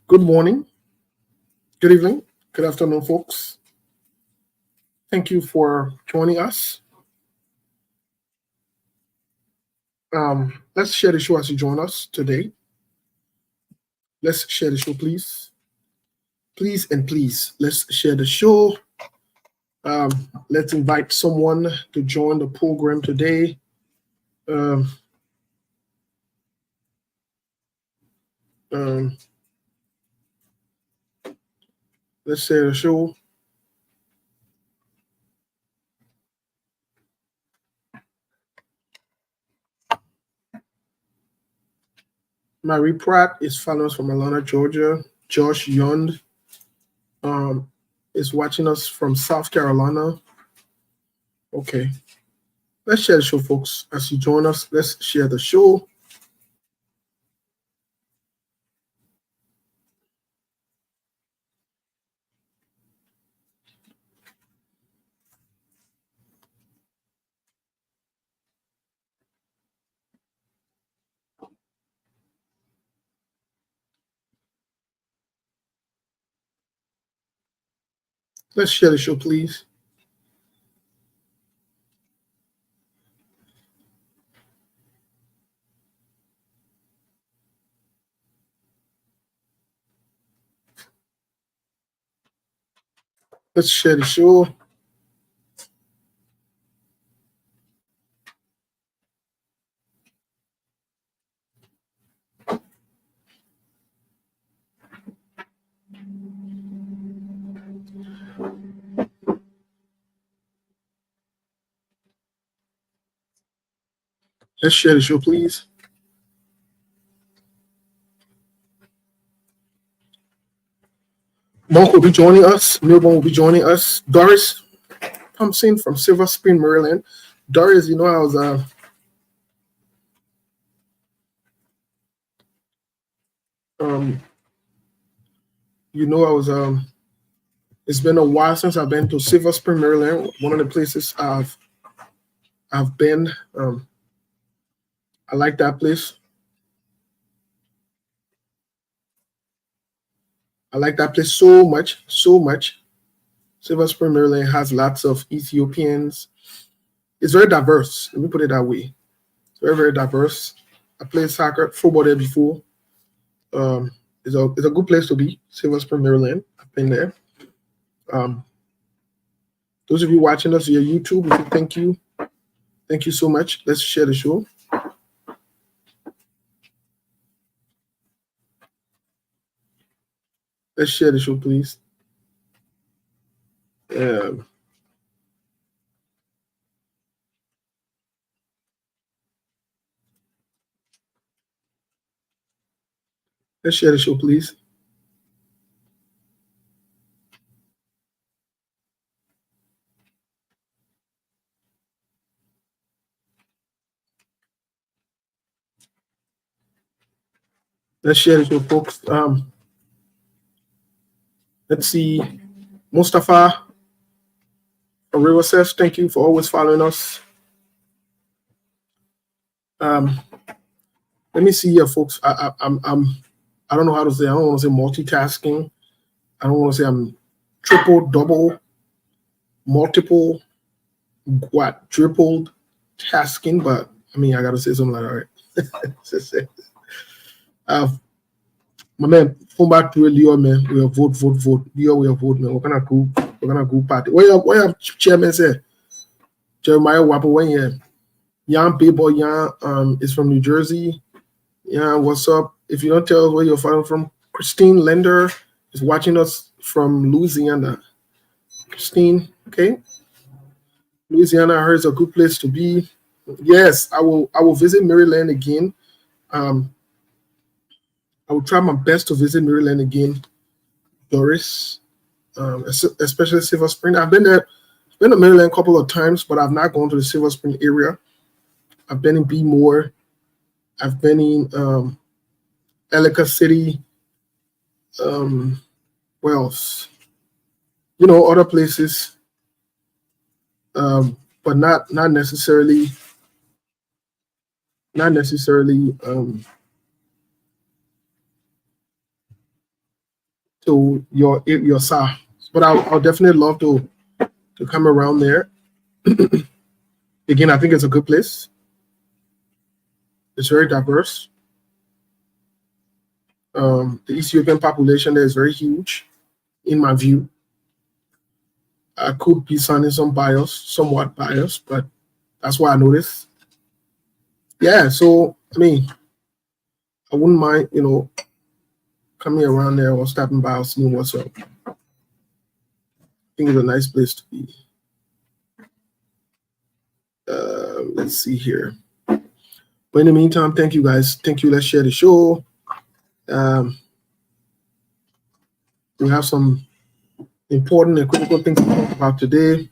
Good morning, good evening, good afternoon, folks. Thank you for joining us. Let's share the show as you join us today. Let's share the show, please. Please and please, let's share the show. Let's invite someone to join the program today. Um, um, let's share the show. Marie Pratt is following us from Atlanta, Georgia. Josh Yond is watching us from South Carolina. Okay. Let's share the show, folks. As you join us, let's share the show. Let's share the show, please. Let's share the show. Let's share the show, please. Monk will be joining us. Milburn will be joining us. Doris Thompson from Silver Spring, Maryland. Doris, you know, I was it's been a while since I've been to Silver Spring, Maryland. One of the places I've been. I like that place. I like that place so much, so much. Silver Spring, Maryland has lots of Ethiopians. It's very diverse. Let me put it that way. It's very, very diverse. I played soccer, football there before. It's a good place to be. Silver Spring, Maryland. I've been there. Those of you watching us via YouTube, thank you. Thank you so much. Let's share the show. Let's share the show, please. Let's share the show, please. Let's share the show, folks. Let's see. Mustafa Ariwa says, thank you for always following us. Let me see here, folks. I don't know how to say. I don't want to say multitasking. I don't want to say I'm triple, double, multiple, quadrupled tasking, but I mean, I got to say something like that, right? My man, come back to Leo, man. We have vote. Leo, we have vote, man. We're gonna go party. What your chairman say? Jeremiah Wapo, when you young people, is from New Jersey. Yeah, what's up? If you don't tell us where you're from, Christine Lender is watching us from Louisiana. Christine, okay. Louisiana, I heard, is a good place to be. Yes, I will visit Maryland again. I will try my best to visit Maryland again, Doris, especially Silver Spring. I've been to Maryland a couple of times, but I've not gone to the Silver Spring area. I've been in Bmore. I've been in Ellicott City. Where else? Other places, but not necessarily. Not necessarily. to your south. But I'll definitely love to come around there. Again, I think it's a good place. It's very diverse. The Ethiopian population there is very huge, in my view. I could be sounding somewhat biased, but that's why I noticed. Yeah, so I mean, I wouldn't mind, coming around there or stopping by or seeing what's up. I think it's a nice place to be. Let's see here. But in the meantime, thank you guys. Thank you. Let's share the show. We have some important and critical things to talk about today.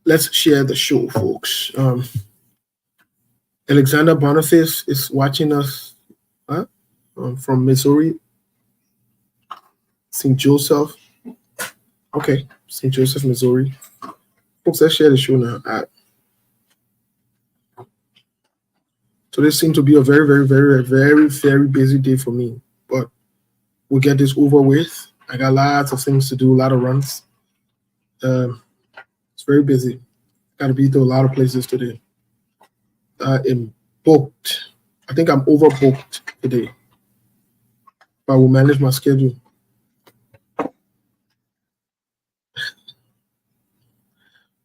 Let's share the show, folks. Alexander Boniface is watching us from Missouri, St. Joseph. Okay, St. Joseph, Missouri. Folks, let's share the show now. So this seems to be a very, very, very, very, very busy day for me. But we'll get this over with. I got lots of things to do, a lot of runs. It's very busy. Got to be to a lot of places today. I'm booked. I think I'm overbooked today. But I will manage my schedule.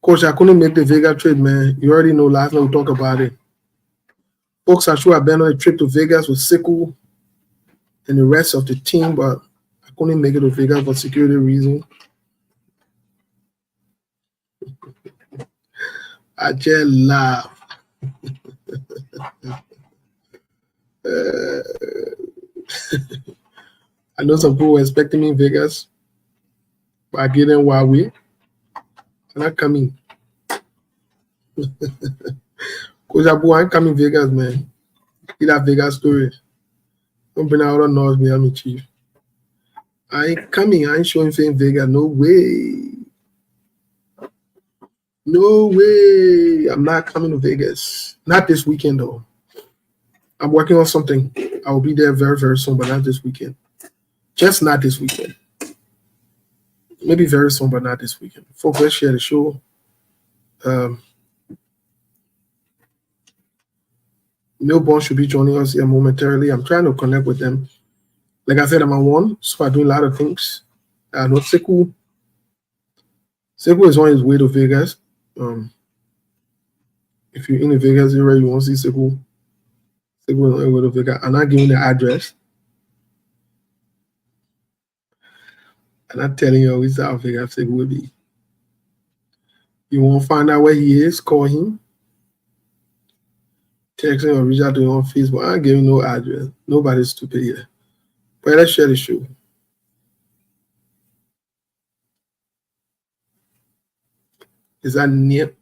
Coach, I couldn't make the Vega trade, man. You already know last night we talked about it. Folks, I should have been on a trip to Vegas with Siku and the rest of the team, but I couldn't make it to Vegas for security reasons. I just laugh. I know some people were expecting me in Vegas, but I get in Huawei. I'm not coming. Coach Abu, I ain't coming Vegas, man. Get that Vegas story. Don't bring out all noise, me, I'm chief. I ain't coming. I ain't showing fame Vegas. No way. No way. I'm not coming to Vegas. Not this weekend, though. I'm working on something. I will be there very, very soon, but not this weekend. Just not this weekend. Maybe very soon, but not this weekend. Folks, let's share the show. Milborn should be joining us here momentarily. I'm trying to connect with them. Like I said, I'm on one, so I'm doing a lot of things. I know Sekou is on his way to Vegas. If you're in the Vegas area, you want to see Sekou. Sekou is on his way to Vegas. I'm not giving the address. I'm not telling you which South Vegas Sekou will be. You want to find out where he is, call him. Text him or reach out to him on Facebook. I'm not giving no address. Nobody's stupid here. But let's share the show. Is that near?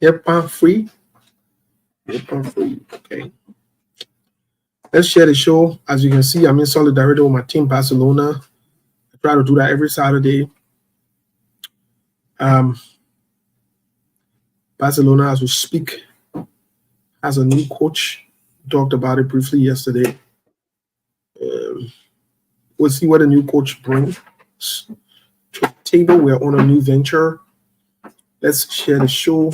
Yep, free. Okay. Let's share the show. As you can see, I'm in solidarity with my team, Barcelona. I try to do that every Saturday. Barcelona, as we speak, has a new coach. Talked about it briefly yesterday. We'll see what the new coach brings to the table. We're on a new venture. Let's share the show.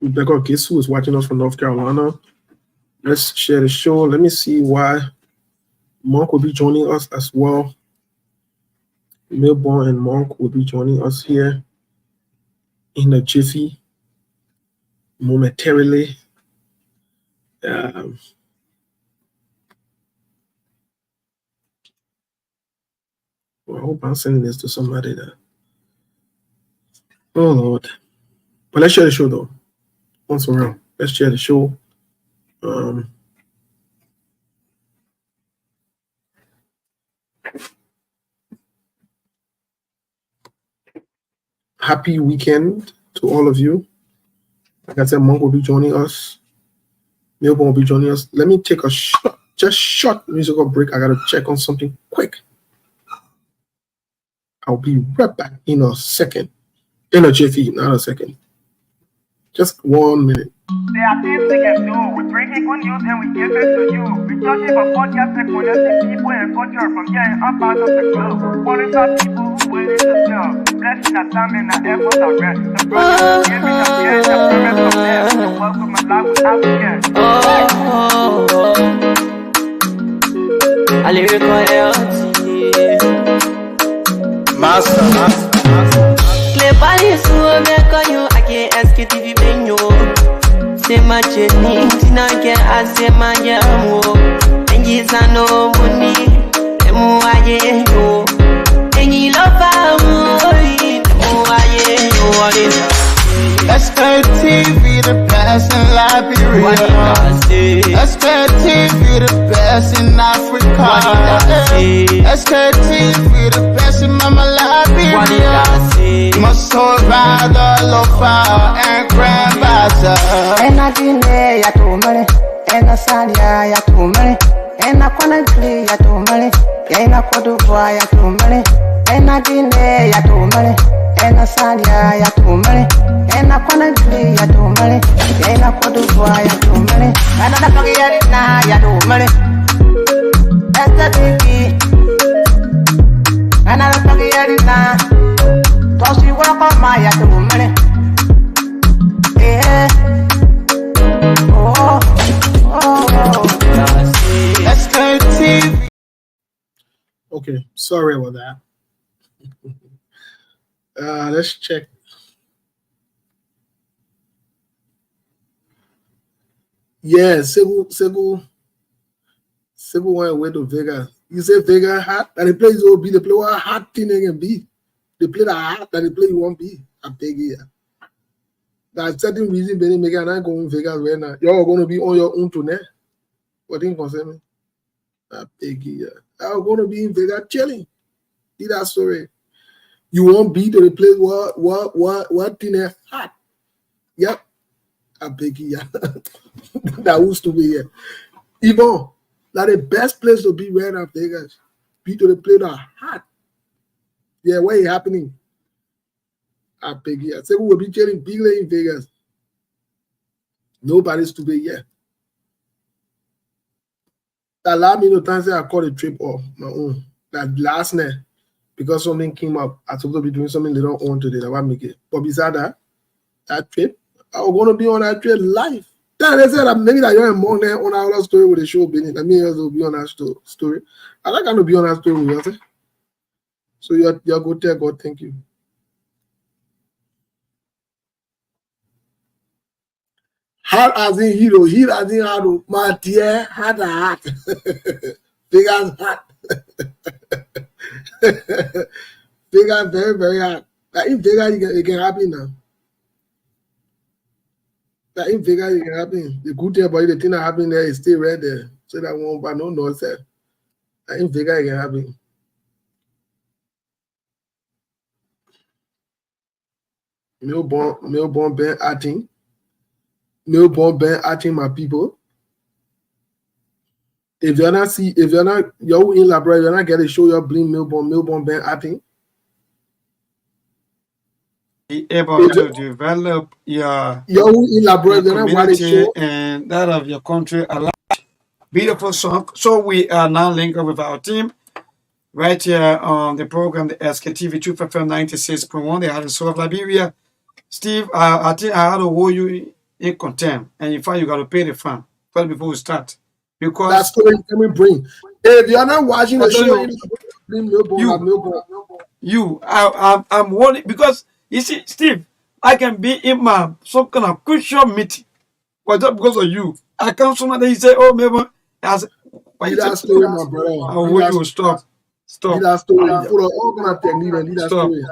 Rebecca Gisu is watching us from North Carolina. Let's share the show. Let me see why Monk will be joining us as well. Milborn and Monk will be joining us here in a jiffy momentarily. Well, I hope I'm sending this to somebody that. Oh Lord. But let's share the show though. Once for real. Let's share the show. happy weekend to all of you. Like I said, Monk will be joining us. Melbourne will be joining us. Let me take a short musical break. I gotta check on something quick. I'll be right back in a second. In a jiffy, not a second. Just 1 minute. There are things we can do. We bring in good news and we give it to you. We touch it for podcast and connecting people and culture from here and up out of the globe. Qualified people who willing to serve. Blessing our time and our efforts are rest. The project is giving us here and the purpose of them. So welcome my life with African. I lyric on Master. Clay Paris, who make on you, I can't ask you if you been you. Say my journey, Tina can ask my yamu. And yes, I know money, and more I know. And you love what is SKTV, the best in Liberia. SKTV, the best in Africa. SKTV, the best in Mama Liberia. Must survive the lofa and grandfather. And I didn't ya to money, and I said ya to money, and I couldn't play ya to money, and I could do ya to money, and I didn't ya to money. And I said ya to money, and I couldn't play ya to money, and I could do ya to money. And I don't get it now ya to money. That's the baby. And I don't get it now. Cause you work on my ya to money. Yeah. Oh. SKTV. Okay, sorry about that. Let's check. Yeah, Cebu went away to Vegas. You say Vegas hot, and the place will be the play what hot thing they can be. They play the hot, and the play you won't be. I beg you. There's certain reason they make it not going to Vegas right now. You're going to be on your own tonight. What didn't concern me? I beg you. I'm going to be in Vegas chilling. See that story. You won't be to the place what thing is hot. Yep. I beg you. That used to be here. Even that the best place to be right now, Vegas. Be to the place that hot. Yeah, what is happening? I beg you. I said we will be chilling bigly in Vegas. Nobody's to be here. That allowed me to time say I called a trip off my own. That last night, because something came up, I supposed to be doing something later on today. That will make it. But beside that trip, I was going to be on that trip live. Then they said that maybe that you're among them on our other story with the show business. I mean, will be on that story. I like to be on that story with you. So you're good there, God. Thank you. Hard as in hero, heat as in hard, my dear, hard. Big as hot. Big as very, very hot. Like in Vegas, it can happen now. Like in Vegas, it can happen. The good thing about it, the thing that happened there is still right there. So that won't but no noise there. Like in Vegas, it can happen. Melbourne Ben acting. Melbourne Ben acting my people. If you're not you're in library, you're not getting show your bling Melbourne Ben acting. Be able to develop your community and that of your country a lot. Beautiful song. So we are now linked up with our team right here on the program, the SKTV 2FM 96.1. They are in South Liberia. Steve, I think I had to hold you in contempt, and in fact, you got to pay the fine before we start. Because that story can we bring. If you're not watching the show, I'm worried because you see, Steve, I can be in some kind of crucial meeting, but just because of you, I come somewhere and say, "Oh, maybe." As that story, my brother. I want you stop. That story. Full of all kind of technique and that story.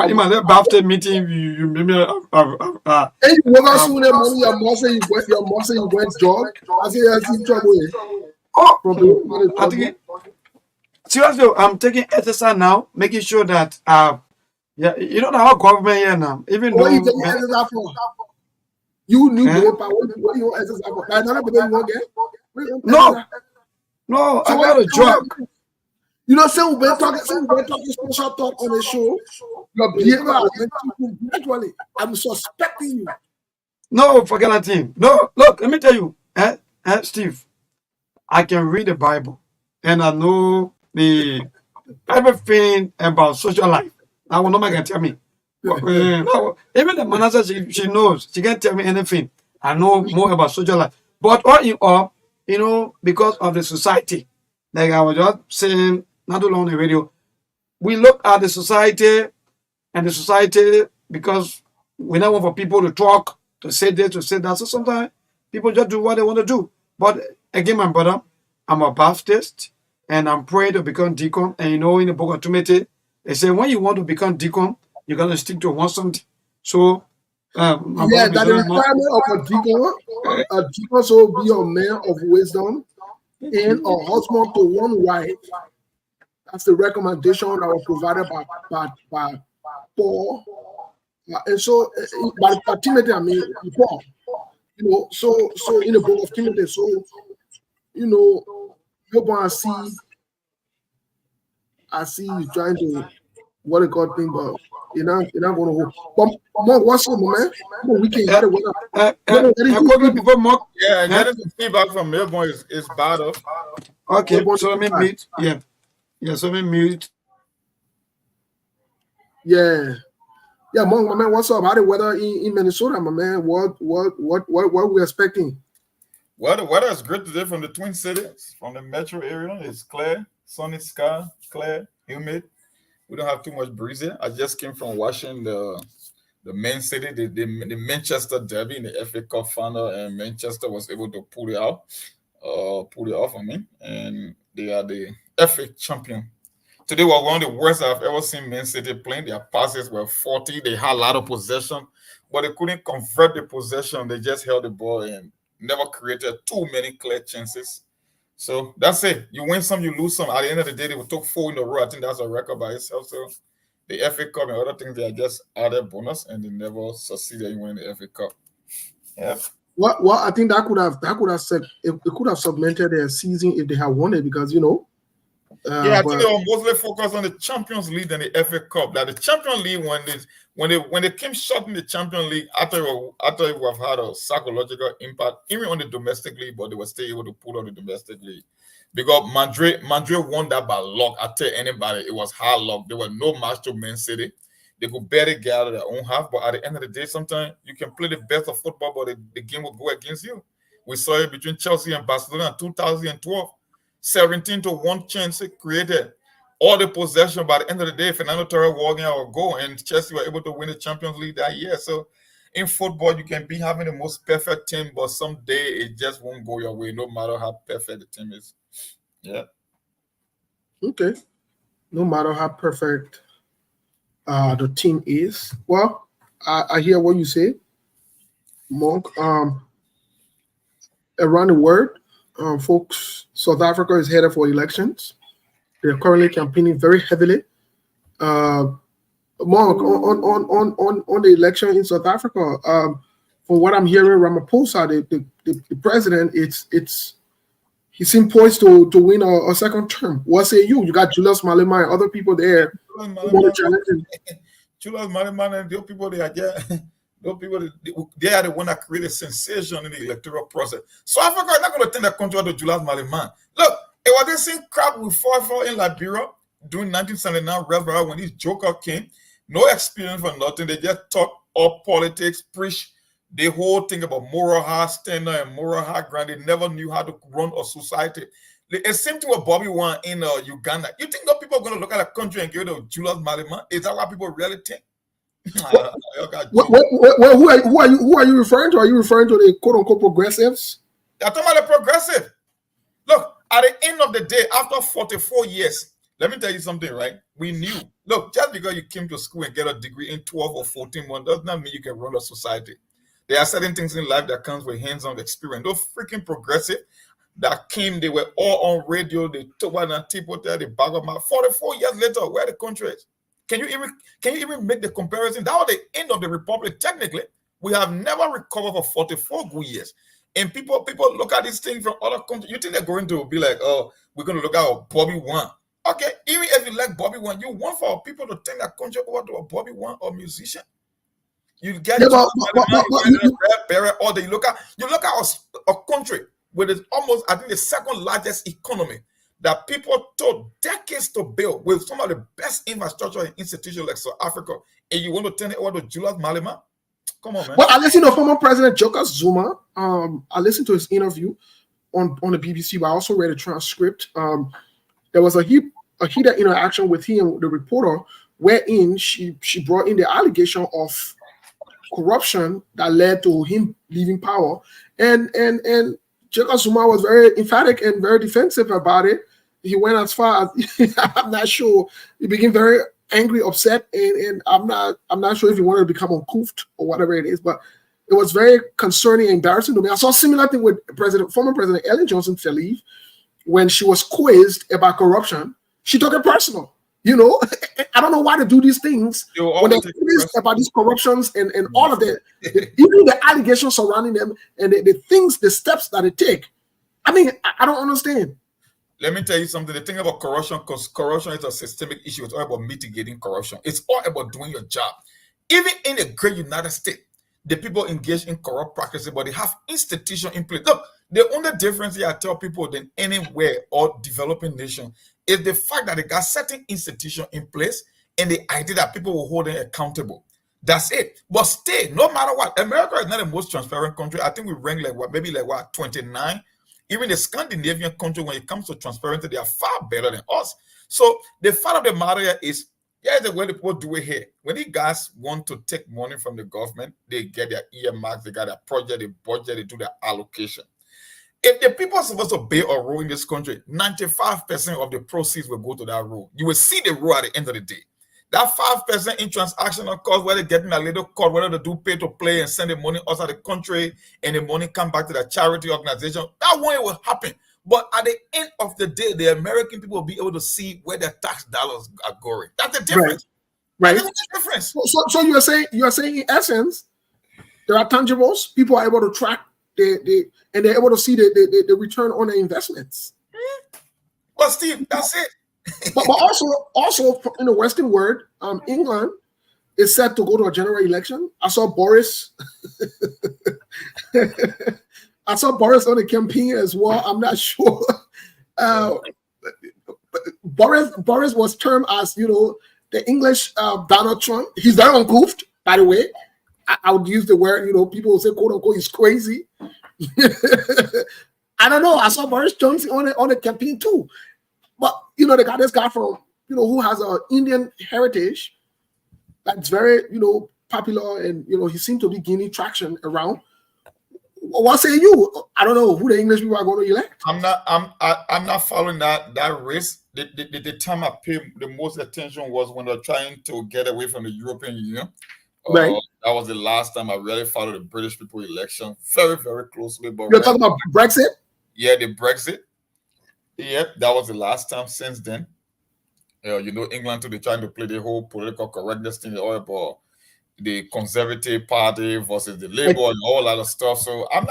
In my after meeting, you maybe hey, you walk out soon. Your mom say you went jog. I say that's in trouble. I think seriously, I'm taking exercise now, making sure that Yeah, you know our government here now. Even What you though take exercise for? You knew both power. What you want exercise for? Like another people you want get? What you want no, exercise? no, So I what got a you want? job. You know, say we've been talking special talk on the show. Your behavior has been changing gradually. I'm suspecting you. No, forget that thing. No, look, let me tell you, Steve, I can read the Bible and I know the everything about social life. That one nobody can tell me. No, even the manager, she knows. She can't tell me anything. I know more about social life. But all in all, you know, because of the society, like I was just saying not too long on the radio, we look at the society and the society because we don't want for people to talk, to say this, to say that. So sometimes people just do what they want to do. But again, my brother, I'm a Baptist and I'm praying to become deacon. And you know, in the book of Timothy, they say when you want to become deacon, you got to stick to one something. So, my Yeah, brother, that the requirement of a deacon so be a man of wisdom and a husband to one wife. That's the recommendation that was provided by Paul. And so, by Timothy, I mean Paul. You know, so in the book of Timothy, so you know, help I see you trying to what a God thing, but you're not gonna hold. But more, what's up, my man? Come on, we can get it. before more, Yeah, getting some feedback from Melbourne is bad. okay, so let me mute. Yeah, so let me mute. Yeah. Yeah, Monk, my man, what's up? How the weather in Minnesota, my man? What we expecting? Well, the weather is great today from the Twin Cities, from the metro area. It's clear, sunny sky, clear, humid. We don't have too much breeze here. I just came from watching the main city, the Manchester Derby in the FA Cup final, and Manchester was able to pull it off on me, and they are the FA champion. Today was one of the worst I've ever seen Man City playing. Their passes were 40. They had a lot of possession, but they couldn't convert the possession. They just held the ball and never created too many clear chances. So that's it. You win some, you lose some. At the end of the day, they took 4 in a row. I think that's a record by itself. So the FA Cup and other things, they are just added bonus, and they never succeeded in winning the FA Cup. Yeah. Well, I think that could have segmented their season if they had won it because I think they were mostly focused on the Champions League than the FA Cup. That the Champions League, when they came short in the Champions League, after it would have had a psychological impact, even on the domestic league, but they were still able to pull on the domestic league. Because Madrid won that by luck. I tell anybody, it was hard luck. There was no match to Man City. They could barely get out of their own half, but at the end of the day, sometimes you can play the best of football, but the game will go against you. We saw it between Chelsea and Barcelona in 2012. 17-1 chance created. All the possession by the end of the day, Fernando Torres walking out a goal, and Chelsea were able to win the Champions League that year. So in football, you can be having the most perfect team, but someday it just won't go your way, no matter how perfect the team is. Yeah. Okay. No matter how perfect the team is. Well, I hear what you say, Monk. Around the world, folks, South Africa is headed for elections. They're currently campaigning very heavily. Monk, on the election in South Africa, from what I'm hearing, Ramaphosa, the president, he seems poised to win a second term. What say you? You got Julius Malema and other people there who want to challenge him. Julius Malema and those people they are they are the one that created sensation in the electoral process. So Africa is not going to turn the country to Julius Malema. Look, it was the same crap we fought for in Liberia during 1979 rebel when this joker came. No experience for nothing. They just talk all politics, preach the whole thing about moral high standard and moral high ground. They never knew how to run a society. It seemed to what Bobby won in Uganda. You think that people are going to look at a country and give it to Julius Malema? Is that what people really think? Who are you referring to? Are you referring to the quote unquote progressives? I'm talking about the progressive. Look, at the end of the day, after 44 years, let me tell you something, right? We knew. Look, just because you came to school and get a degree in 12 or 14 months does not mean you can run a society. There are certain things in life that comes with hands-on experience. Those freaking progressive that came, they were all on radio. They took one and tip hotel, they bag of my 44 years later, where the country is. Can you even make the comparison? That was the end of the republic. Technically, we have never recovered for 44 good years. And people look at this thing from other countries. You think they're going to be like, oh, we're going to look at what Bobby won. Okay, even if you like Bobby won, you want for people to take that country over to a Bobby won or musician. You get or you look at a country with almost, I think, the second largest economy that people took decades to build with some of the best infrastructure and institutions like South Africa, and you want to turn it over to Julius Malema? Come on, man. Well, I listened to former President Jacob Zuma. I listened to his interview on the BBC, but I also read a transcript. There was a heated interaction with him, the reporter, wherein she brought in the allegation of corruption that led to him leaving power, and Jacob Zuma was very emphatic and very defensive about it. He went as far as I'm not sure. He became very angry, upset, and I'm not sure if he wanted to become uncouth or whatever it is, but it was very concerning and embarrassing to me. I saw a similar thing with former President Ellen Johnson Sirleaf when she was quizzed about corruption. She took it personal. You know, I don't know why to do these things when they're quizzed about these corruptions and all of that. Even the allegations surrounding them and the steps that they take. I mean, I don't understand. Let me tell you something. The thing about corruption, because corruption is a systemic issue. It's all about mitigating corruption. It's all about doing your job. Even in the great United States, the people engage in corrupt practices, but they have institutions in place. Look, the only difference here I tell people than anywhere or developing nation is the fact that they got certain institutions in place and the idea that people will hold them accountable. That's it. But still, no matter what, America is not the most transparent country. I think we rank maybe 29. Even the Scandinavian country, when it comes to transparency, they are far better than us. So the fact of the matter is, here's the way the people do it here. When the guys want to take money from the government, they get their earmarks, they got their project, they budget, they do their allocation. If the people are supposed to pay a role in this country, 95% of the proceeds will go to that role. You will see the role at the end of the day. That 5% in transactional cost, where they're getting a little cut, whether they do pay to play and send the money outside the country and the money come back to the charity organization, that one will happen. But at the end of the day, the American people will be able to see where their tax dollars are going. That's the difference. Right. That's the difference. So you are saying in essence, there are tangibles. People are able to track and they're able to see the return on their investments. Well, Steve, that's it. but also in the Western world, England is set to go to a general election. I saw Boris. I saw Boris on the campaign as well. I'm not sure. Boris was termed as, the English Donald Trump. He's very uncouth, by the way. I would use the word, people will say, quote unquote, he's crazy. I don't know. I saw Boris Johnson on the campaign too. But, they got this guy from, who has an Indian heritage that's very, popular, and, he seemed to be gaining traction around. What say you? I don't know who the English people are going to elect. I'm not following that race. The time I paid the most attention was when they're trying to get away from the European Union. Right. That was the last time I really followed the British people election very, very closely. But you're talking about Brexit? Yeah, the Brexit. Yeah, that was the last time. Since then, England too, they're trying to play the whole political correctness thing, all about the Conservative Party versus the Labour and all that stuff. So I'm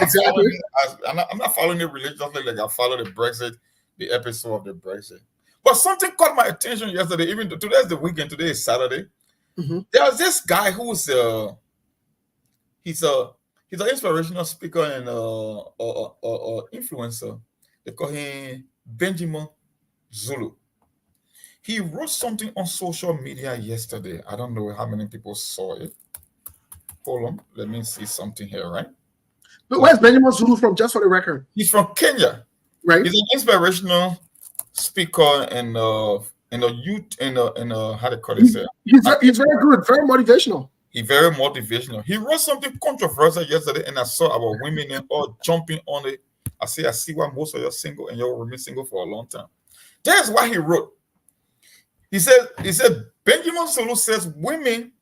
not following it religiously like I follow the Brexit, the episode of the Brexit. But something caught my attention yesterday. Even today's the weekend. Today is Saturday. Mm-hmm. There was this guy who's he's an inspirational speaker and influencer. They call him Benjamin Zulu. He wrote something on social media yesterday. I don't know how many people saw it. Hold on, let me see something here, right? But where's Benjamin Zulu from, just for the record? He's from Kenya. Right. He's an inspirational speaker and youth and how to call it? He's very good, very motivational. He's very motivational. He wrote something controversial yesterday, and I saw our women and all jumping on it. I see why most of you are single and you'll remain single for a long time. That's what he wrote. He said, Benjamin Zulu says women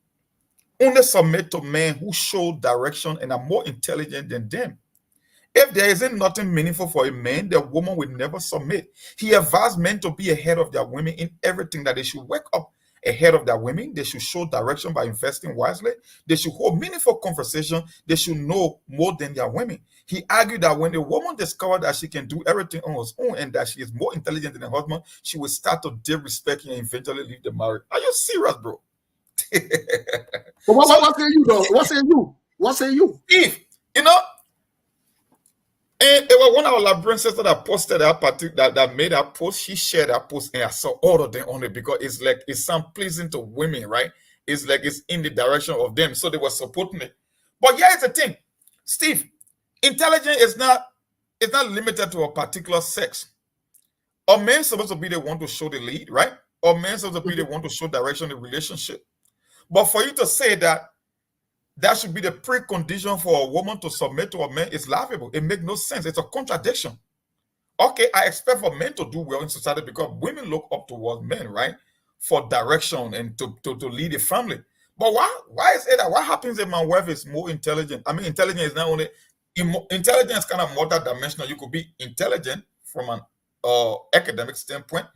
only submit to men who show direction and are more intelligent than them. If there isn't nothing meaningful for a man, the woman will never submit. He advised men to be ahead of their women in everything, that they should wake up ahead of their women. They should show direction by investing wisely. They should hold meaningful conversation. They should know more than their women. He argued that when a woman discovers that she can do everything on her own and that she is more intelligent than her husband, she will start to disrespect him and eventually leave the marriage. Are you serious, bro? But what say you, though? What say you? What say you? If, you know, and it was one of our Liberian sisters that posted that made that post. She shared that post, and I saw all of them on it because it's like it sounds pleasing to women, right? It's like it's in the direction of them, so they were supporting it. But yeah, it's a thing, Steve. Intelligence is not limited to a particular sex. Or men supposed to be the one to show the lead, right? Or men supposed to be the one to show direction in the relationship. But for you to say that should be the precondition for a woman to submit to a man is laughable. It makes no sense. It's a contradiction. Okay, I expect for men to do well in society because women look up towards men, right? For direction and to lead a family. But why is it that what happens if my wife is more intelligent? I mean, intelligence is not only intelligence kind of multi-dimensional. You could be intelligent from an academic standpoint.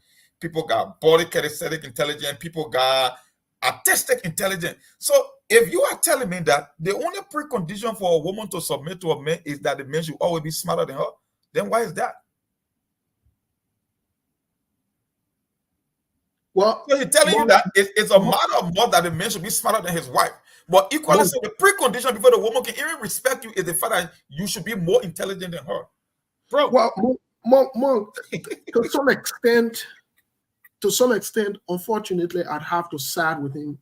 People got body kinesthetic intelligence. People got artistic intelligence. So if you are telling me that the only precondition for a woman to submit to a man is that the man should always be smarter than her, then why is that? Well, so he's telling you that it's a matter of more that the man should be smarter than his wife. But equally, so the precondition before the woman can even respect you is the fact that you should be more intelligent than her. Bro. Well, more to some extent, unfortunately, I'd have to side with him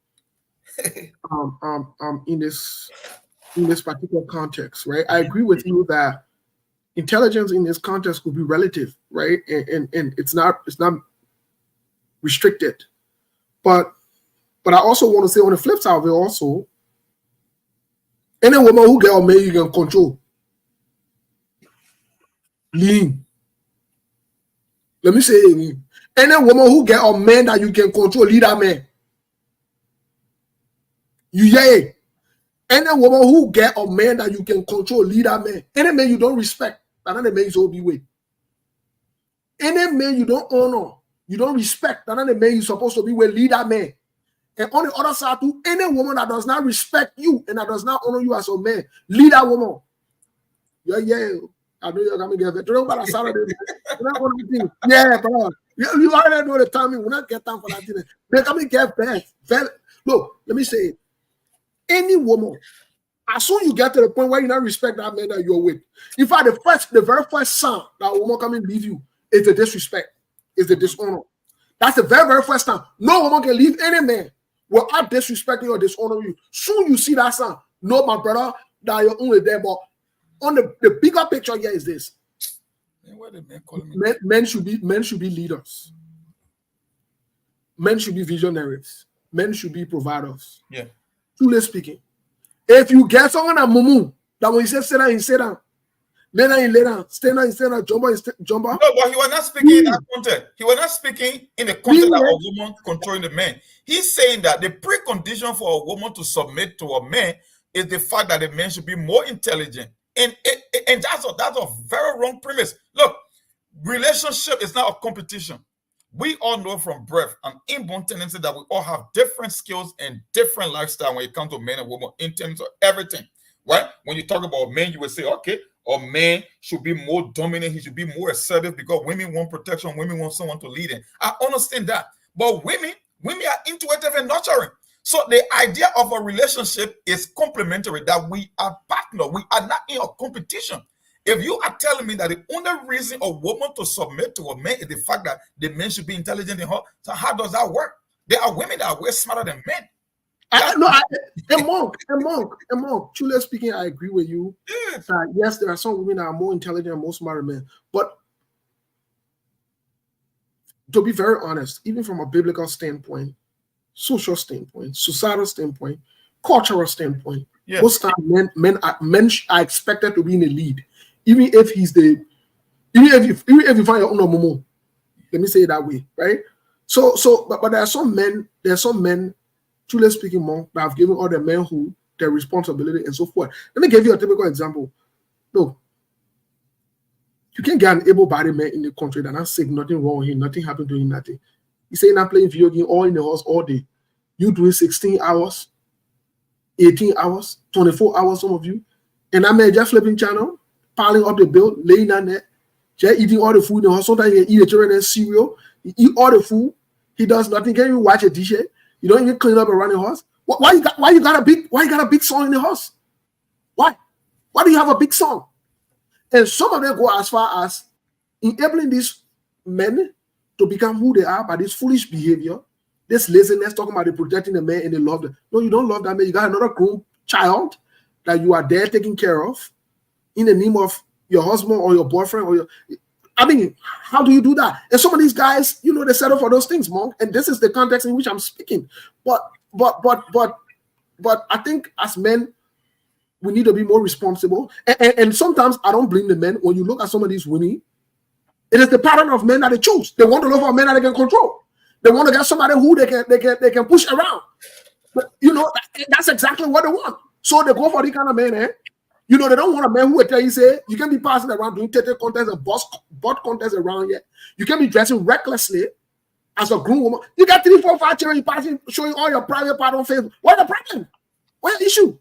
in this particular context, right? I agree with you that intelligence in this context could be relative, right? And it's not restricted. But I also want to say on the flip side of it also, any woman who get a man you can control. Lean. Let me say it again. Any woman who get a man that you can control, lead that man. You hear it? Any woman who get a man that you can control, lead that man. Any man you don't respect, that not the man you be with. Any man you don't honor, you don't respect, that not the man you're supposed to be with, lead that man. And on the other side too, any woman that does not respect you and that does not honor you as a man, lead that woman. Yeah. I know you're gonna get it. Don't about Saturday. Yeah, bro. You already know the timing. We're not get time for that thing. They come and get best. Look, let me say it. Any woman, as soon as you get to the point where you not respect that man that you're with, in fact, the very first sign that a woman come and leave you is the disrespect, is the dishonor. That's the very, very first time. No woman can leave any man without disrespecting or dishonoring you. Soon you see that sign. No, my brother, that you're only there, but on the bigger picture here is this: men should be leaders. Men should be visionaries. Men should be providers. Yeah. Truly speaking, if you get someone at Mumu that when he says sit down, he sit down. Lay down, stay down, jump. No, but he was not speaking in that context. He was not speaking in the context of a woman controlling the man. He's saying that the precondition for a woman to submit to a man is the fact that the man should be more intelligent. And that's a very wrong premise. Look, relationship is not a competition. We all know from birth an inborn tendency that we all have different skills and different lifestyle when it comes to men and women in terms of everything. Right? When you talk about men, you will say, okay, a man should be more dominant, he should be more assertive because women want protection, women want someone to lead them. I understand that. But women are intuitive and nurturing. So the idea of a relationship is complementary, that we are partners. We are not in a competition. If you are telling me that the only reason a woman to submit to a man is the fact that the man should be intelligent in her, so how does that work? There are women that are way smarter than men. Monk, truly speaking, I agree with you. Yes, there are some women that are more intelligent and more smarter men. But to be very honest, even from a biblical standpoint, social standpoint, societal standpoint, cultural standpoint, most times men are expected to be in the lead, even if you find your own momo. Let me say it that way, right? But there are some men, truly speaking, Monk, that have given all the men who their responsibility and so forth. Let me give you a typical example. Look, you can get an able-bodied man in the country that not sick, nothing wrong with him, nothing happened to him, nothing. He say not playing video game all in the house all day. You doing 16 hours, 18 hours, 24 hours, some of you. And I man just flipping channel, piling up the bill, laying down there, just eating all the food. And sometimes you eat a children cereal, you eat all the food. He does nothing. Can't even watch a dish. You don't even clean up around the house. Why you got a big song in the house? Why do you have a big song? And some of them go as far as enabling these men to become who they are by this foolish behavior, this laziness, talking about they protecting the man and they love them. No, you don't love that man. You got another grown child that you are there taking care of in the name of your husband or your boyfriend or I mean, how do you do that? And some of these guys, you know, they settle for those things, Monk. And this is the context in which I'm speaking. But I think as men, we need to be more responsible. And sometimes I don't blame the men. When you look at some of these women, it is the pattern of men that they choose. They want to look for men that they can control. They want to get somebody who they can push around. But, you know, that's exactly what they want. So they go for the kind of men, You know, they don't want a man who will tell you, say, you can be passing around doing tete contests and butt contests around here. You can be dressing recklessly as a grown woman. You got 3, 4, 5 children, you passing, showing all your private part on Facebook. What's the problem? What's the issue?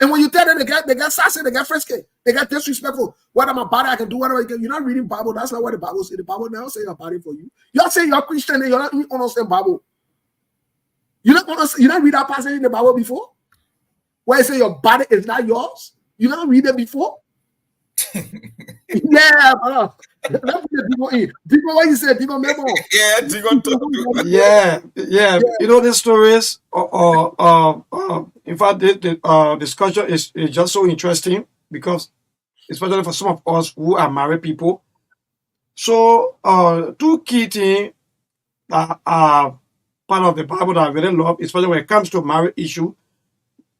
And when you tell them, they get sassy, they get frisky, they get disrespectful. What am I body? I can do whatever I can. You're not reading Bible. That's not what the Bible says. The Bible never say your body for you. You're saying you're Christian and you're not even understand Bible. You not read that passage in the Bible before? Where it say your body is not yours? You not read it before? Yeah, brother. Let's put the Digo in. Digo, what you said? Digo, memo. Yeah, Digo. Yeah. You know, the stories, in fact, the discussion is just so interesting because, especially for some of us who are married people. So, 2 key things that are part of the Bible that I really love, especially when it comes to marriage issue.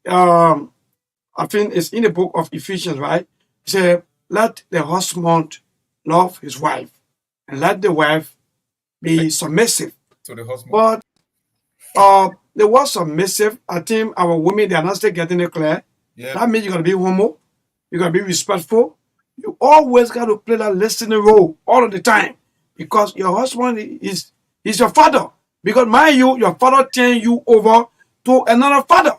I think it's in the book of Ephesians, right? It says, let the husband love his wife and let the wife be submissive to the husband. But the word submissive, I think our women, they are not still getting it clear. Yeah. That means you got to be humble, you got to be respectful. You always got to play that listening role all of the time because your husband is your father. Because mind you, your father turned you over to another father.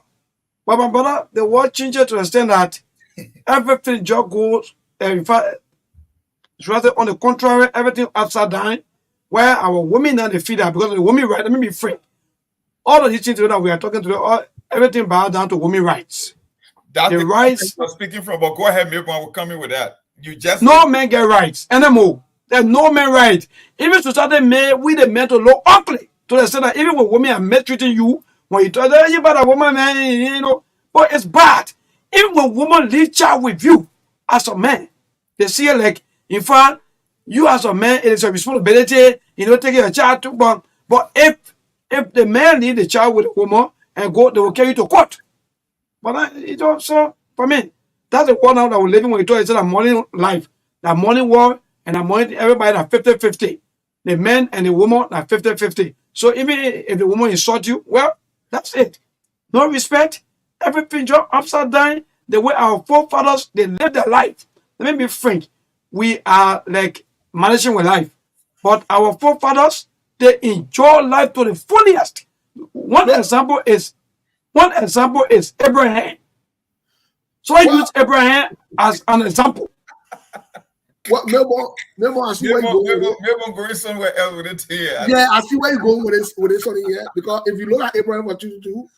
But my brother, the world changes to understand that everything just goes, in fact, it's rather on the contrary, everything upside down, where our women now they feel that because the women right, let me be free. All of these things that we are talking to, everything bows down to women rights. That's the rights you're speaking from, but go ahead, maybe I will come in with that. You just no man get rights anymore. There's no man right. Even society made we the men to look ugly to the extent that even when women are mistreating you, when you tell them you better woman, man, you know, but it's bad. Even when women leave child with you as a man, they see it like, in fact, you as a man, it is a responsibility, you know, taking a child to born. But if the man leave the child with a woman and go, they will carry you to court. But it also, for me, that's the one now that we're living when you talk, it's a morning life, that morning war, and that morning, everybody are 50-50. The men and the woman are 50-50. So even if the woman insult you, well, that's it. No respect, everything just upside down, the way our forefathers, they live their life. Let me be frank. We are like managing with life. But our forefathers, they enjoy life to the fullest. One example is Abraham. So I use Abraham as an example. What Memo, I see where you're going somewhere else with it here. Yeah, I see where you're going with this on here. Because if you look at Abraham for 22,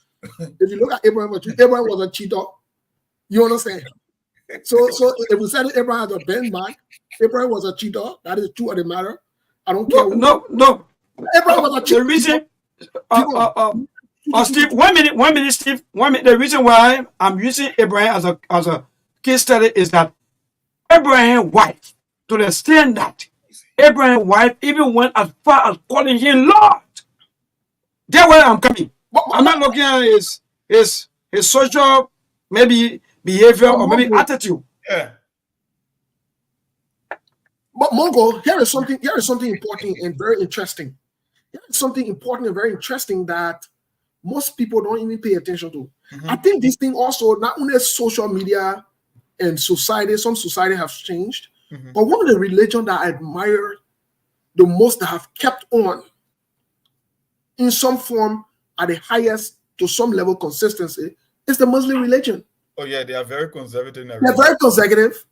Abraham was a cheater. You understand? So if we said Abraham has a benchmark, Abraham was a cheater. That is true of the matter. I don't care. No. Abraham was a cheater. The reason, Steve, 1 minute, Steve. 1 minute. The reason why I'm using Abraham as a case study is that Abraham's wife, to the extent that Abraham's wife even went as far as calling him Lord. That's where I'm coming. I'm not looking at his social maybe behavior or maybe attitude. Yeah. But Mongo, here is something important and very interesting. Here is something important and very interesting that most people don't even pay attention to. Mm-hmm. I think this thing also, not only social media and society, some society has changed, mm-hmm. but one of the religions that I admire the most that have kept on in some form at the highest to some level consistency is the Muslim religion. Oh yeah, they are very conservative. They're very conservative.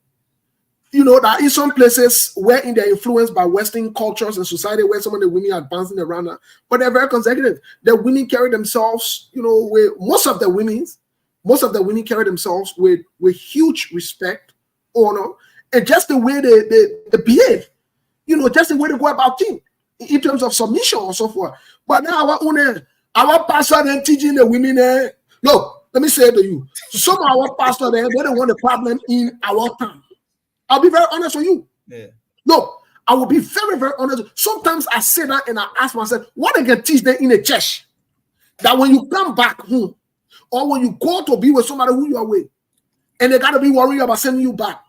You know, that in some places wherein they're influenced by Western cultures and society where some of the women are advancing around, but they're very conservative. The women carry themselves, you know, with most of the women carry themselves with huge respect, honor, and just the way they behave, you know, just the way they go about things in terms of submission or so forth. But now our pastor then teaching the women, look, let me say it to you. Some of our pastors, they don't want the problem in our town. I'll be very honest with you. Yeah. Look, I will be very, very honest. Sometimes I say that and I ask myself, what I can teach them in a church? That when you come back home, or when you go to be with somebody who you are with, and they got to be worried about sending you back.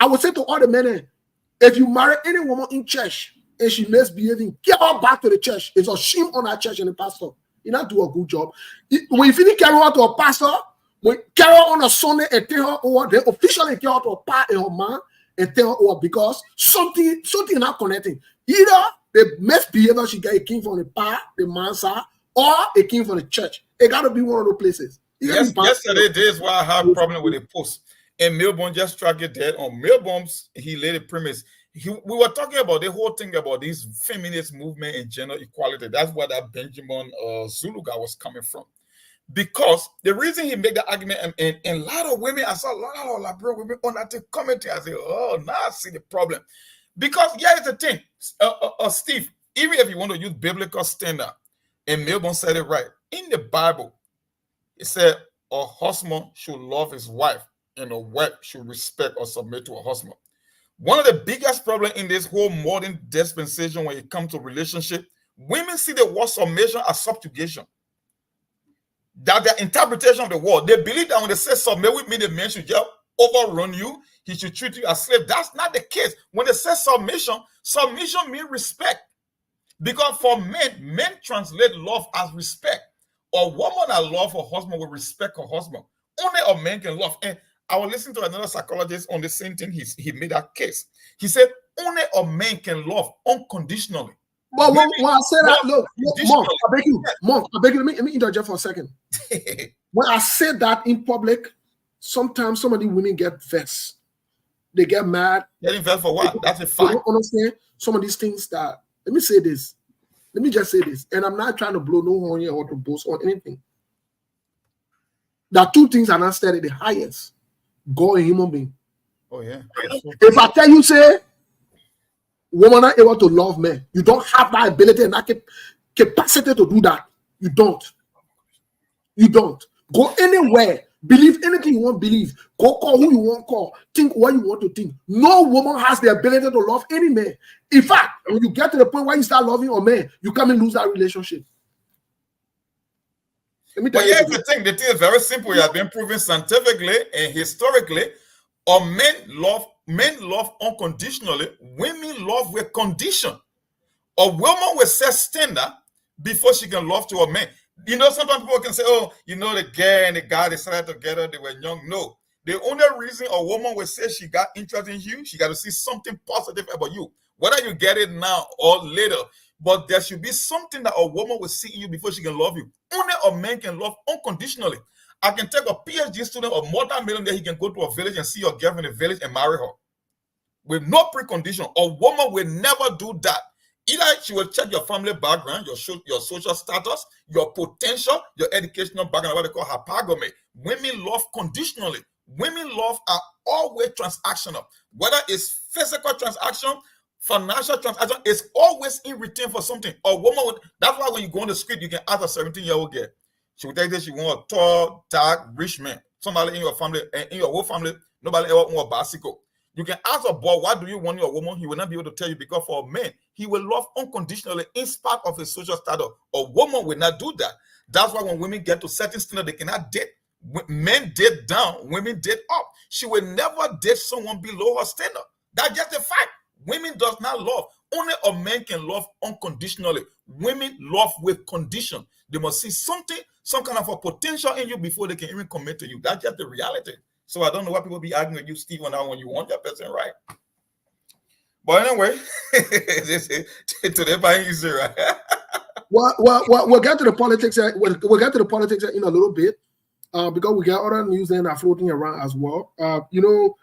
I would say to all the men, if you marry any woman in church and she misbehaving, get her back to the church. It's a shame on our church and the pastor. You not do a good job. When you finish carry her to a pastor, when carry her on a Sunday and tell her over, they officially carry her to a pa and her man and tell her over because something not connecting. Either the misbehavior she get, it came from the pa, the man side, or it came from the church. It got to be one of those places. Yes, yesterday, this is why I had a problem with the post. And Melbourne just struck it dead on Melbourne's. He laid a premise. We were talking about the whole thing about this feminist movement and gender equality. That's where that Benjamin Zulu guy was coming from. Because the reason he made the argument, and a lot of women, I saw a lot of liberal women on that commentary. I said, oh, now I see the problem. Because, yeah, it's the thing. Steve, even if you want to use biblical standard, and Melbourne said it right, in the Bible, it said a husband should love his wife and a wife should respect or submit to a husband. One of the biggest problems in this whole modern dispensation when it comes to relationship, women see the word submission as subjugation. That their interpretation of the word, they believe that when they say submit with me, the man should just overrun you, he should treat you as slave. That's not the case. When they say submission, submission means respect. Because for men translate love as respect. A woman that love her husband will respect her husband. Only a man can love. And I was listening to another psychologist on the same thing. He made that case. He said only a man can love unconditionally. But when I say that, look, Monk, I beg you, let me interject for a second. When I say that in public, sometimes some of the women get vexed. They get mad. Getting vexed for what? That's a fact. They don't understand some of these things that, let me say this. Let me just say this. And I'm not trying to blow no horn here or to boast or anything. There are two things are not studied the highest. God and human being. Oh, yeah. If I tell you, say, woman are able to love men, you don't have that ability and that capacity to do that. You don't. You don't. Go anywhere. Believe anything you want to believe. Go call who you want to call. Think what you want to think. No woman has the ability to love any man. In fact, when you get to the point where you start loving a man, you come and lose that relationship. Let me tell you. Here's the thing. The thing is very simple. It has been proven scientifically and historically. Men love unconditionally. Women love with condition. A woman will set standard before she can love to a man. You know, sometimes people can say, oh, you know, the girl and the guy, they started together, they were young. No. The only reason a woman will say she got interested in you, she got to see something positive about you. Whether you get it now or later, but there should be something that a woman will see in you before she can love you. Only a man can love unconditionally. I can take a PhD student or multi-millionaire, he can go to a village and see your girlfriend in the village and marry her. With no precondition. A woman will never do that. Either she will check your family background, your social status, your potential, your educational background, what they call hypergamy. Women love conditionally. Women love are always transactional. Whether it's physical transaction, financial transaction, it's always in return for something. A woman would, that's why when you go on the street, you can ask a 17-year-old girl. She will tell you that she want a tall, dark, rich man. Somebody in your family, in your whole family, nobody ever want a bicycle. You can ask a boy, why do you want your woman? He will not be able to tell you because for a man, he will love unconditionally in spite of his social status. A woman will not do that. That's why when women get to certain standard, they cannot date. Men date down, women date up. She will never date someone below her standard. That's just a fact. Women does not love. Only a man can love unconditionally. Women love with condition. They must see something, some kind of a potential in you before they can even commit to you. That's just the reality. So I don't know why people be arguing with you, Steve, on that when you want that person right. But anyway, today by easy, right? We'll get to the politics. We'll get to the politics in a little bit, because we got other news that are floating around as well. You know,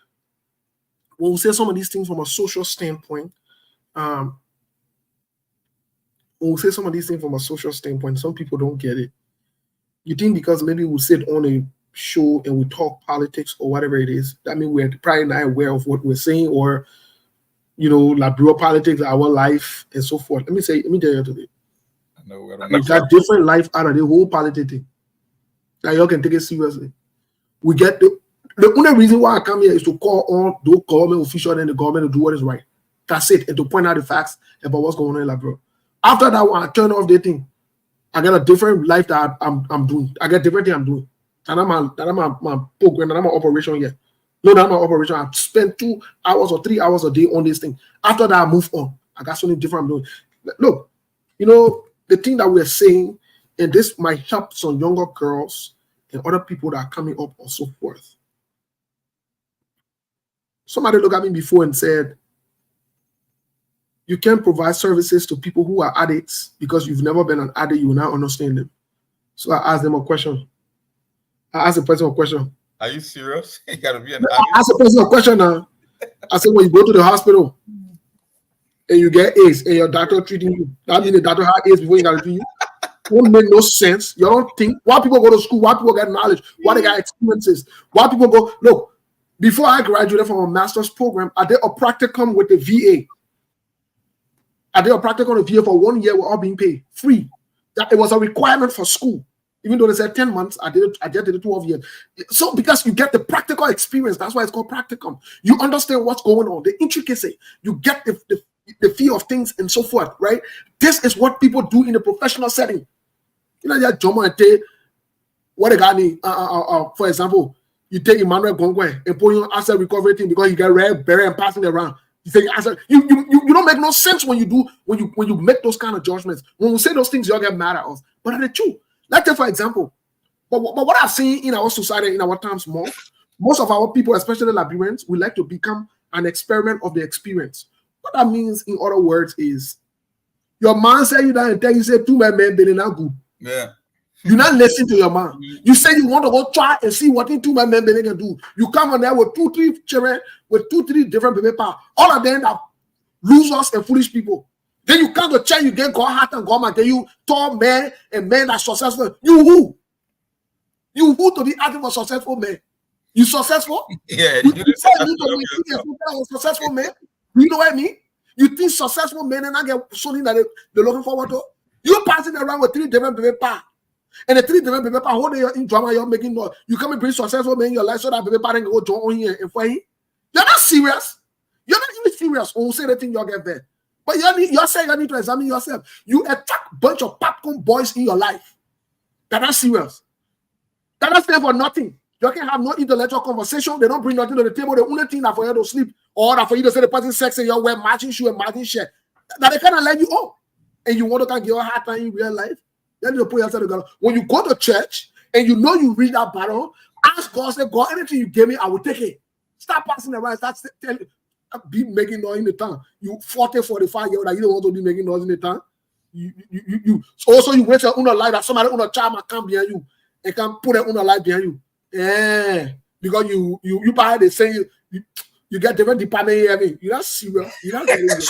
when we say some of these things from a social standpoint, when we say some of these things from a social standpoint, some people don't get it. You think because maybe we sit on a show and we talk politics or whatever it is, that means we're probably not aware of what we're saying, or you know, like real politics, our life, and so forth. Let me tell you today. We got different life out of the whole politics thing. Now y'all can take it seriously. We get the only reason why I come here is to call on those government officials and the government to do what is right. That's it, and to point out the facts about what's going on in Labrador. After that, when I turn off the thing, I get a different life that I'm doing. I get different thing I'm doing. And I'm my program, and I'm my operation here. No, that's my operation. I spend 2 hours or 3 hours a day on this thing. After that, I move on. I got something different I'm doing. Look, you know, the thing that we're saying, and this might help some younger girls and other people that are coming up and so forth. Somebody looked at me before and said, you can't provide services to people who are addicts because you've never been an addict, you will not understand them. So I asked them a question. I asked the person a question. Are you serious? You gotta be an I addict. asked the person a question now. I said, when you go to the hospital and you get AIDS and your doctor treating you, that means the doctor had AIDS before you got to treat you. It won't make no sense. You don't think why people go to school, why people get knowledge, why they got experiences, why people go. Look, before I graduated from a master's program, I did a practicum with the VA. I did a practicum with the VA for 1 year. We're all being paid free. That it was a requirement for school. Even though they said 10 months, I did it 12 years. So because you get the practical experience, that's why it's called practicum. You understand what's going on, the intricacy. You get the feel of things and so forth, right? This is what people do in a professional setting. You know, that Jomo and Tay, what a guy for example, you take Emmanuel Gongwe and put him on asset recovery team because he got red, berry, and passing it around. You think you don't make no sense when you make those kind of judgments. When we say those things, you all get mad at us. But they're true. Let's take for example, but what I've seen in our society, in our times more, most of our people, especially Liberians, we like to become an experiment of the experience. What that means, in other words, is your man say you that and tell you say 2 men been not good. Yeah. You not listen to your man. You say you want to go try and see what 2 men can do. You come on there with 2-3 children, with 2-3 different people. All of them are losers and foolish people. Then you come to church, you get God heart and God man. Then you tall men and men that successful. You who? You who to be acting for successful men? You successful? Yeah. You think successful men? You know what I mean? You think successful men and I get something that they're looking forward to? You passing around with 3 different people. And the 3 different people holding your in drama, you're making noise. You come and bring successful men in your life so that people can go join here and fight. You're not serious. You're not even serious when you say the thing you'll get there. But you're saying you need to examine yourself. You attract a bunch of popcorn boys in your life. They're not serious. They're not staying for nothing. You can have no intellectual conversation. They don't bring nothing to the table. The only thing that for you to sleep or that for you to say the person sex and you wear matching shoe and matching shirt, that they kind of let you off. And you want to get your heart time in real life. Then you put yourself together. When you go to church and you know you read that Bible, ask God, say, God, anything you give me, I will take it. Stop passing around. Start telling. Be making noise in the town. You 40, 45 years old, you don't want to be making noise in the town. You also you wait your own light that somebody on a child might come behind you and can put their own light behind you. Yeah, because you buy the same you get different department here. You're not serious. You're not serious.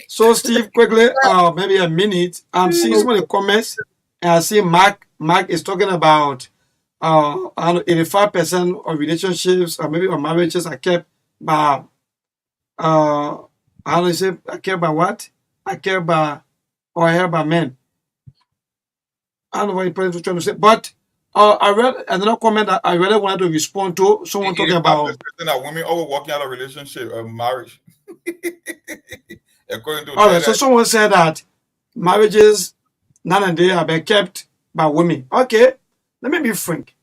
So Steve, quickly, maybe a minute. I'm seeing some of the comments, and I see Mark is talking about 85% of relationships or maybe marriages are kept by how do you say I care by what? I care by or I hear by men. I don't know what you're trying to say, but I read another comment that I really wanted to respond to. Someone talking about that women over walking out of relationship or marriage. According to all right, so someone said that marriages nowadays have been kept by women. Okay, let me be frank.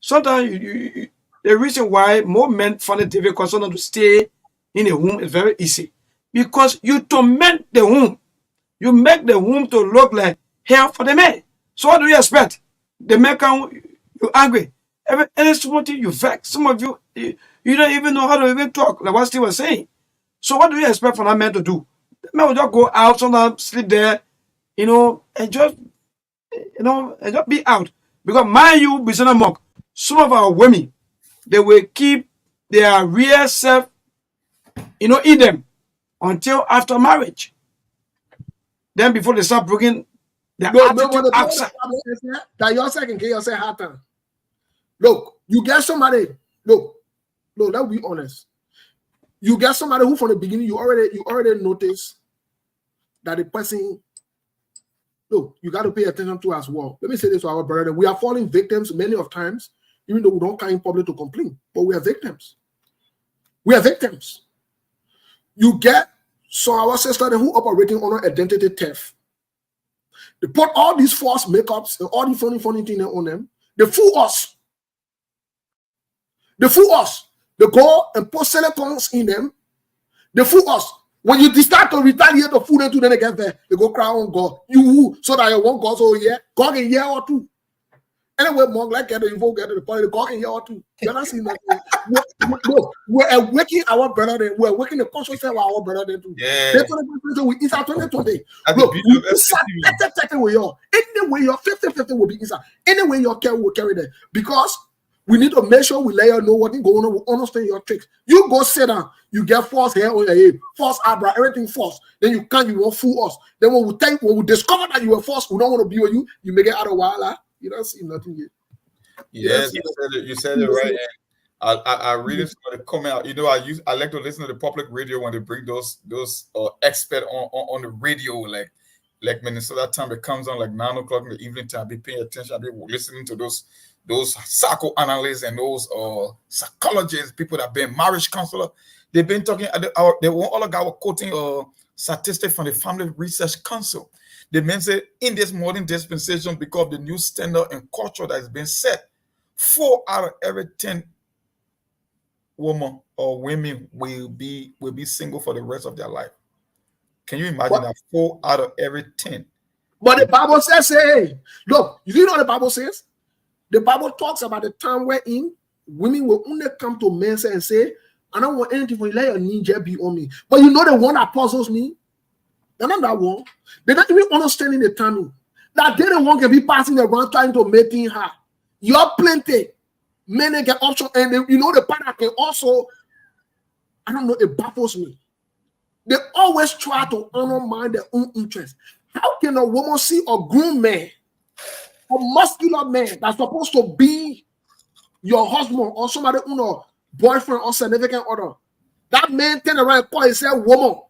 Sometimes the reason why more men find it difficult sometimes to stay in a home is very easy. Because you torment the womb. You make the womb to look like hell for the man. So what do you expect? The man you angry. Any small thing you vex. Some of you don't even know how to even talk, like what Steve was saying. So what do you expect from that man to do? Men will just go out, sometimes sleep there, and just be out. Because mind you, Bisana Monk, some of our women, they will keep their real self, in them until after marriage. Then before they start bringing their attitude outside. That your second can say hard time. Look, you get somebody. Look, let's be honest. You get somebody who from the beginning you already notice that the person. Look, you got to pay attention to as well. Let me say this to our brother. We are falling victims many of times, even though we don't come in public to complain, but we are victims. We are victims. You get some our sisters who operating on identity theft. They put all these false makeups and all the funny things on them. They fool us. They fool us. They go and put silicons in them. They fool us. When you start to retaliate to fool them to then again there, they go cry on God. You so that you want God so yeah, God can hear or two. Anyway, monk like that, you won't get to the point. God can hear or two. You're not seeing that. We're waking our brother. We're waking the conscience of our brother too. Yeah. It's 2020. Look, you with your anyway, your 50-50 will be inside. Anyway, your care will carry there because we need to make sure we let you know what is going on. We understand your tricks. You go sit down. You get false hair on your head, false eyebrow, everything false. Then you won't fool us. Then when we discover that you were false, we don't want to be with you. You make it out of while. You don't see nothing yet. Yes, you said it right. I read it for the comment. I like to listen to the public radio when they bring those experts on the radio, like Minnesota time. It comes on like 9 o'clock in the evening time. I be paying attention. I be listening to those psychoanalysts and those psychologists, people that been marriage counselor. They've been talking. They were all guy were quoting statistics from the Family Research Council. The men say in this modern dispensation, because of the new standard and culture that has been set, 4 out of every 10 women or women will be single for the rest of their life. Can you imagine that 4 out of every 10? But the Bible says, hey, look, you know what the Bible says? The Bible talks about the time wherein women will only come to men and say, I don't want anything for you, let your ninja be on me. But you know the one that puzzles me? They're not that one. They're not even understanding the timing. That they the one can be passing around trying to make things hard. You're plenty. Men get option, and the partner can also, I don't know, it baffles me. They always try to undermine their own interest. How can a woman see a grown man, a muscular man that's supposed to be your husband or somebody, boyfriend or significant other? That man turn around and call himself woman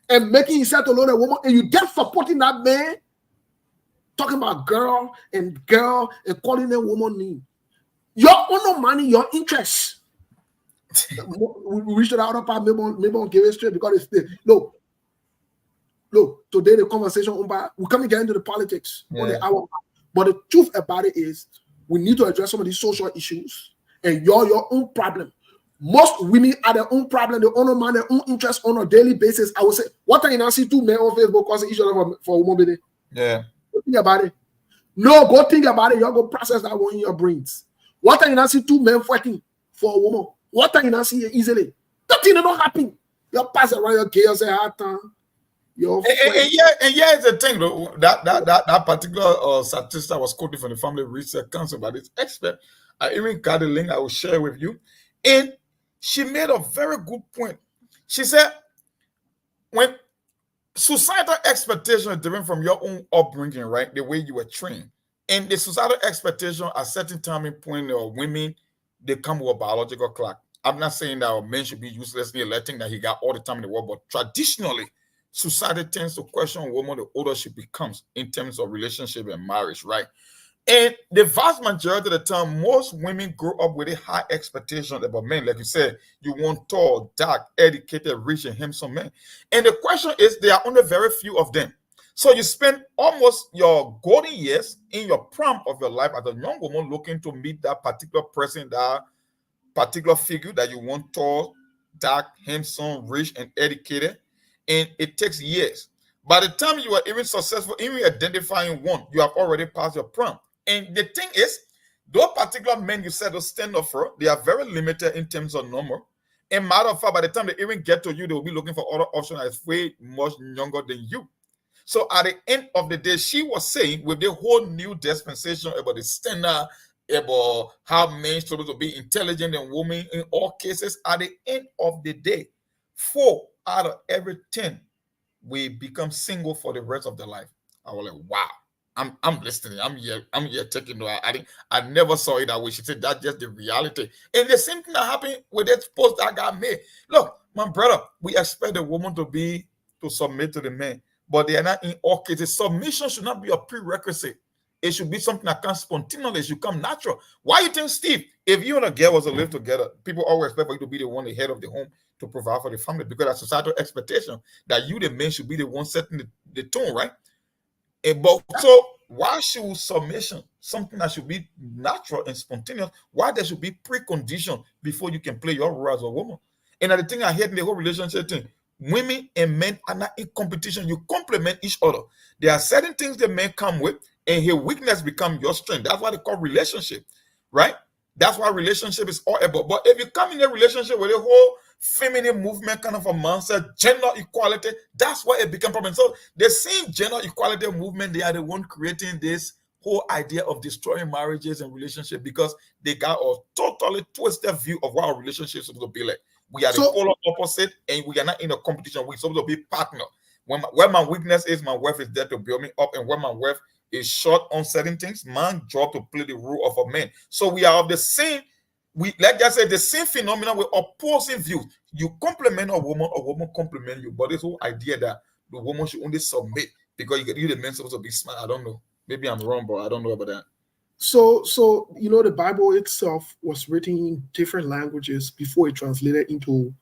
and making himself to know that woman, and you just supporting that man, talking about girl and calling that woman name. Your own money, your interest. We reached the other part, maybe on give it straight because it's still look. Today the conversation we come and get into the politics on the hour, but the truth about it is we need to address some of these social issues, and your own problem. Most women are their own problem. They own mind their own interest on a daily basis. I would say, what time you now see 2 men on Facebook causing each other for a woman? Yeah. Go think about it. No, go think about it. You're going to process that one in your brains. What time you now see 2 men fighting for a woman? What time you now see it easily? That thing don't happen. You pass around your chaos and hard time. It's the thing though. That particular statistic was quoted from the Family Research Council by this expert. I even got the link I will share with you. And she made a very good point. She said, when societal expectation is different from your own upbringing, right? The way you were trained. And the societal expectation at certain time and point of women, they come with a biological clock. I'm not saying that a man should be uselessly electing that he got all the time in the world, but traditionally, society tends to question a woman the older she becomes in terms of relationship and marriage, right? And the vast majority of the time, most women grow up with a high expectation about men. Like you said, you want tall, dark, educated, rich, and handsome men. And the question is, there are only very few of them. So you spend almost your golden years in your prime of your life as a young woman looking to meet that particular person, that particular figure that you want tall, dark, handsome, rich, and educated. And it takes years. By the time you are even successful, even identifying one, you have already passed your prime. And the thing is, those particular men you said to stand up for, they are very limited in terms of number. And matter of fact, by the time they even get to you, they will be looking for other options that's way much younger than you. So at the end of the day, she was saying with the whole new dispensation about the standard, about how men supposed to be intelligent and women in all cases, at the end of the day, 4 out of every 10 we become single for the rest of their life. I was like, wow. I'm listening. I'm here taking note. I never saw it that way. She said that's just the reality. And the same thing that happened with that post that got made. Look, my brother, we expect the woman to submit to the man, but they are not in all cases. Submission should not be a prerequisite. It should be something that comes spontaneously. It should come natural. Why you think, Steve, if you and a girl was to live together, people always expect for you to be the one, the head of the home, to provide for the family, because that's societal expectation that you, the man, should be the one setting the tone, right? But so why should submission, something that should be natural and spontaneous, why there should be precondition before you can play your role as a woman? And the thing I hate in the whole relationship thing, women and men are not in competition. You complement each other. There are certain things the men come with, and his weakness become your strength. That's why they call relationship, right? That's why relationship is all about. But if you come in a relationship with a whole feminine movement kind of a mindset, gender equality, that's why it become problem. So the same gender equality movement, they are the one creating this whole idea of destroying marriages and relationships, because they got a totally twisted view of what our relationship is supposed to be like. We are the polar opposite, and we are not in a competition. We're supposed to be partner. Where my weakness is, my wife is there to build me up, and where my wife is short on certain things, man job to play the role of a man. So we are of the same, like I said, the same phenomenon with opposing views. You compliment a woman compliment you. But this whole idea that the woman should only submit because you the man supposed to be smart, I don't know. Maybe I'm wrong, but I don't know about that. So the Bible itself was written in different languages before it translated into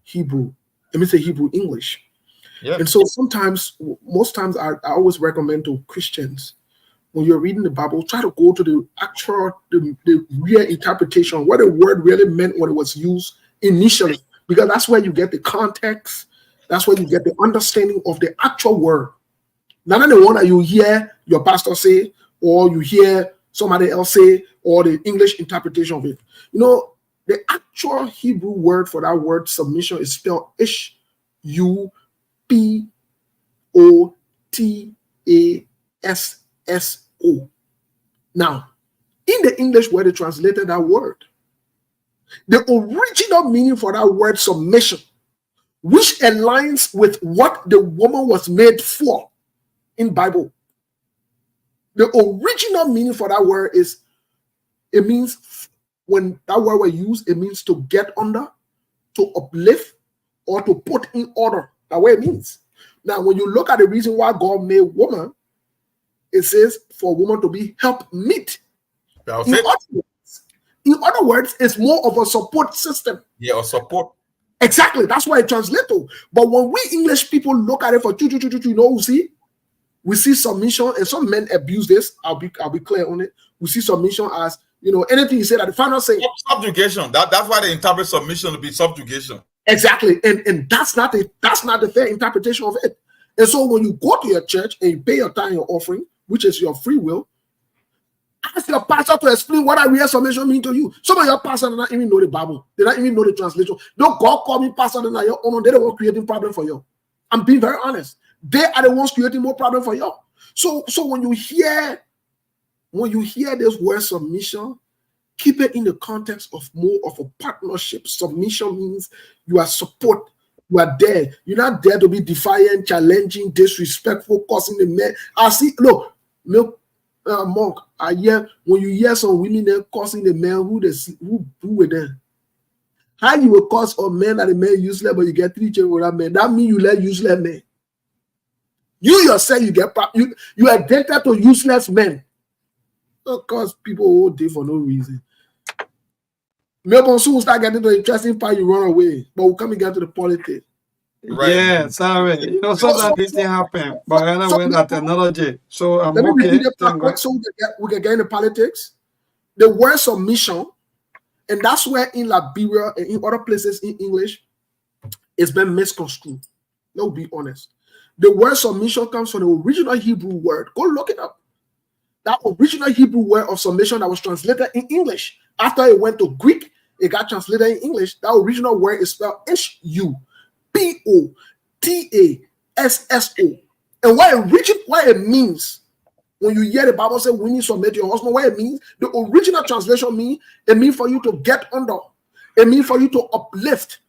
Hebrew. Let me say Hebrew English. Yeah. And so most times I always recommend to Christians, when you're reading the Bible, try to go to the actual, the real interpretation, what the word really meant when it was used initially, because that's where you get the context. That's where you get the understanding of the actual word. Not only the one that you hear your pastor say, or you hear somebody else say, or the English interpretation of it. The actual Hebrew word for that word submission is spelled H-U-P-O-T-A-S-S-O. Now, in the English where they translated that word, the original meaning for that word submission, which aligns with what the woman was made for in Bible, the original meaning for that word is, it means, when that word was used, it means to get under, to uplift, or to put in order. That's what it means. Now, when you look at the reason why God made woman, it says for woman to be helpmeet. In other words, it's more of a support system. Yeah, a support. Exactly. That's why it translates to. But when we English people look at it for we see submission, and some men abuse this. I'll be clear on it. We see submission as, anything you say that the final say. Subjugation. That's why they interpret submission to be subjugation. Exactly. And that's not the fair interpretation of it. And so when you go to your church and you pay your time, your offering, which is your free will, ask your pastor to explain what a real submission means to you. Some of your pastors do not even know the Bible. They don't even know the translation. Don't God call me pastor, they're not your own. They're the ones creating problem for you. I'm being very honest. They are the ones creating more problem for you. So when you hear this word submission, keep it in the context of more of a partnership. Submission means you are support. You are there. You're not there to be defiant, challenging, disrespectful, causing the men. I see. Look, Monk. I hear when you hear some women there causing the men who were there. How you will cause a man that a man useless, but you get 3 children with that man? That means you let useless men. You yourself, you are addicted to useless men. Of course, people all day for no reason. Maybe soon we'll start getting to the interesting part, you run away. But we'll come and get to the politics. Right. Yeah, sorry. Sometimes this thing happen, but I know that technology. So I'm okay. So we can get into politics. The word submission, and that's where in Liberia and in other places in English, it's been misconstrued. Let's be honest. The word submission comes from the original Hebrew word. Go look it up. That original Hebrew word of submission that was translated in English after it went to Greek it got translated in English. That original word is spelled HUPOTASSO. And what it means, when you hear the Bible say winning submit to your husband, what it means, the original translation means, it means for you to get under. It means for you to uplift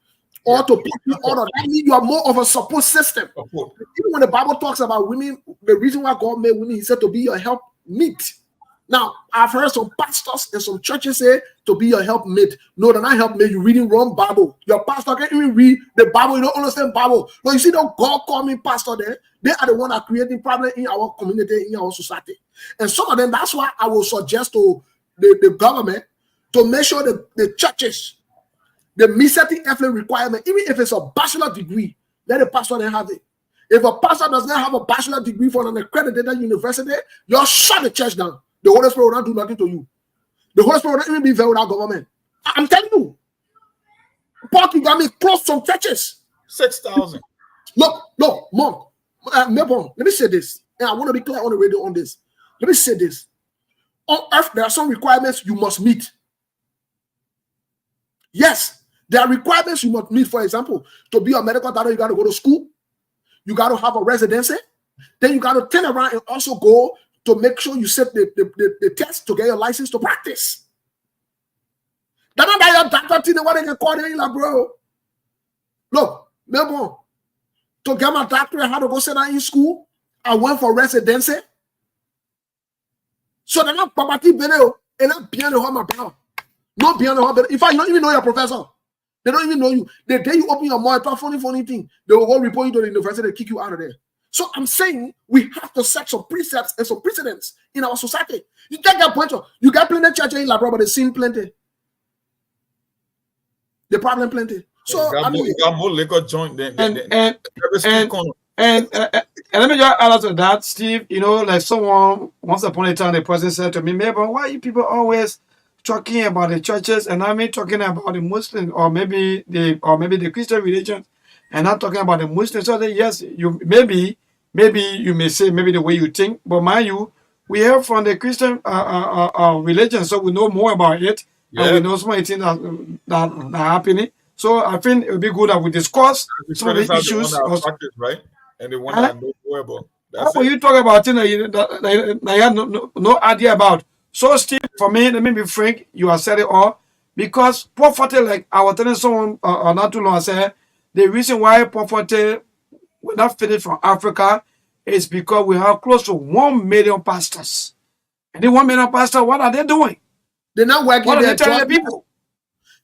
or to put you order. That means you are more of a support system. Even when the Bible talks about women, the reason why God made women, he said to be your helpmeet. Now, I've heard some pastors and some churches say to be your helpmate. No, they're not helpmate. You're reading wrong Bible. Your pastor can't even read the Bible. You don't understand Bible. No, you see, God call me pastor there. They are the one that creating problem in our community, in our society. And some of them, that's why I will suggest to the government to make sure that the churches, the meeting effort requirement, even if it's a bachelor degree, let the pastor then have it. If a pastor does not have a bachelor degree from an accredited university, you'll shut the church down. The Holy Spirit will not do nothing to you. The Holy Spirit will not even be there without government. I'm telling you. Park, you got me close some churches. 6,000. Look, Monk. Let me say this. And I want to be clear on the radio on this. Let me say this. On earth, there are some requirements you must meet. Yes, there are requirements you must meet. For example, to be a medical doctor, you got to go to school. You got to have a residency. Then you got to turn around and also go to make sure you set the test to get your license to practice. That's not that your doctor thing, what they can call it, like, bro. Look, Melbourne, to get my doctorate, I had to go sit down in school. I went for residency. So they're not property video, and not beyond the home about. Not beyond the home. In fact, you don't even know your professor. They don't even know you. The day you open your mouth, funny thing, they will go report you to the university and kick you out of there. So I'm saying we have to set some precepts and some precedents in our society. You take that point. You got plenty of church in La but they sin plenty. The problem plenty. So you got more liquor joint than and let me just add to that, Steve. You know, like someone once upon a time, the person said to me, "Maybe why you people always talking about the churches and I mean talking about the Muslim or maybe the Christian religion and not talking about the Muslims?" So that, yes, you maybe you may say maybe the way you think, but mind you, we have from the Christian religion, so we know more about it, and we know some of the things that are happening. So I think it would be good that we discuss some of the issues. Practice, right? And the one that I know more about. How you talk about things that you have no idea about? So, Steve, for me, let me be frank, you have said it all. Because poverty, like I was telling someone not too long, I said, the reason why poverty will not finish from Africa is because we have close to 1 million pastors. And the 1 million pastors, what are they doing? They're not working. What are they telling the people?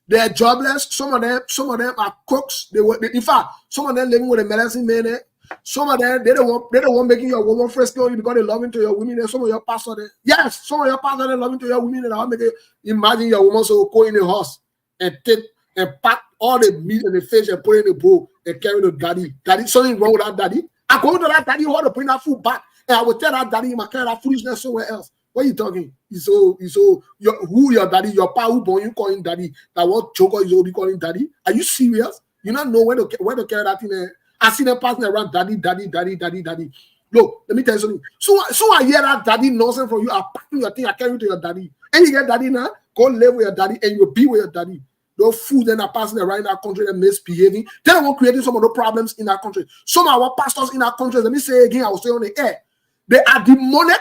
They're jobless. Some of them are cooks. In fact, some of them living with a medicine man. Some of them, they don't want making your woman first girl because they love into your women. And some of your pastors, yes, some of your pastors they love into your women. And I'll make it. Imagine your woman so go in the house and take and pack all the meat and the fish and put it in the bowl and carry the daddy. Daddy, something wrong with that daddy. I go to that daddy, how to bring that food back, and I will tell that daddy, I carry that foolishness somewhere else. What are you talking? Who your daddy? Your pa who born you calling daddy? That what choker is be calling daddy? Are you serious? You not know where to carry that thing? I see them passing around daddy. Look, let me tell you something. So I hear that daddy nonsense from you. I packing your thing, I carry you to your daddy. And you get daddy now, go live with your daddy and you'll be with your daddy. Those fools that are passing around in our country and misbehaving, they don't want creating some of the problems in our country. Some of our pastors in our country, let me say again, I will say on the air, they are demonic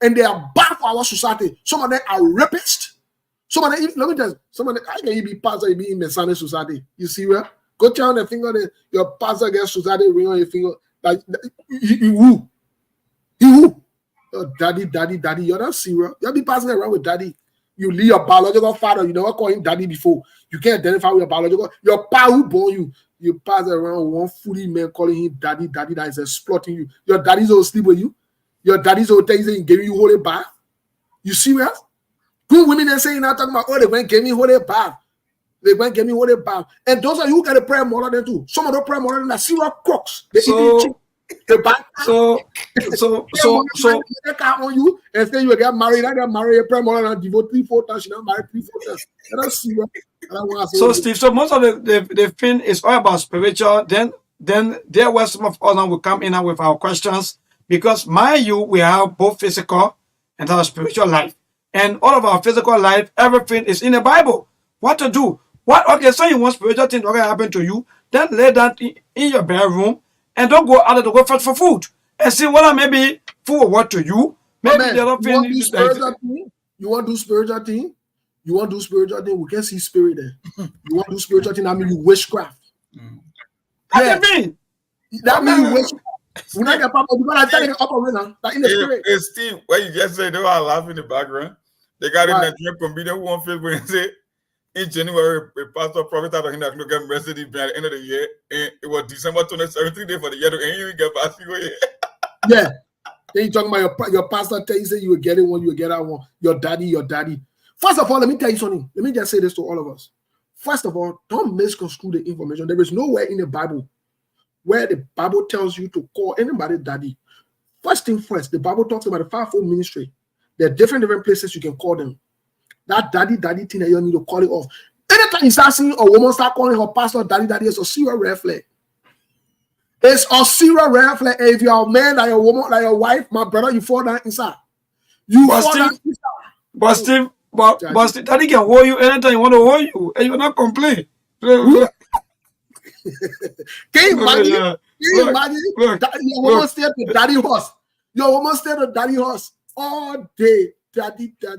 and they are bad for our society. Some of them are rapists. Some of them, let me tell you, some of them, how can you be pastor, you be in the society? You see where? Go down the finger, your pastor gets society ring on your finger. Like, you who? Daddy, you're not serious. You'll be passing around with daddy. You leave your biological father, you never call him daddy before. You can't identify with your biological. Your pa who born you, you pass around one fully man calling him daddy that is exploiting you. Your daddy's will sleep with you. Your daddy's will tell you and give you holy bath. You serious? Good women are saying now talking about, oh, they went and gave me holy bath. They went and gave me holy bath. And those of you who got a prayer more than too. Some of the prayer more than that serious crooks. They eat so they count on you and say you get married. I got married a prayer more than devote 3-4 times. She not married 3-4 times. That's serious. So Steve, so most of the thing is all about spiritual. Then there were some of us now will come in with our questions because we have both physical and our spiritual life, and all of our physical life, everything is in the Bible. what to do. What? Okay, so you want spiritual thing to happen to you, then lay that in your bedroom and don't go out to go fetch for food. And see whether maybe food will work to you. Maybe the other thing. You want to do spiritual thing? You want to do spiritual thing? We can see spirit there. You want to do spiritual thing? That means you witchcraft. That mean. That means you witchcraft. We're not get problem because I tell you up already now. That in the spirit. Hey, Steve, what you just said, they were laughing in the background. They got in that comedian who on Facebook and say, in January, a pastor prophet out of him that look at Mercedes by the end of the year, and it was December 27th, 3 days for the year, and you get past you. Yeah. Then you talking about your pastor tell you say you will get it one, you will get that one. Your daddy. First of all, let me tell you something. Let me just say this to all of us. First of all, don't misconstrue the information. There is nowhere in the Bible where the Bible tells you to call anybody daddy. First thing first, the Bible talks about the fivefold ministry. There are different places you can call them. That daddy thing that you need to call it off. Anytime you start seeing a woman start calling her pastor daddy, it's a serious red flag. It's a serious red flag. If you're a man, like your woman, like your wife, my brother, you fall down inside. But Steve, daddy can hold you anytime you want to hold you, and you will not complain. Can you imagine? Your woman stay at the daddy horse. Your woman stay at the daddy horse all day. Daddy. Stay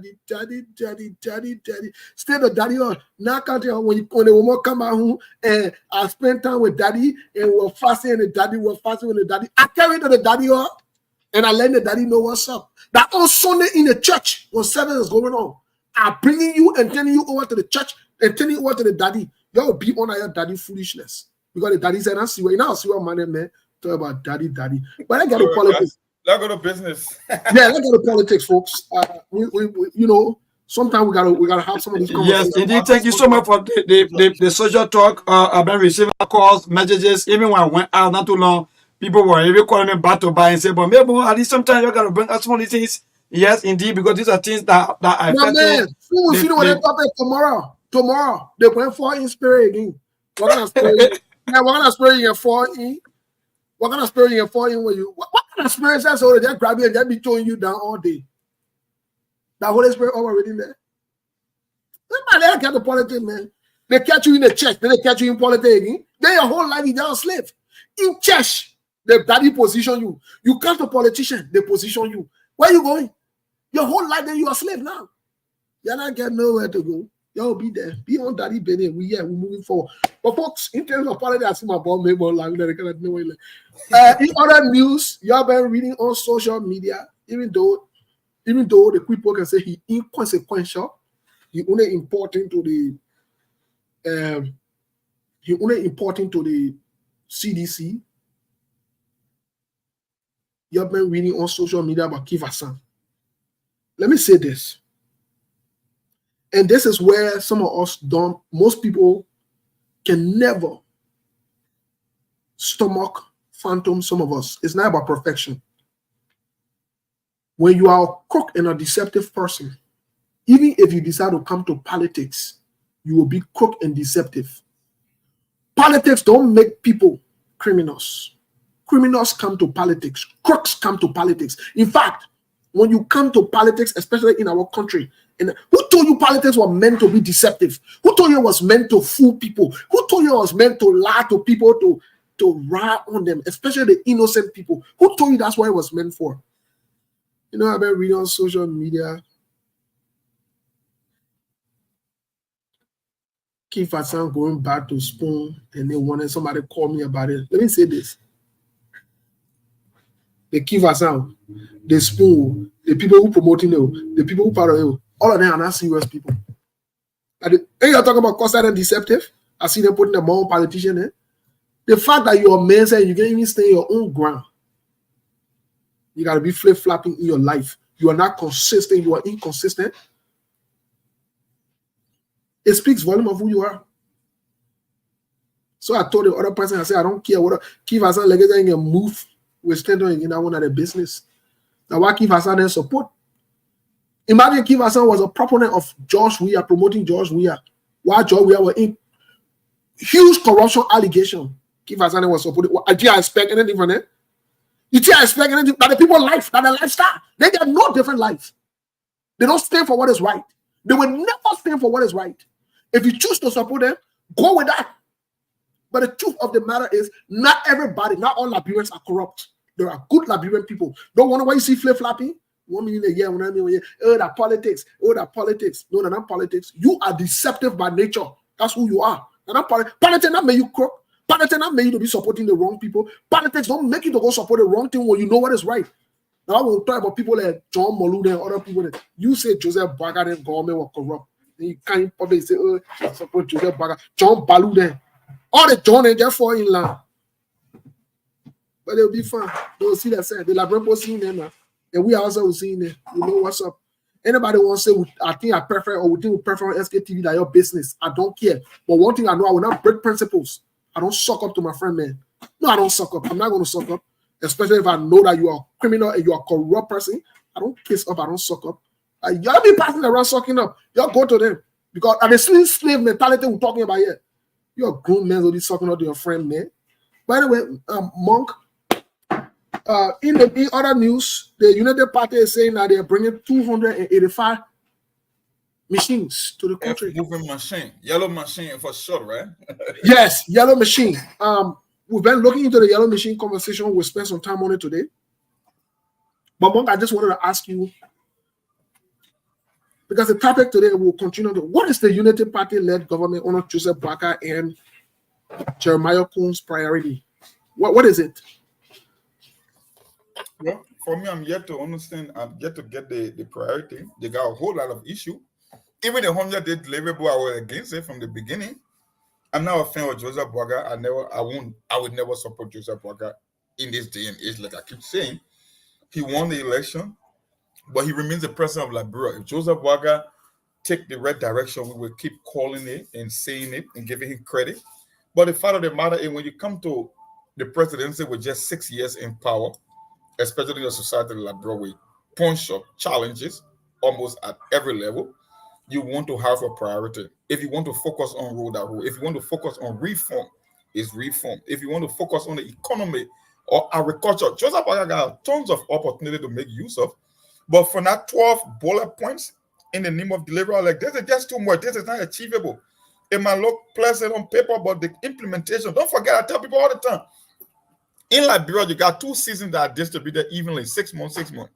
at the daddy horse. Now can't you when the woman come out home and I spend time with daddy and we're fasting and we're fasting with the daddy. I carry to the daddy horse and I let the daddy know what's up. That on Sunday in the church when service is going on, I'm bringing you and turning you over to the church and turning you over to the daddy. Y'all be on your daddy foolishness. Because the daddy said, I see what man talk about daddy. But I got to politics. Let's go to business. Let's go to politics, folks. We you know, sometimes we gotta have some of these conversations. Yes, indeed. Thank you so much for the social talk. I've been receiving calls, messages, even when I went out not too long, people were even calling me back to buy and say, but maybe at least sometimes you gotta bring us some of these things. Yes, indeed, because these are things that I felt. Man, who will see what they talk about tomorrow? Tomorrow, they went for inspiration again. We're gonna spray. We're gonna spray you in 4E. We're gonna spray you in 4E when you. What kind of spirit that's already just grab you and just be throwing you down all day? That Holy Spirit already there. Man, they get the politics, man. They catch you in the church, then they catch you in politics again. Then your whole life you just a slave. In church, the daddy position you. You come to politician, they position you. Where you going? Your whole life, then you are a slave now. You're not getting nowhere to go. Y'all be there. Be on daddy Benny. We're moving forward. But folks, in terms of politics, I see my ball maybe like in other news, y'all been reading on social media, even though the people can say he inconsequential, he only important to the CDC. Y'all been reading on social media about Kivasan. Let me say this. And this is where some of us most people can never stomach phantom, some of us. It's not about perfection. When you are a crook and a deceptive person, even if you decide to come to politics, you will be crook and deceptive. Politics don't make people criminals. Criminals come to politics. Crooks come to politics. In fact, when you come to politics, especially in our country, and who told you politics was meant to be deceptive? Who told you it was meant to fool people? Who told you it was meant to lie to people, to rile on them, especially the innocent people? Who told you that's what it was meant for? You know, I've been reading on social media. Keith Hassan going back to Spoon, and they wanted somebody to call me about it. Let me say this. The Keith Hassan, the Spoon, the people who promoting it, the people who part of it, all of them are not serious people. And you're talking about costly and deceptive. I see them putting the more politician in. The fact that you're a man saying you can't even stay in your own ground. You got to be flip-flopping in your life. You are not consistent. You are inconsistent. It speaks volume of who you are. So I told the other person, I said, I don't care what Keith Hassan legacy can move with standing in that one of the business. Now why Keith Hassan then support? Imagine Keith Hassan was a proponent of George Weah, promoting George Weah. Why George Weah were in huge corruption allegation. Keith Hassan was supporting. Did you expect anything from them? Did you expect anything? That the people life, that the lifestyle, they got no different life. They don't stand for what is right. They will never stand for what is right. If you choose to support them, go with that. But the truth of the matter is, not everybody, not all Liberians are corrupt. There are good Liberian people. Don't wonder why you see flip-flopping. 1 million a year, 1 million a year. Oh, that politics. Oh, that politics. No, not politics. You are deceptive by nature. That's who you are. Not politics not make you crook. Politics not make you to be supporting the wrong people. Politics don't make you to go support the wrong thing when you know what is right. Now I will talk about people like John Molu and other people that you say Joseph Baga and government were corrupt. And you can't probably say, oh, I support Joseph Baga. John Balu then. All the John and just fall in line. But they'll be fine. They'll see that side. The Labrampo seeing them now. And we also will see them. You know what's up. Anybody wants to say, I think I prefer or we think we prefer SKTV than your business. I don't care. But one thing I know, I will not break principles. I don't suck up to my friend, man. No, I don't suck up. I'm not going to suck up. Especially if I know that you are a criminal and you are a corrupt person. I don't kiss up. I don't suck up. Y'all be passing around sucking up. Y'all go to them. Because and the slave mentality we're talking about here. You're a grown man who be sucking up to your friend, man. By the way, Monk, in other news, the United Party is saying that they're bringing 285 machines to the country. Moving machine, yellow machine for sure, right? Yes, yellow machine. We've been looking into the yellow machine conversation. We'll spend some time on it today. But Monk, I just wanted to ask you, because the topic today will continue to, what is the Unity Party-led government under Joseph Boakai and Jeremiah Coon's priority? What is it? Well, for me, I'm yet to understand. I'm yet to get the priority. They got a whole lot of issue. Even the 100-day deliverable, I was against it from the beginning. I'm not a fan of Joseph Boakai. I would never support Joseph Boakai in this day and age. Like I keep saying, he won the election, but he remains the president of Liberia. If Joseph Boakai take the right direction, we will keep calling it and saying it and giving him credit. But the fact of the matter is, when you come to the presidency with just 6 years in power, especially in the society like Liberia, with punch-up challenges almost at every level, you want to have a priority. If you want to focus on road, that road. If you want to focus on reform, it's reform. If you want to focus on the economy or agriculture, Joseph Boakai got tons of opportunity to make use of. But for that 12 bullet points in the name of delivery, like this is just too much. This is not achievable. It might look pleasant on paper, but the implementation, don't forget, I tell people all the time, in Liberia, you got 2 seasons that are distributed evenly, 6 months, 6 months.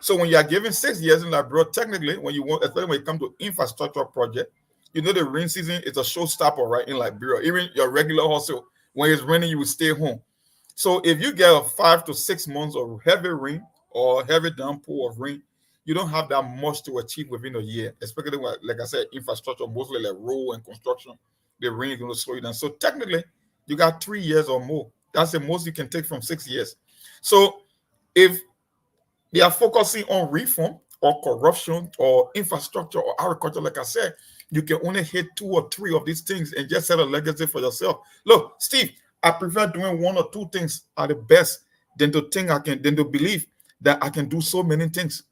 So when you are given 6 years in Liberia, technically, when you want, especially when it comes to infrastructure project, you know the rain season is a showstopper, right, in Liberia. Even your regular hustle, when it's raining, you will stay home. So if you get a 5 to 6 months of heavy rain or heavy downpour of rain, you don't have that much to achieve within a year, especially when, like I said, infrastructure, mostly like road and construction, the rain is going to slow you down. So technically, you got 3 years or more. That's the most you can take from 6 years. So if they are focusing on reform or corruption or infrastructure or agriculture, like I said, you can only hit 2 or 3 of these things and just set a legacy for yourself. Look, Steve, I prefer doing 1 or 2 things are the best than to believe that I can do so many things.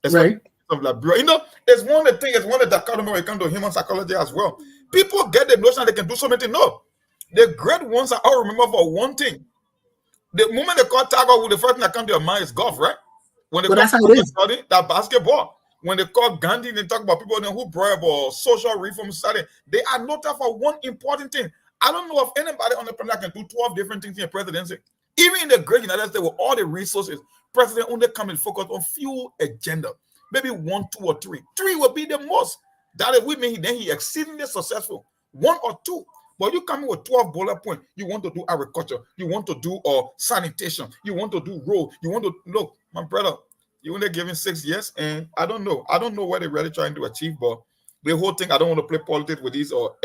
That's right. You know, it's one of the things, it's one of the dichotomy when it comes to human psychology as well. People get the notion they can do so many things. No, the great ones I all remember for one thing. The moment they call Tiger Woods, the first thing that comes to your mind is golf, right? When they call study, that basketball. When they call Gandhi, they talk about people who brought about social reform study. They are noted for one important thing. I don't know if anybody on the planet can do 12 different things in a presidency. Even in the great United States with all the resources, president only come and focus on few agenda. Maybe 1, 2, or 3. 3 would be the most. That is, we mean then he exceedingly successful. 1 or 2. But you come in with 12 bullet points. You want to do agriculture. You want to do sanitation. You want to do road. You want to look, my brother. You only given 6 years, and I don't know. I don't know what they're really trying to achieve. But the whole thing, I don't want to play politics with these or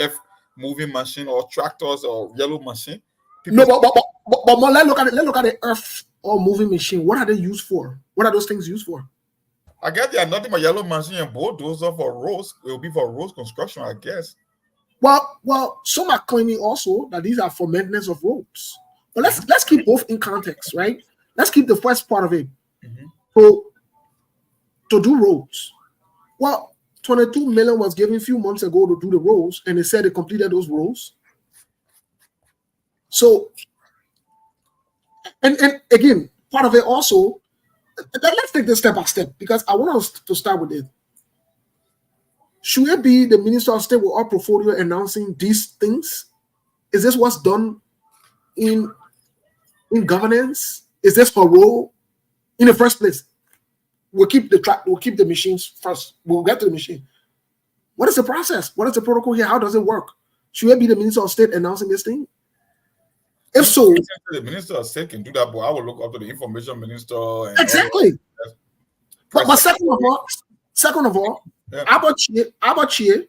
moving machine or tractors or yellow machine. People but let's look at the earth or moving machine. What are they used for? What are those things used for? I guess they are nothing but yellow machine and bulldozer for roads. It will be for roads construction, I guess. Well, some are claiming also that these are for maintenance of roads. But let's keep both in context, right? Let's keep the first part of it. So to do roads. Well, 22 million was given a few months ago to do the roads, and they said they completed those roads. So, and again, part of it also, let's take this step by step because I want us to start with it. should it be the Minister of State with our portfolio announcing these things? Is this what's done in governance? Is this her role in the first place? We'll keep the machines first. We'll get to the machine. What is the process? What is the protocol here? How does it work? Should it be the Minister of State announcing this thing? If so, the Minister of State can do that, but I will look up to the Information Minister. And exactly. But second of all, yeah. Abachie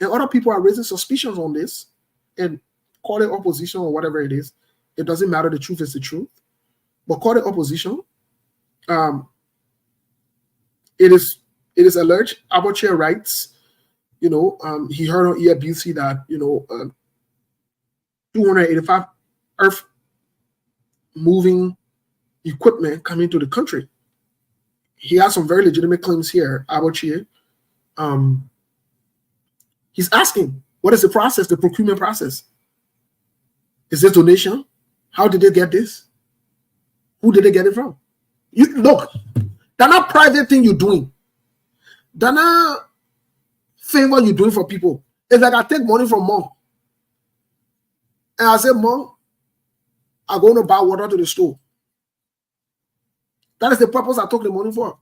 and other people are raising suspicions on this and call it opposition or whatever it is. It doesn't matter. The truth is the truth. But call it opposition. It is alleged. Abachie writes, he heard on EFBC that 285 earth moving equipment coming to the country. He has some very legitimate claims here, Abachie. He's asking, what is the process, the procurement process? Is this donation? How did they get this? Who did they get it from? Look, they're not private thing you're doing. They're not favor you're doing for people. It's like I take money from Monk. And I say, Monk, I'm going to buy water to the store. That is the purpose I took the money for.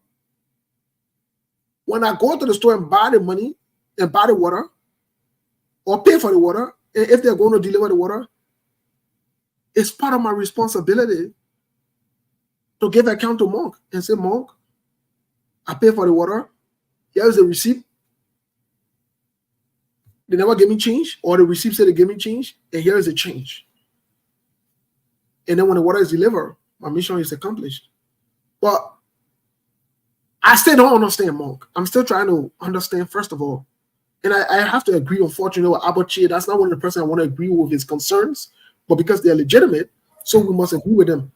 When I go to the store and buy the money and buy the water or pay for the water, and if they're going to deliver the water, it's part of my responsibility to give account to Monk and say, Monk, I pay for the water. Here's the receipt. They never gave me change, or the receipt said they gave me change, and here is the change. And then when the water is delivered, my mission is accomplished. But I still don't understand Monk. I'm still trying to understand, first of all. And I have to agree, unfortunately, with Abachie. That's not one of the person I want to agree with his concerns, but because they're legitimate, so we must agree with them.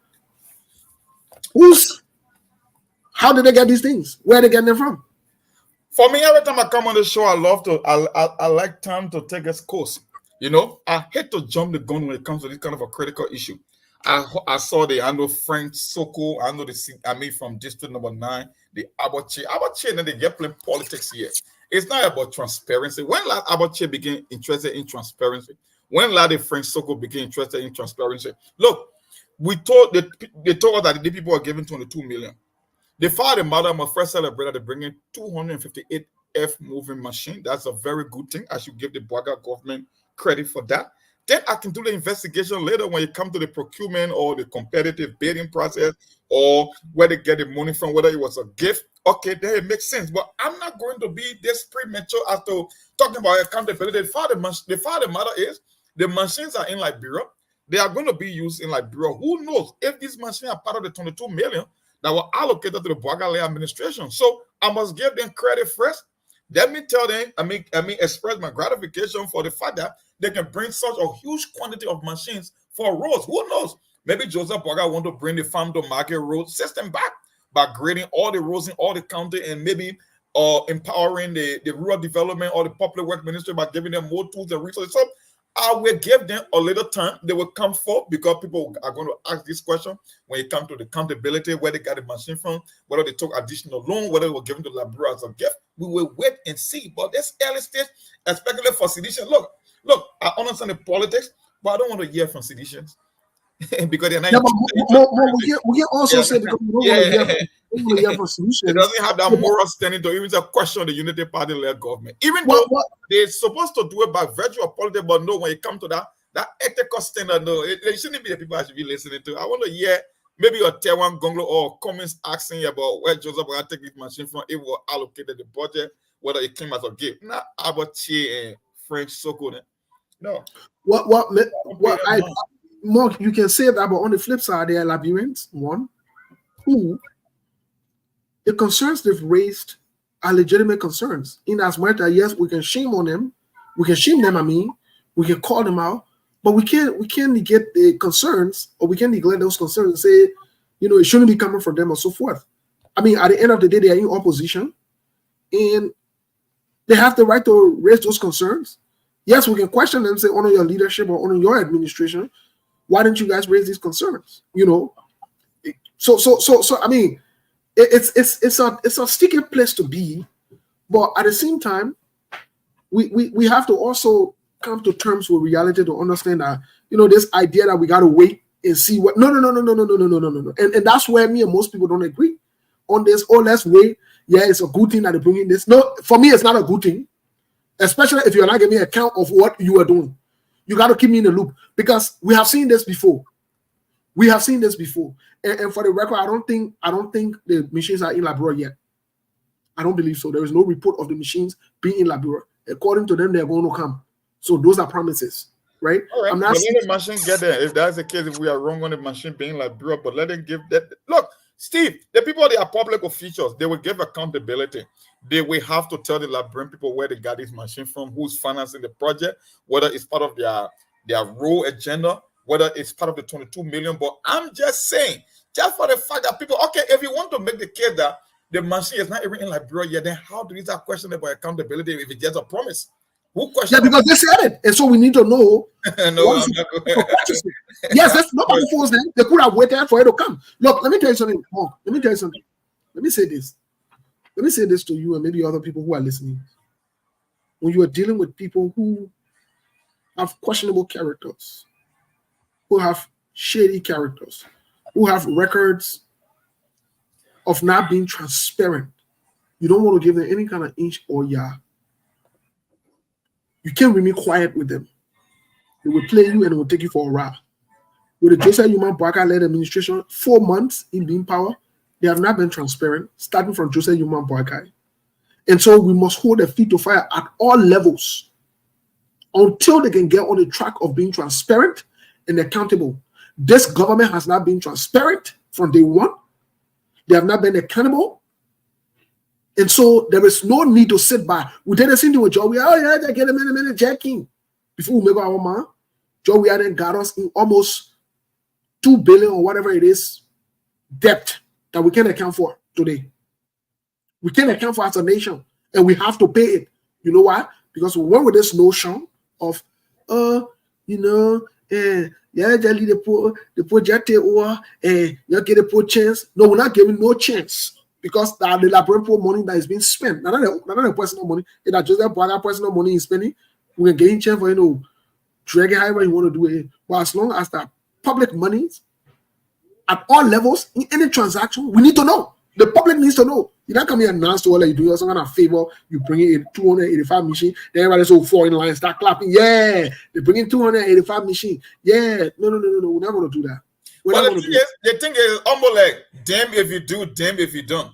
How did they get these things? Where are they getting them from? For me, every time I come on the show, I like time to take its course. I hate to jump the gun when it comes to this kind of a critical issue. I saw the Frank Soko, from District Number 9, the Abachie, and then they get playing politics here. It's not about transparency. When Abachie became interested in transparency, when Frank Soko became interested in transparency, look, they told us that the people are giving 22 million. They filed a matter. My first celebrated to bring in 258 F moving machine. That's a very good thing. I should give the Boakai government credit for that. Then I can do the investigation later when you come to the procurement or the competitive bidding process or where they get the money from, whether it was a gift. Okay, then it makes sense. But I'm not going to be this premature as to talking about accountability. The fact of the matter is the machines are in Liberia. They are going to be used in Liberia. Who knows if these machines are part of the 22 million that were allocated to the Boakai administration. So I must give them credit first. Let me tell them, express my gratification for the fact that they can bring such a huge quantity of machines for roads. Who knows? Maybe Joseph Boakai want to bring the farm to market road system back by grading all the roads in all the county and maybe empowering the rural development or the public work ministry by giving them more tools and resources. So I will give them a little time. They will come forth because people are going to ask this question when it comes to the accountability, where they got the machine from, whether they took additional loan, whether they were given to Liberia as a gift. We will wait and see. But this early stage, especially for sedition, look, I understand the politics, but I don't want to hear from seditions. Because they're not. Yeah, but we can also say because we don't want to hear from seditions. It doesn't have that moral standing to even question the Unity Party-led government. Even though they're supposed to do it by virtue of politics, but no, when it comes to that ethical standard, no, it shouldn't be the people I should be listening to. I want to hear maybe a Taiwan Gonglo or comments asking about where Joseph will take this machine from, it will allocate the budget, whether it came as a gift. Not Abachie and French Soko. No. Mark, you can say that, but on the flip side, there are Liberians, one, who the concerns they've raised are legitimate concerns. In as much as yes, we can shame on them, we can call them out, but we can't negate the concerns, or we can't neglect those concerns and say, it shouldn't be coming from them or so forth. At the end of the day, they are in opposition, and they have the right to raise those concerns. Yes, we can question them, say, honor your leadership or honor your administration. Why didn't you guys raise these concerns? So it's a sticky place to be, but at the same time, we have to also come to terms with reality to understand that, this idea that we got to wait and see what. No. And that's where me and most people don't agree on this. Oh, let's wait. Yeah, it's a good thing that they're bringing this. No, for me, it's not a good thing, especially if you're not giving me account of what you are doing. You got to keep me in the loop, because we have seen this before. And for the record, I don't think the machines are in Liberia yet. I don't believe so. There is no report of the machines being in Liberia. According to them, they're going to come. So those are promises, right? All right. I'm not But let the machine get there. If that's the case, if we are wrong on the machine being in Liberia, but let them give that. Look, Steve, the people, they are public officials. They will give accountability. They will have to tell the Liberian people where they got this machine from, who's financing the project, whether it's part of their role agenda, whether it's part of the 22 million. But I'm just saying, just for the fact that people, okay, if you want to make the case that the machine is not even in Liberia yet, then how do you start questioning about accountability if it's just a promise? Who questions? Yeah, because they said it, and so we need to know. No, I'm not going. Yes, that's nobody forced them. They could have waited for it to come. Look, let me tell you something. Let me tell you something. Let me say this. Let me say this to you and maybe other people who are listening. When you are dealing with people who have questionable characters, who have shady characters, who have records of not being transparent, you don't want to give them any kind of inch or yard. You can't remain quiet with them. They will play you and they will take you for a ride. With the Joseph Human Boakai-led administration, 4 months in being power, they have not been transparent, starting from Joseph Human Boakai. And so we must hold their feet to fire at all levels until they can get on the track of being transparent and accountable. This government has not been transparent from day one. They have not been accountable. And so there is no need to sit by. We did the same thing with Joe. We get a minute, Jackie. Before we make our man, Joe, we then got us in almost 2 billion or whatever it is debt that we can't account for today. We can't account for as a nation, and we have to pay it. You know why? Because we went with this notion of, the project or you get a poor chance. No, we're not giving no chance. Because the Liberian money that is being spent, not the personal money, it's just that personal money is spending, we can get in chance for, drag it however you want to do it. But as long as the public money at all levels, in any transaction, we need to know. The public needs to know. You don't come here and announce to all that you do some kind of favor, you bring in 285 machine, then everybody's all four in line, start clapping. Yeah, they bring in 285 machine. Yeah, no, we're not going to do that. But the thing is, almost like, damn if you do, damn if you don't.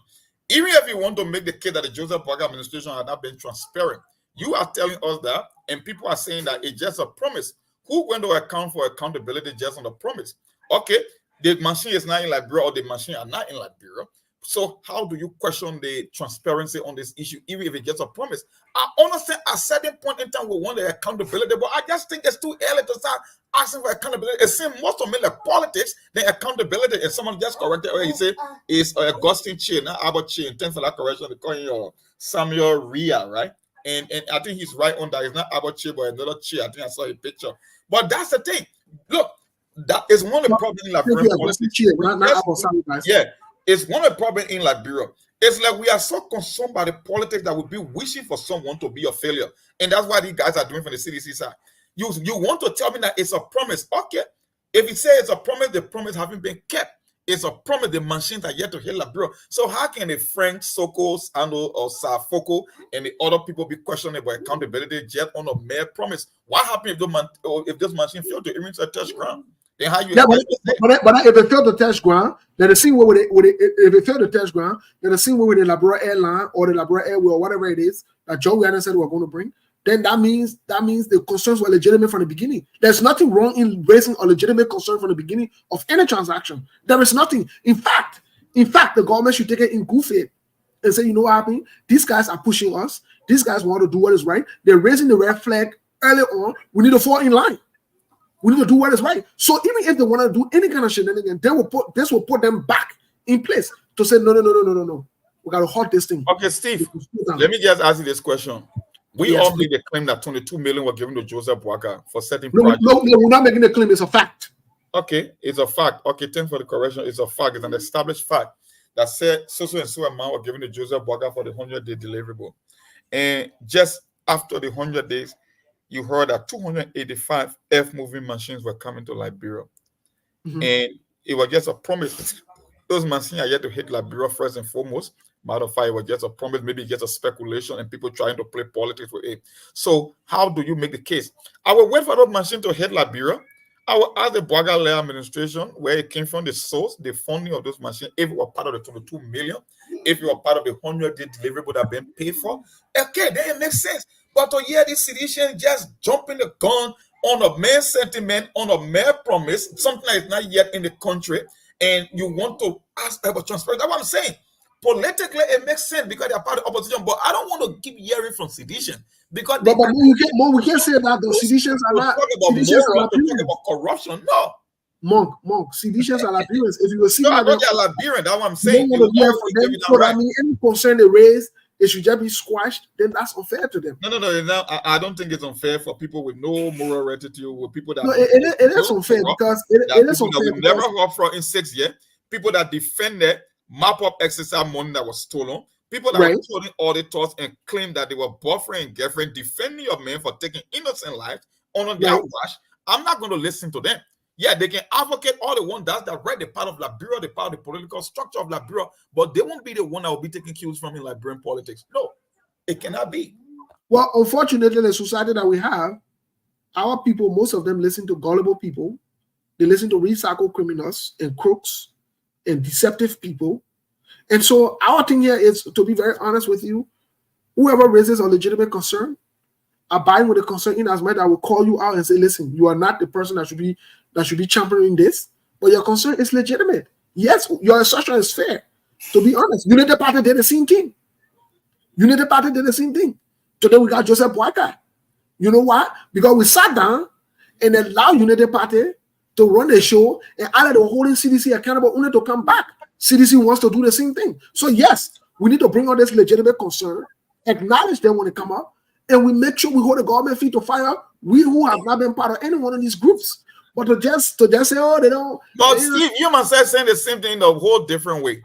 Even if you want to make the case that the Joseph Boakai administration had not been transparent, you are telling us that, and people are saying that it's just a promise. Who going to account for accountability just on the promise? Okay, the machine is not in Liberia or the machine are not in Liberia. So how do you question the transparency on this issue, even if it's just a promise? I understand at a certain point in time we want the accountability, but I just think it's too early to start asking for accountability. It seems most of me like politics than accountability. And someone just corrected where he said it's Augustine Che, not Albert Che. And thanks for that correction. They call him Samuel Ria, right? And I think he's right on that. It's not Albert Che, but another Che. I think I saw a picture. But that's the thing. Look, that is one of the problems in Liberia politics. Yeah. It's one of the problems in Liberia. It's like we are so consumed by the politics that we'll be wishing for someone to be a failure. And that's what these guys are doing from the CDC side. You want to tell me that it's a promise. Okay. If you say it's a promise, the promise haven't been kept. It's a promise the machines are yet to hit Liberia. So how can the Frank Soko, Sando, or Safoko and the other people be questioning about accountability just on a mere promise? What happens if this machine failed to even touch ground? Then how you but if it failed to touch ground, then the scene where if it failed to touch ground, then the scene where the Liberia airline or the Liberia Airway or whatever it is that Joe Ryan said we're going to bring, then that means the concerns were legitimate from the beginning. There's nothing wrong in raising a legitimate concern from the beginning of any transaction. There is nothing. In fact, the government should take it in good faith and say, you know what happened? These guys are pushing us. These guys want to do what is right. They're raising the red flag early on. We need to fall in line. We need to do what is right. So even if they want to do any kind of shenanigans, this will put them back in place to say, no. We got to halt this thing. Okay, Steve, let me just ask you this question. We all made the claim that 22 million were given to Joseph Boakai for certain projects. No, we're not making a claim. It's a fact. Okay, it's a fact. Okay, thanks for the correction. It's a fact. It's an established fact that said so and so amount were given to Joseph Boakai for the 100-day deliverable. And just after the 100 days, you heard that 285 F-moving machines were coming to Liberia. And it was just a promise. Those machines are yet to hit Liberia first and foremost. Matter of fact, it was just a promise, maybe just a speculation, and people trying to play politics with it. So how do you make the case? I will wait for those machines to hit Liberia. I will ask the Boakai administration where it came from, the source, the funding of those machines, if it were part of the 22 million, if it were part of the 100-day deliverable that have been paid for. Okay, then it makes sense. But to hear these citizens just jumping the gun on a mere sentiment, on a mere promise, something that is not yet in the country, and you want to ask about transparency. That's what I'm saying. Politically, it makes sense because they're part of the opposition, but I don't want to keep hearing from sedition because we can't say that the seditions are not about corruption. No. Monk, seditions are Liberians. If you were seeing that, they're Liberian. That's what I'm saying. Any concern they raise, it should just be squashed. Then that's unfair to them. No. I don't think it's unfair for people with no moral rectitude, with people that. No, it is unfair because it is unfair. That never heard from in 6 years. People that defended map up exercise money that was stolen. People that were told auditors and claimed that they were boyfriend and girlfriend defending your men for taking innocent lives on their watch. I'm not going to listen to them. Yeah, they can advocate all they want. That's the right, the part of Liberia, the part of the political structure of Liberia, but they won't be the one that will be taking cues from in Liberian politics. No, it cannot be. Well, unfortunately, the society that we have, our people, most of them listen to gullible people. They listen to recycled criminals and crooks and deceptive people. And so our thing here is, to be very honest with you, whoever raises a legitimate concern, abiding with the concern in as much I will call you out and say, listen, you are not the person that should be championing this, but your concern is legitimate. Yes, your assertion is fair. To be honest, Unity Party did the same thing. Unity Party did the same thing. Today we got Joseph Boakai. You know why? Because we sat down and allowed Unity Party to run the show, and all of the holding CDC accountable only to come back. CDC wants to do the same thing. So yes, we need to bring on this legitimate concern, acknowledge them when they come up, and we make sure we hold the government feet to fire. We who have not been part of any one of these groups, but to just say, oh, they don't. But Steve, you must say saying the same thing in a whole different way.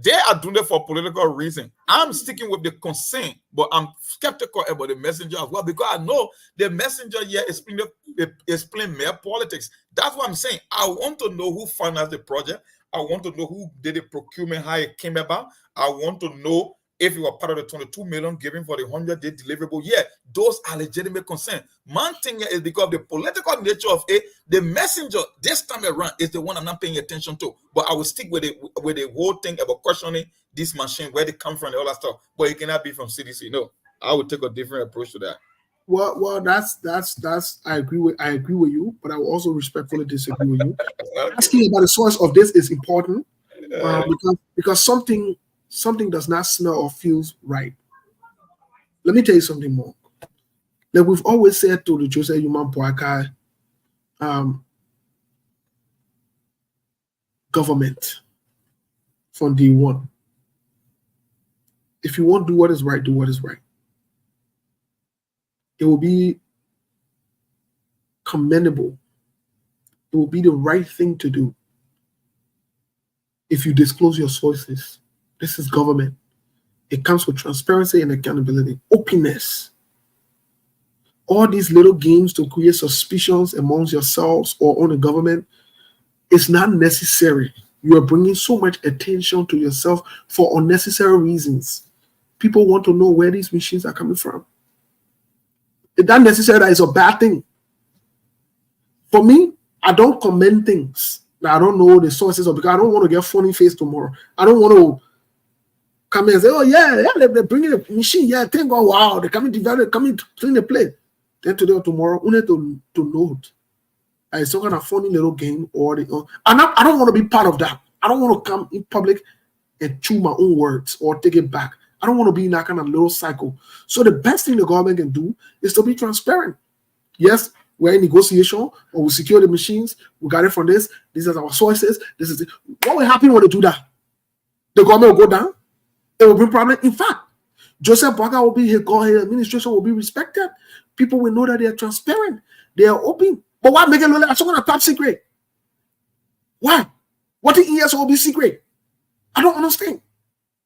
They are doing it for political reason. I'm sticking with the consent, but I'm skeptical about the messenger as well because I know the messenger here is playing mere politics. That's what I'm saying. I want to know who financed the project. I want to know who did the procurement, how it came about. I want to know if you were part of the 22 million given for the 100-day deliverable. Yeah, those are legitimate concerns. My thing is because of the political nature of it, the messenger this time around is the one I'm not paying attention to. But I will stick with the whole thing about questioning this machine, where they come from, and all that stuff. But it cannot be from CDC. No, I would take a different approach to that. Well, that's I agree with you, but I will also respectfully disagree with you. Asking about the source of this is important because something does not smell or feels right. Let me tell you something more. Like we've always said to the Joseph Human Boakai government from day one. If you want to do what is right, do what is right. It will be commendable. It will be the right thing to do if you disclose your sources. This is government. It comes with transparency and accountability, openness. All these little games to create suspicions amongst yourselves or on the government is not necessary. You are bringing so much attention to yourself for unnecessary reasons. People want to know where these machines are coming from. It's not necessary that it's a bad thing. For me, I don't commend things that I don't know the sources of because I don't want to get funny face tomorrow. I don't want to come in and say, oh, yeah, they're bringing a machine. Yeah, thank God, wow, they're coming to clean the plate. Then today or tomorrow, we need to note. It's some kind of funny little game I don't want to be part of that. I don't want to come in public and chew my own words or take it back. I don't want to be in that kind of little cycle. So the best thing the government can do is to be transparent. Yes, we're in negotiation or we secure the machines. We got it from this. These are our sources. This is it. What will happen when they do that? The government will go down. It will bring problem. In fact, Joseph Boakai will be his administration will be respected. People will know that they are transparent. They are open. But why make it look like some top secret? Why? What the ES will be secret? I don't understand.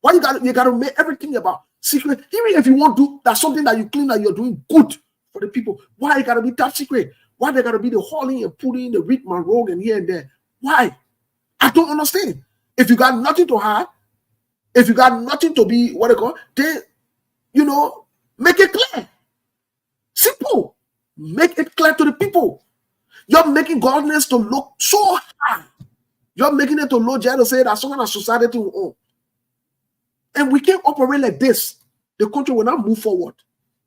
Why you gotta make everything about Secret. Even if you want to, that's something that you claim that you're doing good for the people. Why it gotta be top secret? Why they gotta be the hauling and putting the Rickman Road and here and there? Why? I don't understand. If you got nothing to hide, if you got nothing to be what they call, then make it clear. Simple. Make it clear to the people. You're making godliness to look so high. You're making it to low to say that some kind of society will own. And we can't operate like this. The country will not move forward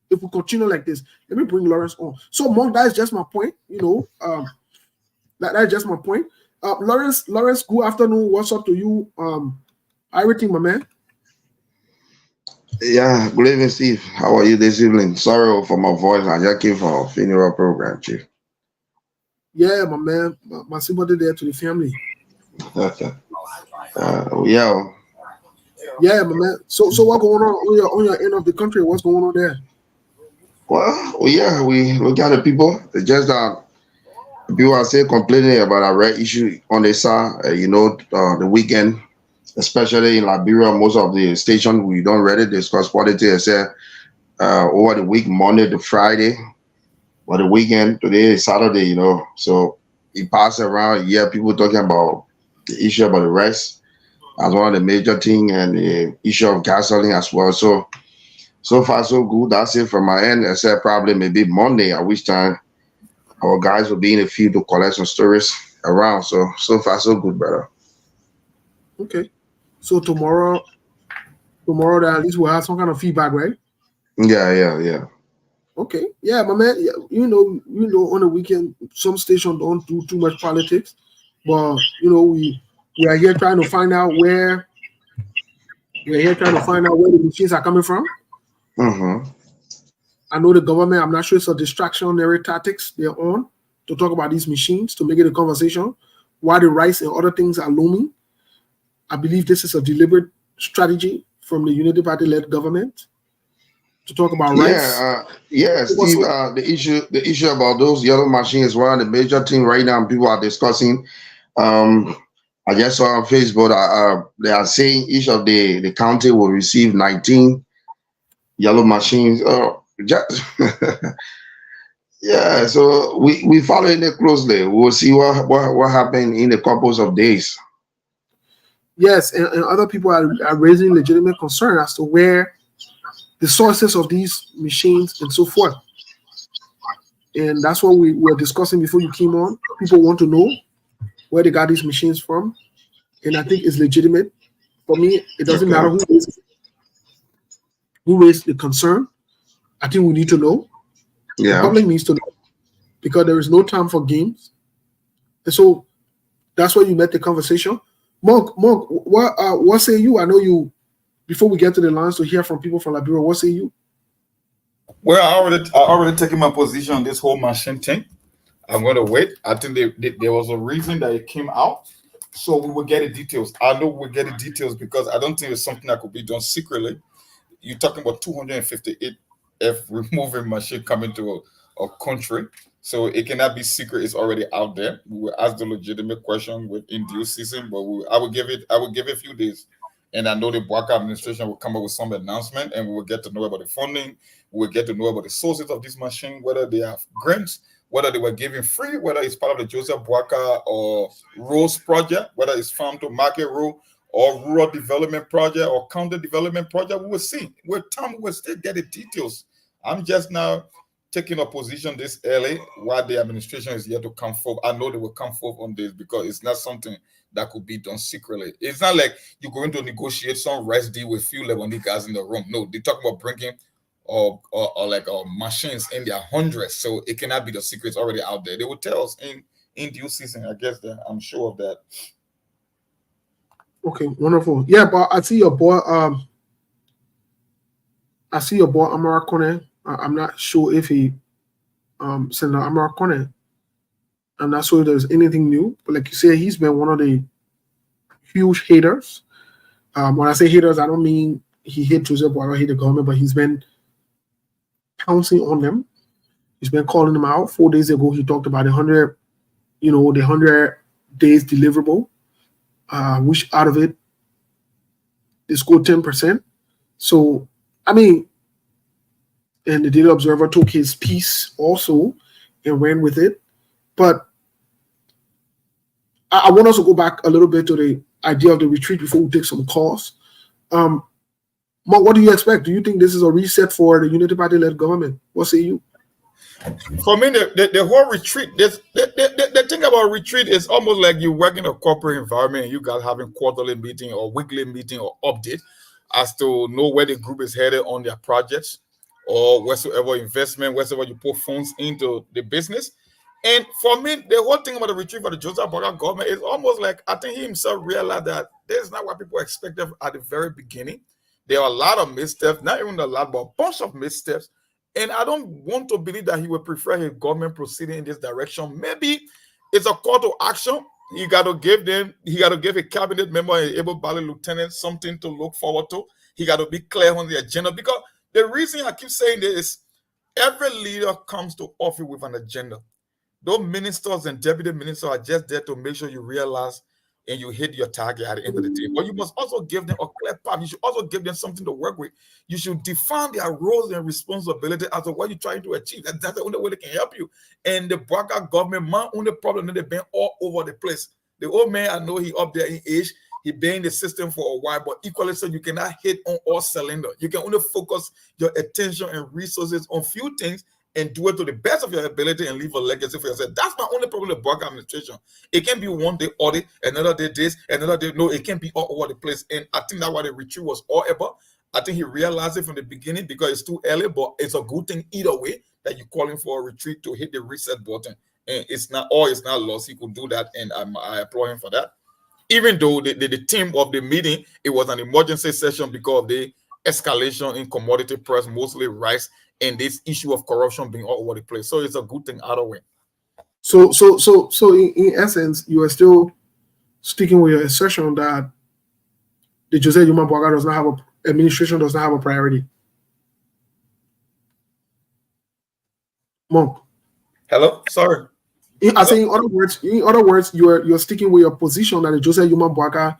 if we continue like this. Let me bring Lawrence on. So, Monk, that is just my point. That is just my point. Lawrence, good afternoon. What's up to you? Everything, my man. Yeah, good evening, Steve. How are you this evening? Sorry for my voice. I just came from a funeral program, Chief. Yeah, my man. My sympathy there to the family. Yeah. Yeah, my man. So what's going on your end of the country? What's going on there? Well, yeah, we look at the people. It's just that people are still complaining about a red issue on the side. The weekend, especially in Liberia, most of the stations we don't really discuss politics except over the week, Monday to Friday. But the weekend, today is Saturday, So it passes around, people talking about the issue about the rest as one of the major things, and the issue of gasoline as well. So far so good. That's it from my end, except probably maybe Monday, at which time our guys will be in the field to collect some stories around. So far so good, brother. Okay. So tomorrow that at least we'll have some kind of feedback, right? Yeah. Okay. Yeah, my man. Yeah, on the weekend, some stations don't do too much politics, but we are here trying to find out where the machines are coming from. Mm-hmm. I know the government, I'm not sure it's a distractionary tactics they're on to talk about these machines to make it a conversation while the rights and other things are looming. I believe this is a deliberate strategy from the Unity Party-led government to talk about rights. Steve. The issue about those yellow machines is one of the major things right now people are discussing. I just saw on Facebook they are saying each of the county will receive 19 yellow machines. Yeah, so we following it closely. We'll see what happened in a couple of days. Yes, and other people are raising legitimate concern as to where the sources of these machines and so forth. And that's what we were discussing before you came on. People want to know where they got these machines from. And I think it's legitimate. For me, it doesn't matter who raised the concern. I think we need to know. Yeah. The public needs to know. Because there is no time for games. And so that's why you met the conversation. Monk, what say you? I know you, before we get to the lines to hear from people from Liberia, what say you? Well, I already taken my position on this whole machine thing. I'm going to wait. I think there was a reason that it came out. So we will get the details. I know we'll get the details because I don't think it's something that could be done secretly. You're talking about 258 F removing machine coming to a country. So it cannot be secret. It's already out there. We will ask the legitimate question within due season, but I will give it a few days. And I know the Boakai administration will come up with some announcement, and we will get to know about the funding. We will get to know about the sources of this machine, whether they have grants, whether they were given free, whether it's part of the Joseph Boakai or Rose project, whether it's farm to market rule or rural development project or county development project. We will see. With time, we will still get the details. I'm just now taking a position this early while the administration is yet to come forth. I know they will come forth on this because it's not something that could be done secretly. It's not like you're going to negotiate some rest deal with few Lebanese guys in the room. No, they talk about bringing or machines in their hundreds, so it cannot be the secrets already out there. They will tell us in due season. I guess that I'm sure of that. Okay, wonderful. Yeah, but I see your boy. Amara Kone. I'm not sure if he Senator Amara Kone. I'm not sure if there's anything new, but like you said, he's been one of the huge haters. When I say haters, I don't mean he hate Joseph or I don't hate the government, but he's been pouncing on them. He's been calling them out. 4 days ago, he talked about the 100 days deliverable, which out of it, they scored 10%. So I mean, and the Daily Observer took his piece also and ran with it. But I want us to go back a little bit to the idea of the retreat before we take some calls. Mark, what do you expect? Do you think this is a reset for the Unity Party-led government? What say you? For me, the whole retreat, the thing about retreat is almost like you work in a corporate environment and you guys having quarterly meeting or weekly meeting or update as to know where the group is headed on their projects or whatsoever investment, whatsoever you put funds into the business. And for me, the whole thing about the retreat for the Joseph Boakai government is almost like, I think he himself realized that this is not what people expected at the very beginning. There are a lot of missteps, not even a lot, but a bunch of missteps. And I don't want to believe that he would prefer his government proceeding in this direction. Maybe it's a call to action. He got to give a cabinet member, an able-bodied lieutenant, something to look forward to. He got to be clear on the agenda. Because the reason I keep saying this is every leader comes to office with an agenda. Those ministers and deputy ministers are just there to make sure you realize and you hit your target at the end of the day. But you must also give them a clear path. You should also give them something to work with. You should define their roles and responsibility as to what you're trying to achieve. That's the only way they can help you. And the Boakai government, my only problem is they've been all over the place. The old man, I know he up there in age. He been in the system for a while, but equally so you cannot hit on all cylinders. You can only focus your attention and resources on few things and do it to the best of your ability and leave a legacy for yourself. That's my only problem with Boakai administration. It can be one day audit, another day this, another day no. It can be all over the place. And I think that's why the retreat was all about. I think he realized it from the beginning because it's too early, but it's a good thing either way that you're calling for a retreat to hit the reset button. And it's not lost. He could do that, and I applaud him for that. Even though the theme of the meeting, it was an emergency session because of the escalation in commodity price, mostly rice, and this issue of corruption being all over the place. So it's a good thing either way. So in essence, you are still sticking with your assertion that the Joseph Yuma Boakai administration does not have a priority. Monk. Hello? Sorry. In other words, you're sticking with your position that the Joseph Yuma Boakai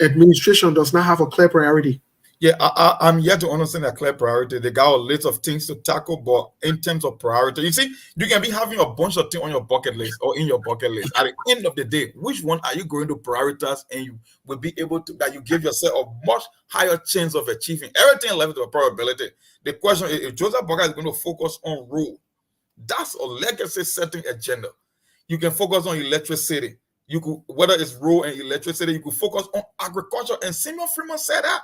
administration does not have a clear priority. Yeah, I'm yet to understand a clear priority. They got a list of things to tackle, but in terms of priority, you see, you can be having a bunch of things on your bucket list or in your bucket list. At the end of the day, which one are you going to prioritize, and you will be able to, that you give yourself a much higher chance of achieving everything left to a probability. The question is, if Joseph Boakai is going to focus on rule, that's a legacy setting agenda. You can focus on electricity. You could, whether it's rural and electricity, you could focus on agriculture. And Simeon Freeman said that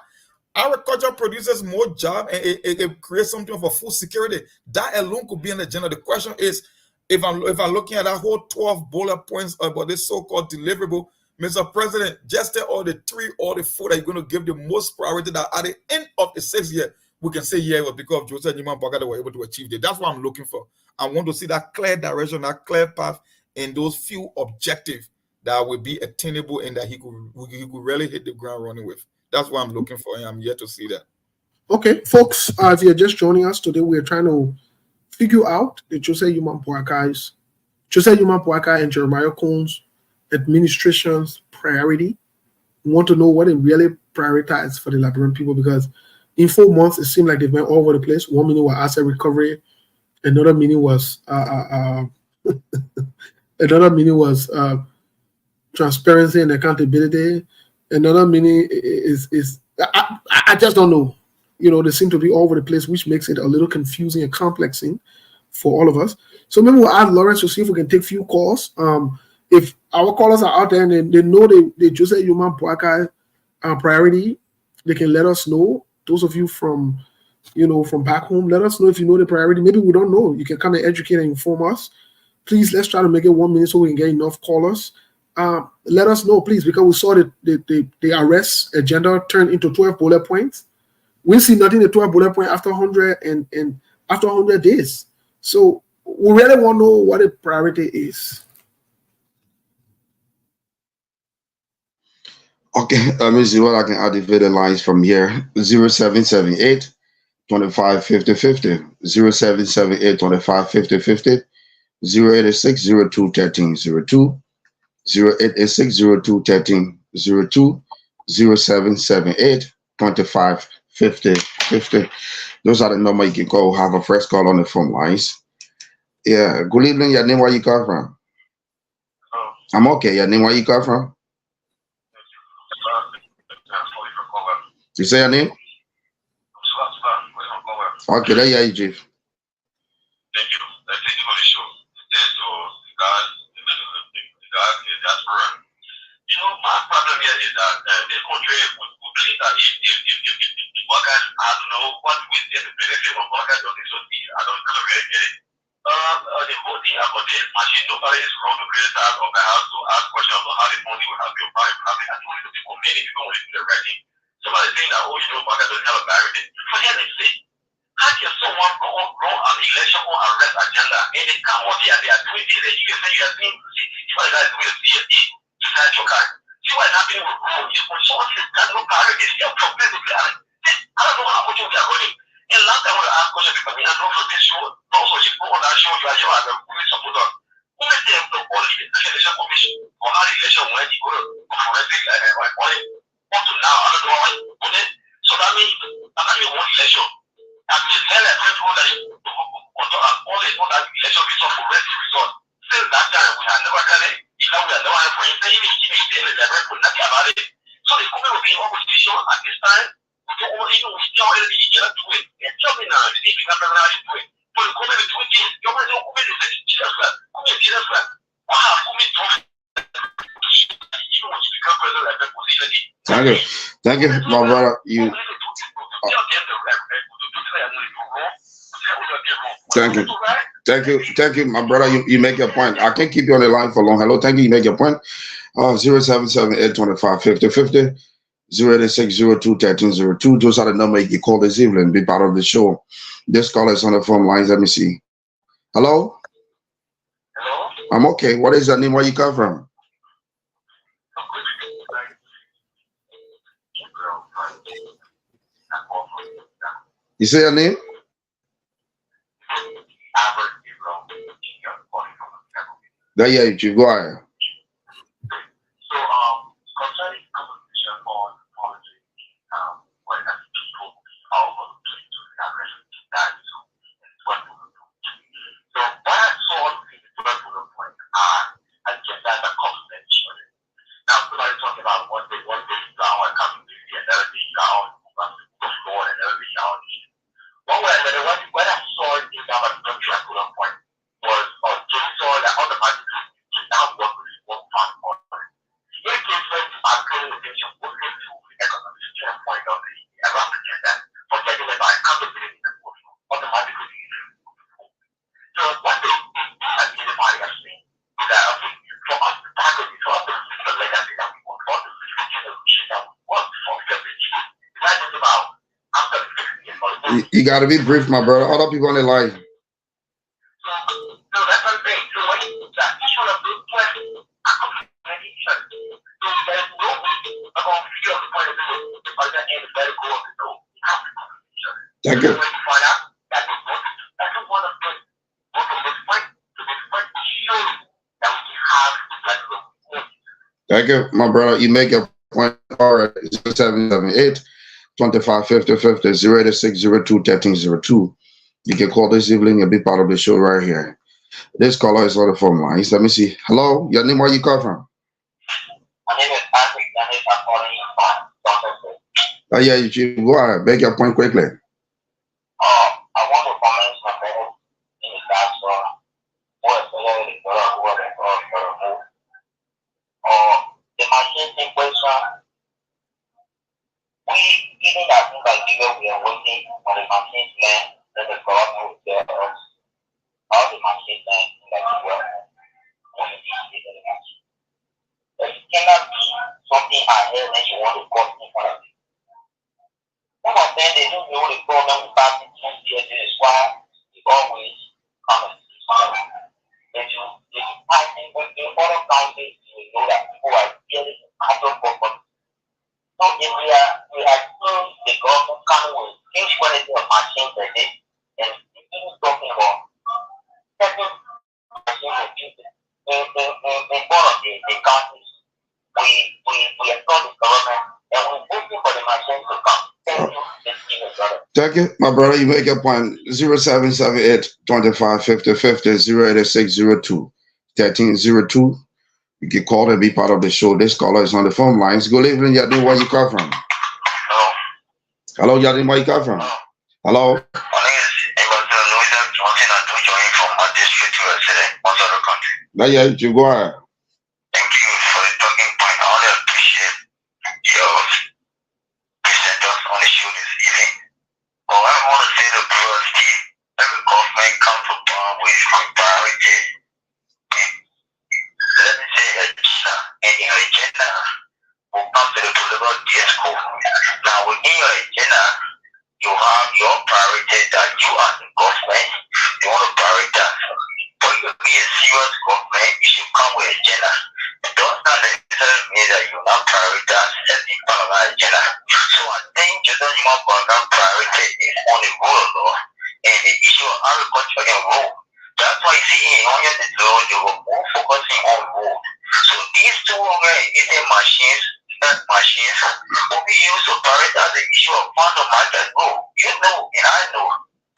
agriculture produces more jobs and it creates something for food security. That alone could be an agenda. The question is, if I'm looking at that whole 12 bullet points about this so-called deliverable, Mr. President, just tell all the 3 or the 4 that you're going to give the most priority, that at the end of the 6th year, we can say, yeah, it was because of Joseph Yuma Boakai that were able to achieve it. That's what I'm looking for. I want to see that clear direction, that clear path, and those few objectives that will be attainable and that he could really hit the ground running with. That's what I'm looking for, and I'm yet to see that. Okay, folks, if you're just joining us today, we're trying to figure out the Joseph Yuma Boakai and Jeremiah Cohn's administration's priority. We want to know what they really prioritize for the Liberian people, because in 4 months, it seemed like they went all over the place. One minute was asset recovery, another minute was transparency and accountability. Another meaning is I just don't know. You know, they seem to be all over the place, which makes it a little confusing and complexing for all of us. So maybe we'll ask Lawrence to see if we can take a few calls. If our callers are out there and they know the Joseph Yuma Boakai priority, they can let us know. Those of you from back home, let us know if you know the priority. Maybe we don't know. You can come and educate and inform us. Please, let's try to make it 1 minute so we can get enough callers. Let us know, please, because we saw the arrest agenda turn into 12 bullet points. We see nothing in the 12 bullet point after 100 and after 100 days. So we really want to know what the priority is. Okay, let me see what I can activate the lines from here. 0778 25 50 50, 0778 25 50 50, 086 02 13 02, 086 02 13 02, 0778 25 50. Those are the number you can call. Have a fresh call on the phone lines. Yeah. Good evening. Your name? Where you come from? I'm okay. Your name? Where you come from? You say your name? Okay, there you are, Chief. Thank you. Thank you for the show. You know, my problem here is that this country would believe that if workers, I don't know what we say the benefit of workers on this would be. I don't really get it. The whole thing about this machine, nobody is wrong to criticize or perhaps to ask questions about how the money will have your private happening. I think people, many people want to do the right thing. Somebody saying that, oh, you know, workers don't have a barrier. For heaven's sake, how can someone go on an election or arrest agenda and they come on there, they are doing this, and you can say you are seeing, see what guys doing CSA inside your car. See what's happening with road. When someone says there's no priority, they are progressively. I don't know how much we are running. And last time when I asked questions because I know for this show, also you go on that show, you are here as a police supporter. Who is there to all the election commission or how the election when you go to forensic audit? Up to now, I don't know how you put it. So that means one election. I mean, tell everyone that all the other election results, forensic results. Since that time, we have never done it. If we have never had for him, even if they will not about it. So the government will be in opposition at this time. We don't want even we still already get to it. And tell me now, if you have never had to do it. But the government will do it. The government is a serious threat. Serious threat. Why have government talked even when you become president of the position? Thank you, my brother. Thank you, my brother. You make your point. I can't keep you on the line for long. Hello, thank you. You make your point. 077-825-5050, 08602-1302. Those are the number you can call this evening. Be part of the show. This call is on the phone lines. Let me see. Hello. Hello. I'm okay. What is your name? Where you come from? You say your name? There you go ahead. So, concerning competition on policy, when people are over that so what I saw the point agenda that competition. Now, somebody talking about one day down, I come to another day down, floor and another day down. What I saw in that particular point was just saw that automatically now work with one part on it. In case when I'm paying attention, we're going to economic standpoint of the around agenda, forgetting about accountability and automatically. So what they identify as thing is that for us to tackle this sort of the legacy that we want, for the generation that we want for everything, it's not just about after 50 years. You got to be brief, my brother. Other people on the line. So that's one thing. So when that issue of those questions, so there's no way about feel the point of view the other end is better go up the door. Thank you. When you find out that the book, that's one of the book of this point to this point show that we have like the Thank you, my brother. You make your point. All right. 0778-2550-50, 08602-1302. You can call this evening and be part of the show right here. This caller is on the phone line. Let me see. Hello, your name, where you come from? My name is Patrick. I'm calling you from Dr. Oh, yeah, you go ahead. Make your point quickly. I want to comment on the in the last one. What is the machine in question? We, even that in Nigeria, we are waiting on the machine plan that the government will tell us how the machine plan in Nigeria when it is the machine. It cannot be something ahead that you want to cut in front of it. Some of them, they don't know the problem with passing 2 years. This is why they always come and see something. If you I think with the other countries, you know that people are getting actual purpose. So if we are seeing the government coming with huge quality of machines like this, and even talking about certain machines in one of the countries, we are told the government and we're waiting for the machines to come. Thank you. Thank you, my brother. You make your point. 0778 25 50 50 08602 1302. You can call and be part of the show. This caller is on the phone lines. Good evening, Yadin. Where you come from? Hello, Yadin. Where you come from? Hello. Yeah, you go ahead. Thank you for the talking point. I want to appreciate your presenters on the show this evening. But I want to say the priority, every government comes to power with priority. Let me say agenda, and your agenda will come to the political discourse. Now within your agenda, you have your priority that you as the government, you want to prioritize. For you to be a serious government, you should come with agenda. It does not necessarily mean that you not prioritize every part of our agenda. So I think just as you want priority is on the rule of law and the issue of agriculture and road. That's why you see in Onion the law, they were more focusing on road. So these two machines will be used to prioritize the issue of farm to market road. You know, and I know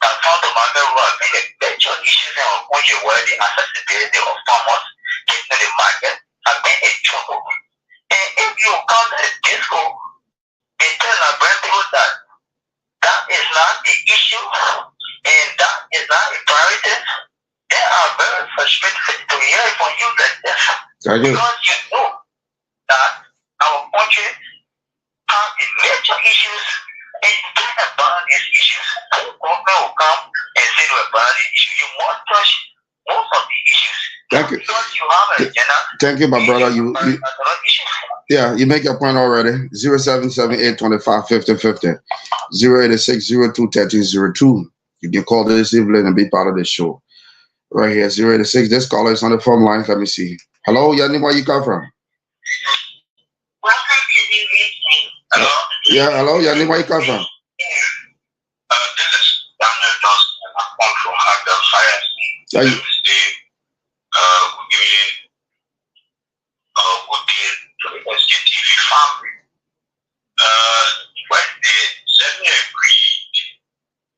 that farm to market road has been a major issue in our country where the accessibility of farmers getting to the market has been a trouble. And if you come to the disco, they tell our brand people that that is not the issue and that is not a priority. They are very frustrated to hear it from you like this. Because you know that our country has major issues and you don't abandon these issues. No government will come and say to abandon the issue. You must touch most of the issues. Thank you. Because you have an agenda. Thank you, my brother. You make your point already. 0778 25 50 50 08602 1302. You can call this evening and be part of the show. Right here, 086. This caller is on the phone line. Let me see. Hello, Yanni, where you come from? Hello? Yeah, hello, Yanni, where you come from? This is Daniel Johnson. I come from Harder Fire. Are you? Good day to the SKTV family. When they let me agree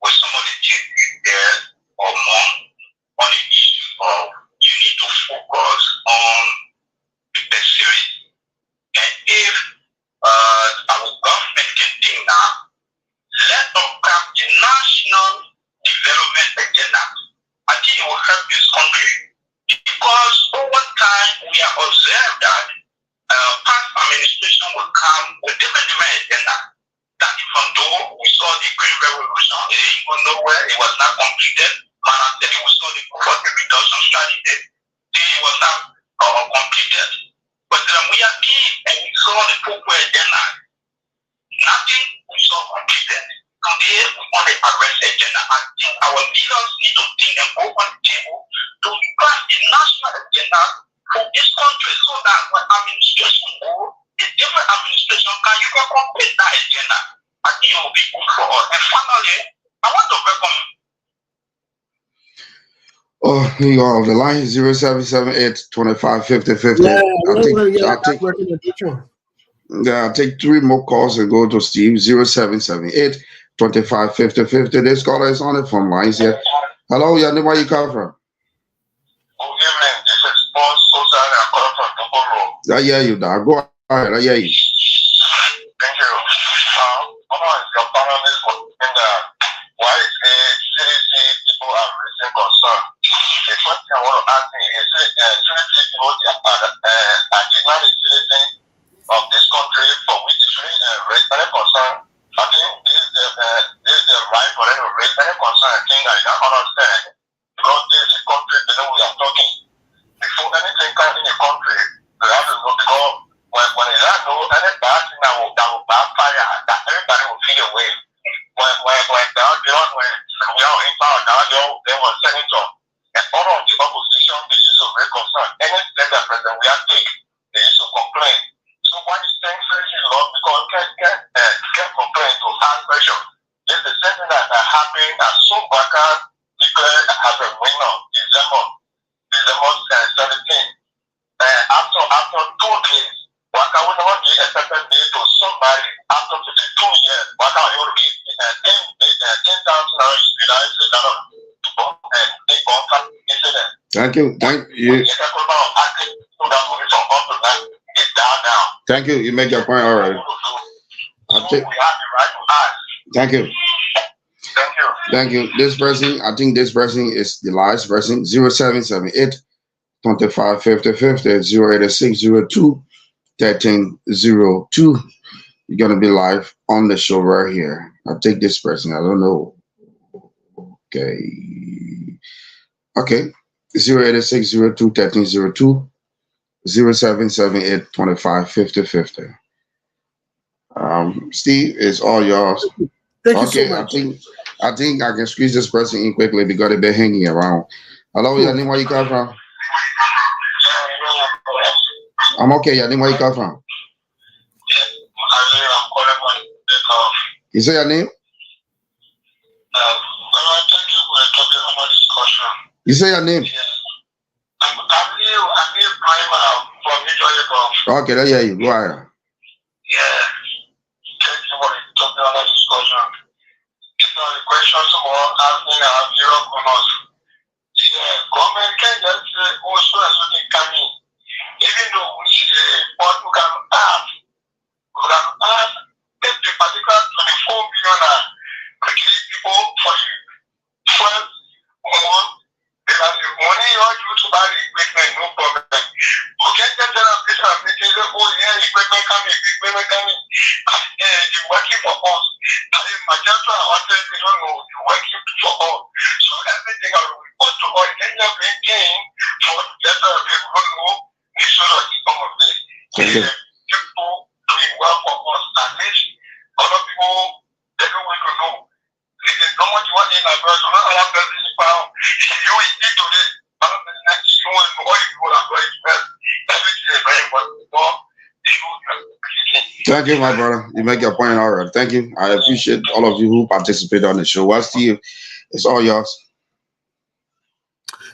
with some of the things there or more on the issue of you need to focus on the pursuit. And if our government can think now, let us have the national development agenda. I think it will help this country because over time we have observed that past administration will come with different agenda. That even though we saw the Green Revolution, it didn't go nowhere, it was not completed. We saw the poverty reduction strategy, it was not completed. But then we are keen and we saw the poor agenda. Nothing we saw completed. Today we want to address the agenda. I think our leaders need to think and go on the table to craft the national agenda for this country so that when administration go, the different administration you can complete that agenda. I think it will be good for us. And finally, I want to recommend. Oh, here you are on the line, 0778 25 50 50. I'll take 3 more calls and go to Steve, 0778 25 50 50. This caller is on the phone lines here. Hello, Yanni, where you come from? Good evening. This is Paul Sosa and I'm calling from Double Road. I hear you, dog. Go ahead, I hear you. Thank you. Your panel is in the why is the CDC people are raising concern? The question I want to ask is CDC people are given the citizen of this country for which is raise any concern. I think this is the right for them to raise any concern. I think I can understand because this is the country that we are talking. Before anything comes in the country, they have to know because when they don't know any Thank you. Thank you. Thank you. You make your point already. Thank you. Thank you. This person, I think this person is the last person. 0778 25 50 50 086 02 1302. You're gonna be live on the show right here. I'll take this person. I don't know. Okay. Okay. 086 02 1302 0778 25 50 50. Steve, it's all yours. Thank you so much. I think I can squeeze this person in quickly because they've been hanging around. Hello, cool. Your name, where you come from? I'm okay. Your name, where you come from? You say your name? You say your name? Okay, there you go. Go ahead. Yeah. Thank you for the discussion. The questions about asking our Europe on us. Yeah, government can just also as we can even though we what we can ask if the particular 24 billion people for you. First one, they have the money you to buy the equipment, no problem. Okay, then there are people that say, oh yeah, equipment coming. You're working for us. Magenta, they don't know, you're working for us. So everything I will report to all any of the game for the people don't know, they should not come of this. People doing well for us, at least other people, they don't want to know. They don't want to want in a person, not allow them to power. You will eat today, but the next you want to know what you will have to express. Everything is very important. Thank you, my brother. You make your point all right. Thank you. I appreciate all of you who participate on the show. Well, Steve, it's all yours.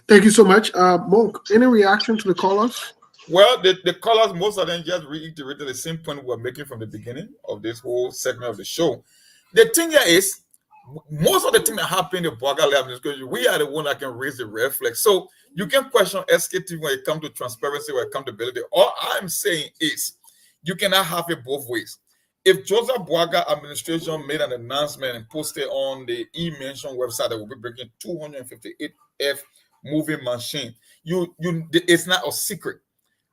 Thank you so much. Monk, any reaction to the callers? Well, the callers, most of them just reiterated the same point we were making from the beginning of this whole segment of the show. The thing here is, most of the things that happen in the Boakai lab discussion, we are the one that can raise the red flag. So you can question SKT when it comes to transparency or accountability. All I'm saying is you cannot have it both ways. If Joseph Boakai administration made an announcement and posted on the e-mention website that will be bringing 258F moving machine, it's not a secret.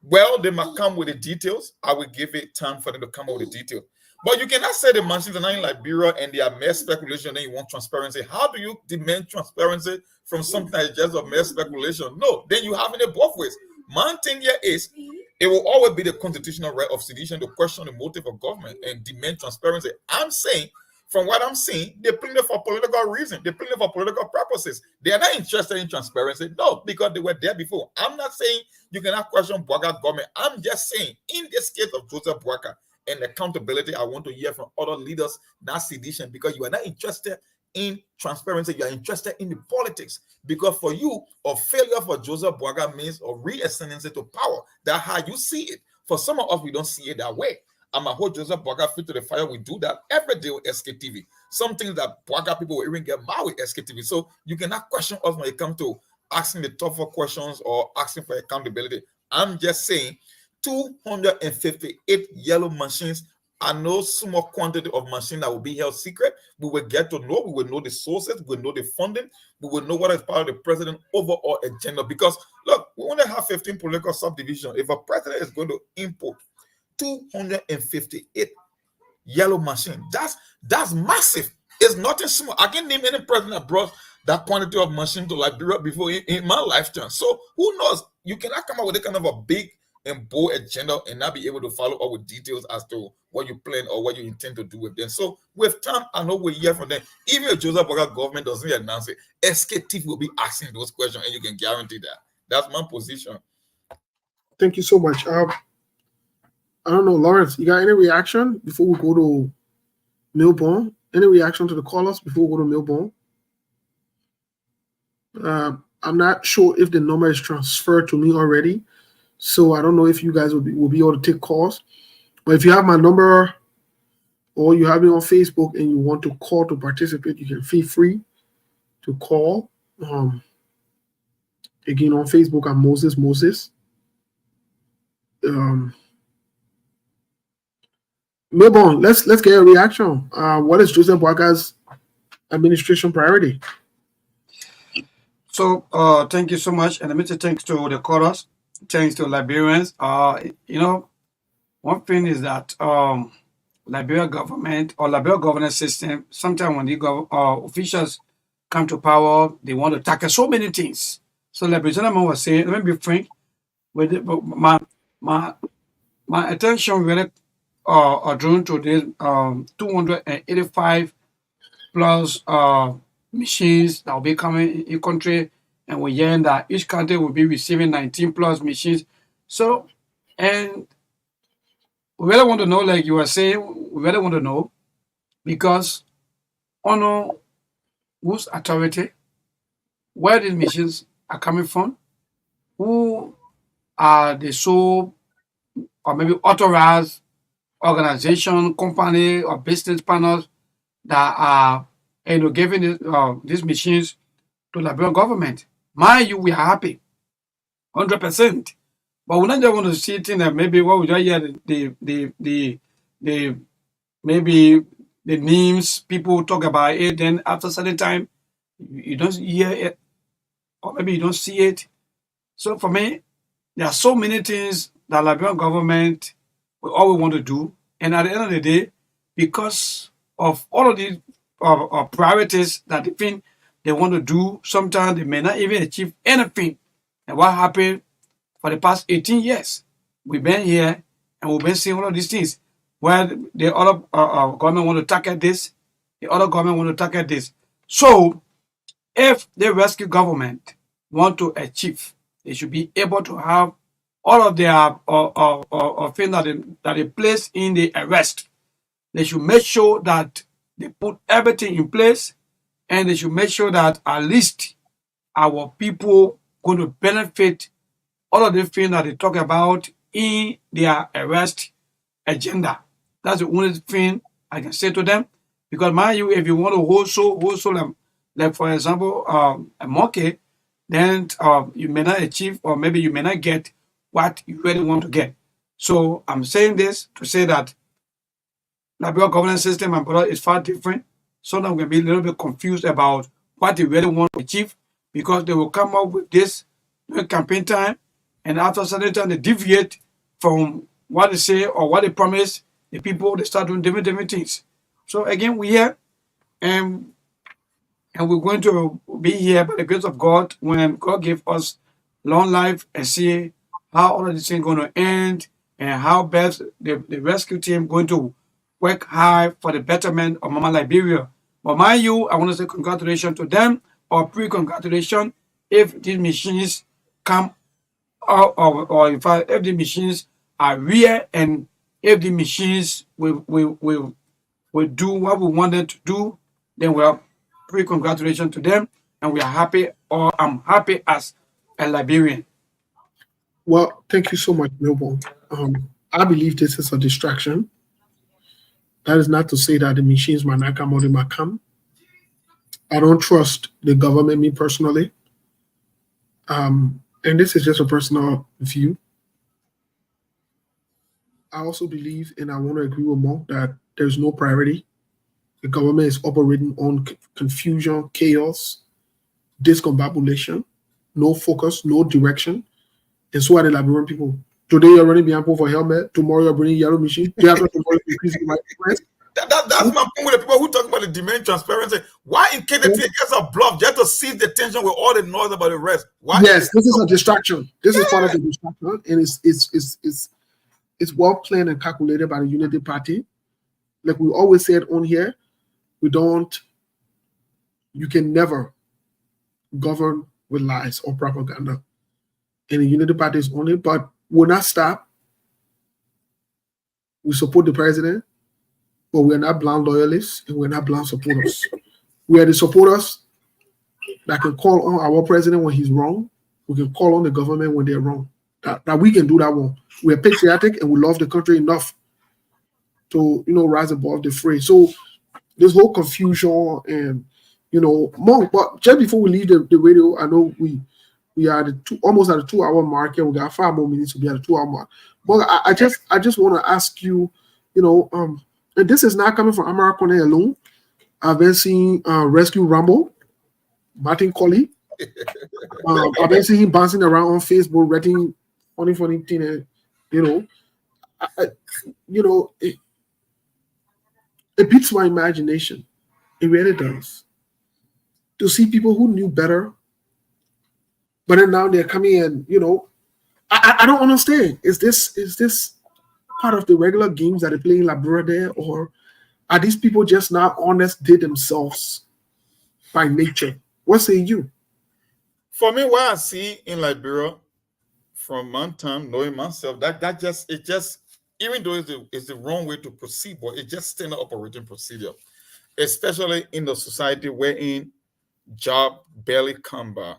Well, they might come with the details. I will give it time for them to come up with the details. But you cannot say the machines are not in Liberia and they are mere speculation and you want transparency. How do you demand transparency from something that is just a mere speculation? No, then you have it both ways. My thing here is it will always be the constitutional right of sedition to question the motive of government and demand transparency. I'm saying, from what I'm seeing, they're playing it for political reasons. They're playing it for political purposes. They are not interested in transparency. No, because they were there before. I'm not saying you cannot question Boakai government. I'm just saying, in this case of Joseph Boakai, and accountability, I want to hear from other leaders, not sedition, because you are not interested in transparency, you are interested in the politics. Because for you, a failure for Joseph Boakai means a re-ascendancy to power. That's how you see it. For some of us, we don't see it that way. I'm a whole Joseph Boakai fit to the fire. We do that every day with SKTV. Some things that Boakai people will even get mad with SKTV. So you cannot question us when it comes to asking the tougher questions or asking for accountability. I'm just saying 258 yellow machines are no small quantity of machine that will be held secret. We will get to know, we will know the sources, we will know the funding, we will know what is part of the president's overall agenda. Because look, we only have 15 political subdivisions. If a president is going to import 258 yellow machine, that's massive. It's nothing small. I can't name any president that brought that quantity of machine to Liberia before in my lifetime. So who knows? You cannot come up with a kind of a big and bold agenda and not be able to follow up with details as to what you plan or what you intend to do with them. So with time, I know we'll hear from them. Even if Joseph Boakai government doesn't announce it, SKT will be asking those questions, and you can guarantee that. That's my position. Thank you so much. I don't know, Lawrence, you got any reaction before we go to Milborn? Any reaction to the callers before we go to Milborn? I'm not sure if the number is transferred to me already. So I don't know if you guys will be able to take calls. But if you have my number or you have me on Facebook and you want to call to participate, you can feel free to call. Again on Facebook, I'm Moses. Melbourne, let's get a reaction. What is Joseph Boakai's administration priority? So thank you so much, and let me say thanks to the chorus, thanks to Liberians. One thing is that Liberia government or Liberia governance system, sometimes when the officials come to power, they want to tackle so many things. So like the gentleman was saying, let me be frank, with it, but my attention really are drawn to this 285 plus machines that will be coming in country, and we're hearing that each country will be receiving 19 plus machines. So, and we really want to know, like you were saying, we really want to know because honor whose authority, where these machines are coming from, who are the sole or maybe authorized organization, company, or business partners that are giving these machines to the Liberian government. Mind you, we are happy, 100%. But we not just want to see things that maybe what we don't hear the maybe the names people talk about it. Then after a certain time, you don't hear it, or maybe you don't see it. So for me, there are so many things that Liberian government all we want to do, and at the end of the day, because of all of these priorities that they think they want to do, sometimes they may not even achieve anything. And what happened for the past 18 years? We've been here and we've been seeing all of these things. Where the other government want to tackle this, the other government want to tackle this. So if the rescue government want to achieve, they should be able to have all of their things that they place in the arrest. They should make sure that they put everything in place, and they should make sure that at least our people going to benefit all of the things that they talk about in their arrest agenda. That's the only thing I can say to them. Because mind you, if you want to wholesale like for example, a monkey, then you may not achieve, or maybe you may not get what you really want to get. So I'm saying this to say that Liberia governance system and product is far different. Sometimes we can be a little bit confused about what they really want to achieve, because they will come up with this during campaign time, and after a certain time they deviate from what they say or what they promise the people. They start doing different things. So again, we're here, and we're going to be here by the grace of God when God give us long life, and see how all of this thing going to end, and how best the rescue team going to work hard for the betterment of Mama Liberia. But mind you, I want to say congratulations to them, or pre-congratulations if these machines come out, or in fact, if the machines are real, and if the machines will do what we want them to do, then we are pre-congratulations to them, and we are happy, or I'm happy as a Liberian. Well, thank you so much, Melbourne. I believe this is a distraction. That is not to say that the machines might not come or they might come. I don't trust the government, me personally. And this is just a personal view. I also believe, and I want to agree with Mo, that there's no priority. The government is operating on confusion, chaos, discombobulation, no focus, no direction. And so are the Liberian people. Today you're running behind for helmet. Tomorrow you're bringing yellow machine. Day after tomorrow you're increasing my price. That's my point with the people who talk about the demand transparency. Why in case the gets a bluff, just to seize the tension with all the noise about the rest? Why? Yes, this is a distraction. This is part of the distraction, and it's well planned and calculated by the Unity Party. Like we always said on here, you can never govern with lies or propaganda. And the Unity Party is only, but we'll not stop. We support the president, but we're not blind loyalists and we're not blind supporters. We are the supporters that can call on our president when he's wrong. We can call on the government when they're wrong. That we can do that one. We're patriotic and we love the country enough to rise above the fray. So this whole confusion and Monk, but just before we leave the radio, I know we We are almost at the 2-hour mark, and we got 5 more minutes to be at the 2-hour mark. But I just want to ask you, and this is not coming from American alone. I've been seeing Rescue Rambo, Martin Colley. I've been seeing him bouncing around on Facebook, writing funny thing. It beats my imagination. It really does. To see people who knew better, but then now they're coming and I don't understand. Is this part of the regular games that they play in Liberia there, or are these people just not honest they themselves by nature? What say you? For me, what I see in Liberia from my time, knowing myself, that just even though it's the wrong way to proceed, but it just standard operating procedure, especially in the society wherein job barely come by.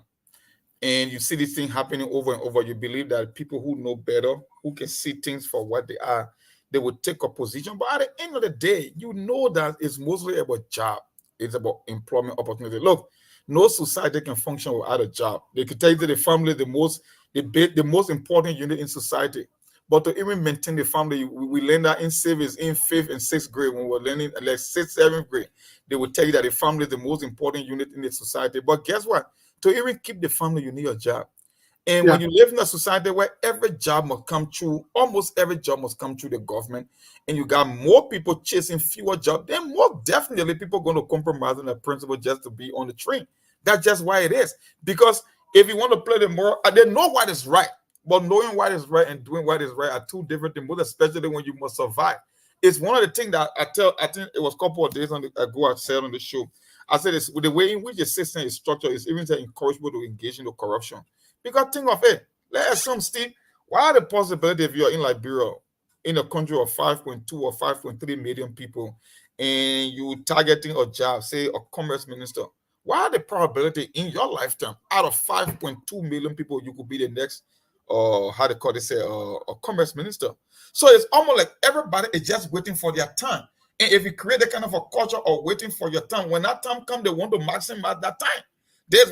And you see this thing happening over and over. You believe that people who know better, who can see things for what they are, they will take a position. But at the end of the day, you know that it's mostly about job. It's about employment opportunity. Look, no society can function without a job. They could tell you that the family the most important unit in society. But to even maintain the family, we learn that in civics, in 5th and 6th grade, when we're learning like 6th, 7th grade, they will tell you that the family is the most important unit in the society. But guess what? To even keep the family, you need a job. And when you live in a society where every job must come through, almost every job must come through the government, and you got more people chasing fewer jobs, then more definitely people are going to compromise on the principle just to be on the train. That's just why it is. Because if you want to play the moral, they know what is right. But knowing what is right and doing what is right are two different things, especially when you must survive. It's one of the things that I think it was a couple of days ago I said on the show. I said it's with the way in which the system is structured is even to encourage people to engage in the corruption. Because think of it, let's assume, Steve, what are the possibility if you're in Liberia, in a country of 5.2 or 5.3 million people, and you targeting a job, say a commerce minister? What are the probability in your lifetime out of 5.2 million people you could be the next how they call it, say a commerce minister? So it's almost like everybody is just waiting for their time. And if you create a kind of a culture of waiting for your time, when that time comes, they want to maximize that time. There's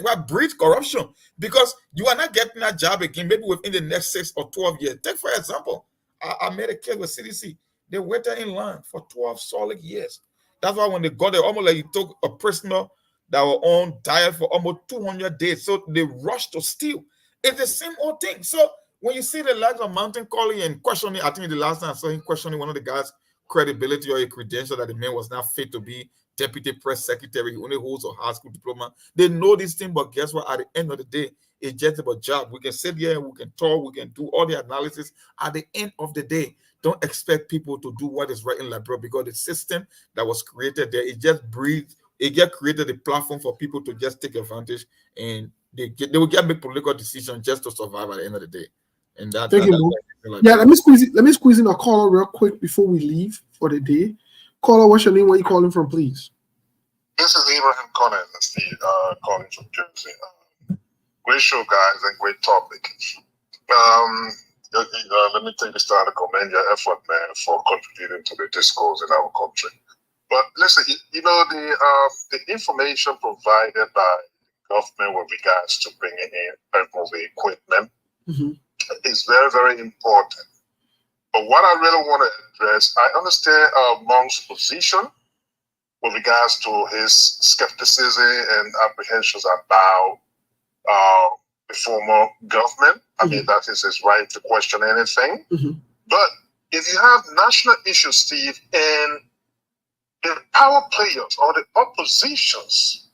where breeds corruption, because you are not getting that job again, maybe within the next 6 or 12 years. Take for example, I made a case with CDC. They waited in line for 12 solid years. That's why when they got there, almost like you took a prisoner that were on diet for almost 200 days. So they rushed to steal. It's the same old thing. So when you see the likes of Mountain Calling and questioning, I think the last time I saw him questioning one of the guys' credibility or a credential that the man was not fit to be deputy press secretary, he only holds a high school diploma. They know this thing, but guess what? At the end of the day, it's just about job. We can sit here, we can talk, we can do all the analysis. At the end of the day, don't expect people to do what is right in Liberia, because the system that was created there, it just breeds, it get created a platform for people to just take advantage, and they will get make political decisions just to survive at the end of the day. And that, thank you, like let me squeeze in a caller real quick before we leave for the day. Caller, what's your name? Where are you calling from, please? This is Abraham Collins, Steve, calling from Jersey. Great show, guys, and great topic. Let me take this time to commend your effort, man, for contributing to the discourse in our country. But listen, the information provided by the government with regards to bringing in personal equipment is very, very important. But what I really want to address, I understand Monk's position with regards to his skepticism and apprehensions about the former government. I mean, that is his right to question anything. But if you have national issues, Steve, and the power players or the oppositions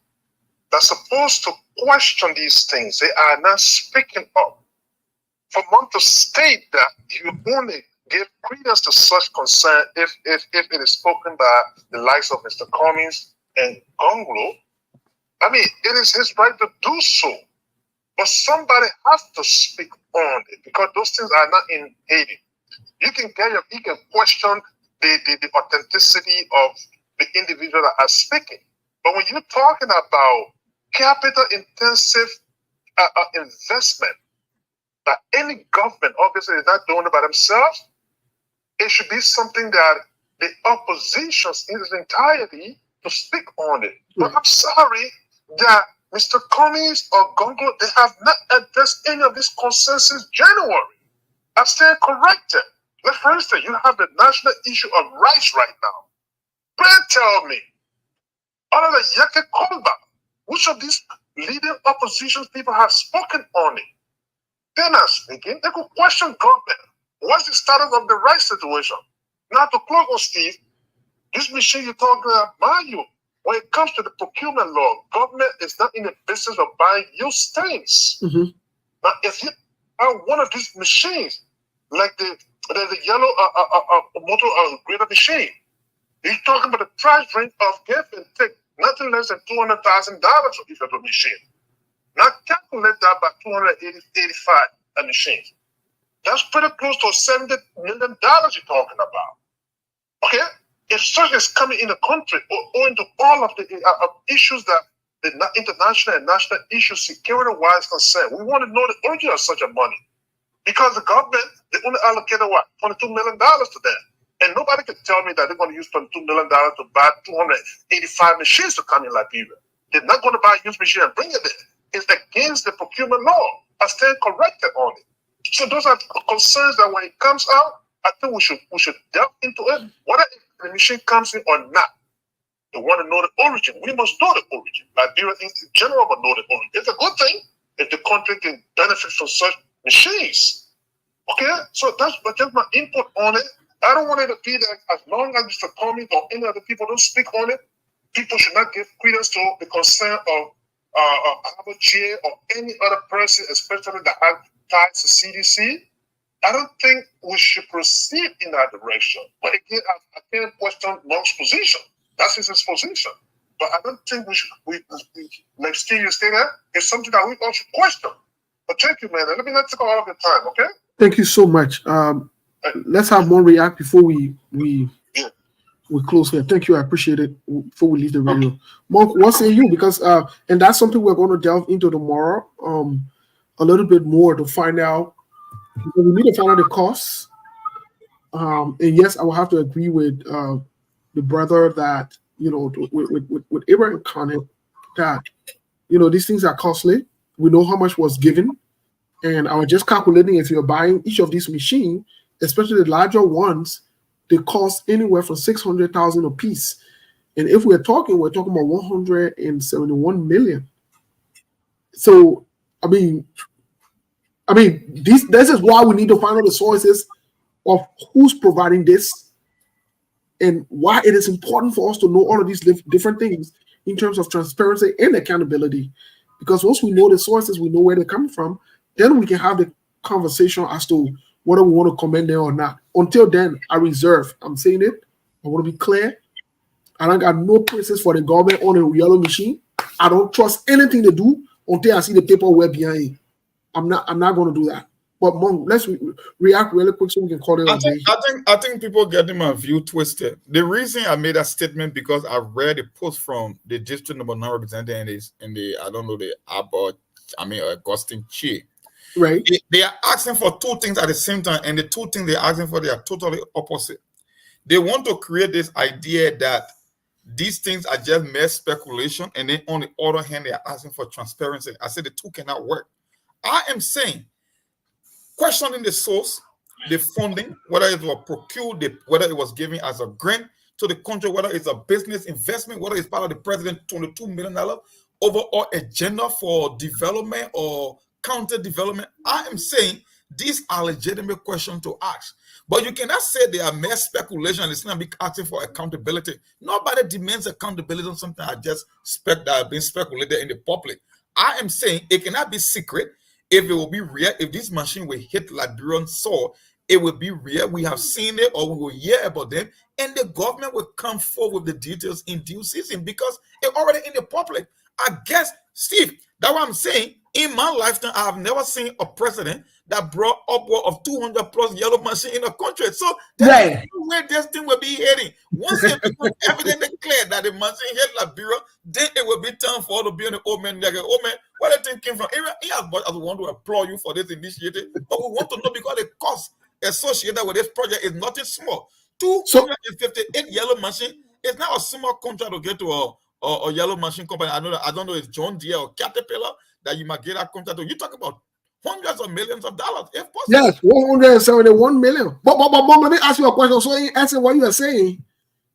that's supposed to question these things, they are not speaking up. For Monk to state that you only give credence to such concern if it is spoken by the likes of Mr. Cummings and Gonglo, I mean, it is his right to do so. But somebody has to speak on it, because those things are not in Haiti. You can question the authenticity of the individual that are speaking. But when you're talking about capital intensive investment that any government obviously is not doing it by themselves, it should be something that the opposition in its entirety to speak on it. But I'm sorry that Mr. Cummings or Gongo, they have not addressed any of these concerns since January. I stand corrected. Like, for instance, you have the national issue of rights right now. Please tell me, other than Yake Komba, which of these leading opposition people have spoken on it? They're not speaking. They could question government. What's the status of the rights situation? Now, to close on Steve, this machine you're talking about, mind you, when it comes to the procurement law, government is not in the business of buying used things. Now, if you have one of these machines, like the yellow motor grader machine, you're talking about the price range of give and take nothing less than $200,000 for each of the machine. Now calculate that by 285 machines. That's pretty close to $70 million you're talking about. Okay? If such is coming in the country, owing to all of the issues that the international and national issues security-wise concerned, we want to know the origin of such a money. Because the government, they only allocated what? $22 million to them. And nobody can tell me that they're going to use $22 million to buy 285 machines to come in Liberia. They're not going to buy a used machine and bring it in. It's against the procurement law. I stand corrected on it. So those are concerns that when it comes out, I think we should delve into it. Whether the machine comes in or not, they want to know the origin. We must know the origin. Liberia in general will know the origin. It's a good thing if the country can benefit from such machines. Okay? So that's just my input on it. I don't want it to be that as long as Mr. Cummings or any other people don't speak on it, people should not give credence to the concern of Albert G or any other person, especially that has ties to CDC. I don't think we should proceed in that direction. But again, I can't question Monk's position. That's his position. But I don't think we should, like Steve, you say that, it's something that we all should question. But thank you, man. Let me not take all of your time, okay? Thank you so much. Let's have more react before we close here. Thank you. I appreciate it. Before we leave the radio, okay. Monk, what say you? Because and that's something we're going to delve into tomorrow, a little bit more to find out. We need to find out the costs. And yes, I will have to agree with the brother that with Abraham Khan that these things are costly. We know how much was given, and I was just calculating if you're buying each of these machines, especially the larger ones, they cost anywhere from $600,000 a piece. And if we're talking about 171 million. So, I mean, this is why we need to find out the sources of who's providing this and why it is important for us to know all of these different things in terms of transparency and accountability. Because once we know the sources, we know where they're coming from, then we can have the conversation as to whether we want to comment there or not. Until then, I reserve. I'm saying it. I want to be clear. I don't got no places for the government on a yellow machine. I don't trust anything they do until I see the paperwork behind it. I'm not going to do that. But Monk, let's react really quick so we can call it a day. I think people getting my view twisted. The reason I made that statement because I read a post from the district number 9 representative in the Augustine Chi. Right. They are asking for two things at the same time, and the two things they're asking for, they are totally opposite. They want to create this idea that these things are just mere speculation, and then on the other hand, they are asking for transparency. I said the two cannot work. I am saying, questioning the source, the funding, whether it was procured, whether it was given as a grant to the country, whether it's a business investment, whether it's part of the president's $22 million overall agenda for development or counter development. I am saying these are legitimate questions to ask. But you cannot say they are mere speculation and it's not be asking for accountability. Nobody demands accountability on something that have been speculated in the public. I am saying it cannot be secret. If it will be real, if this machine will hit Liberian soil, it will be real. We have seen it or we will hear about them, and the government will come forward with the details in due season because it's already in the public. I guess, Steve, that's what I'm saying. In my lifetime, I have never seen a president that brought upward of 200 plus yellow machines in the country. So there's no way this thing will be heading. Once it becomes evidently clear that the machine hit Liberia, then it will be time for all to be on the old man. Like, oh man, where the thing came from? As much as we want to applaud you for this initiative, but we want to know because the cost associated with this project is nothing small. 258 yellow machine is not a small contract to get to or yellow machine company. I don't know, it's John Deere or Caterpillar that you might get that contract. You talk about hundreds of millions of dollars, if possible. Yes, 171 million. But let me ask you a question. So in answer what you are saying,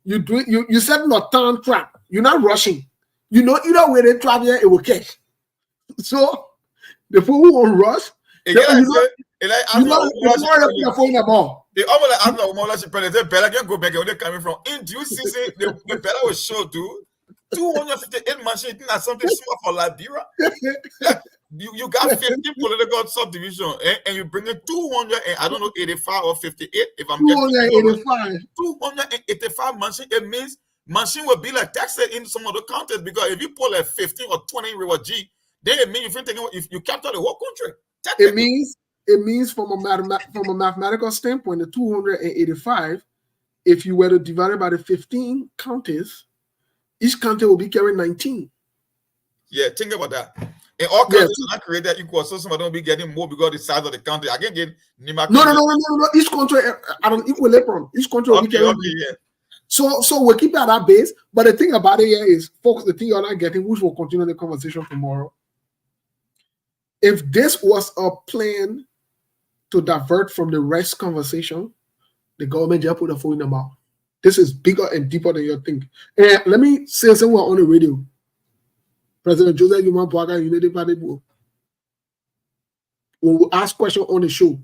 you set a turn trap. You're not rushing. You know, either way they trap here, it will catch. So the people who won't rush, they almost like asking more like the Bella can go back where they're coming from. In due season, the Bella was show too. 258 machines, that's something small for Liberia. You got 15 political subdivision and you bring in 200 and I don't know 85 or 58 if I'm 285 machine. It means machine will be like taxed in some of the counties because if you pull like 15 or 20 River G, then it means if you capture the whole country. It means from a mathematical standpoint, the 285, if you were to divide it by the 15 counties, each county will be carrying 19. Yeah, think about that. In all countries, not created equal, so some don't be getting more because of the size of the country. I can get No. Each country at an equilibrium. Each country will be carrying. Yeah. So we'll keep it at that base. But the thing about it here is, folks, the thing you're not getting, which will continue the conversation tomorrow. If this was a plan to divert from the rest conversation, the government just put a phone in the mouth. This is bigger and deeper than you think. And let me say something on the radio. President Joseph Human Boakai, United Party, when we ask questions on the show,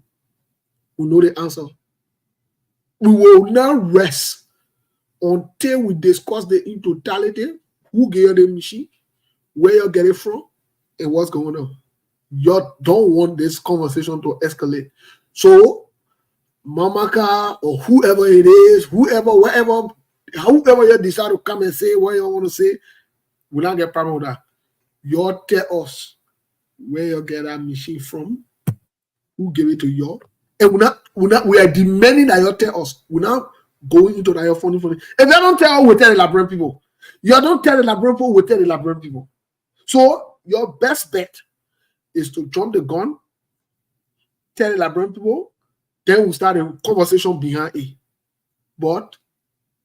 we know the answer. We will not rest until we discuss in totality who gave you the machine, where you get it from, and what's going on. You don't want this conversation to escalate. So, Mamaka or whoever it is, whoever you decide to come and say what you want to say, we'll not get problem with that. You tell us where you get that machine from, who gave it to you, and we are demanding that you tell us. We're not going into that your phone. If you don't tell, we tell the Labrador people. You don't tell the Labrador people, we tell the Labrador people. So your best bet is to jump the gun, tell the Labrador people, then we'll start a conversation behind it. But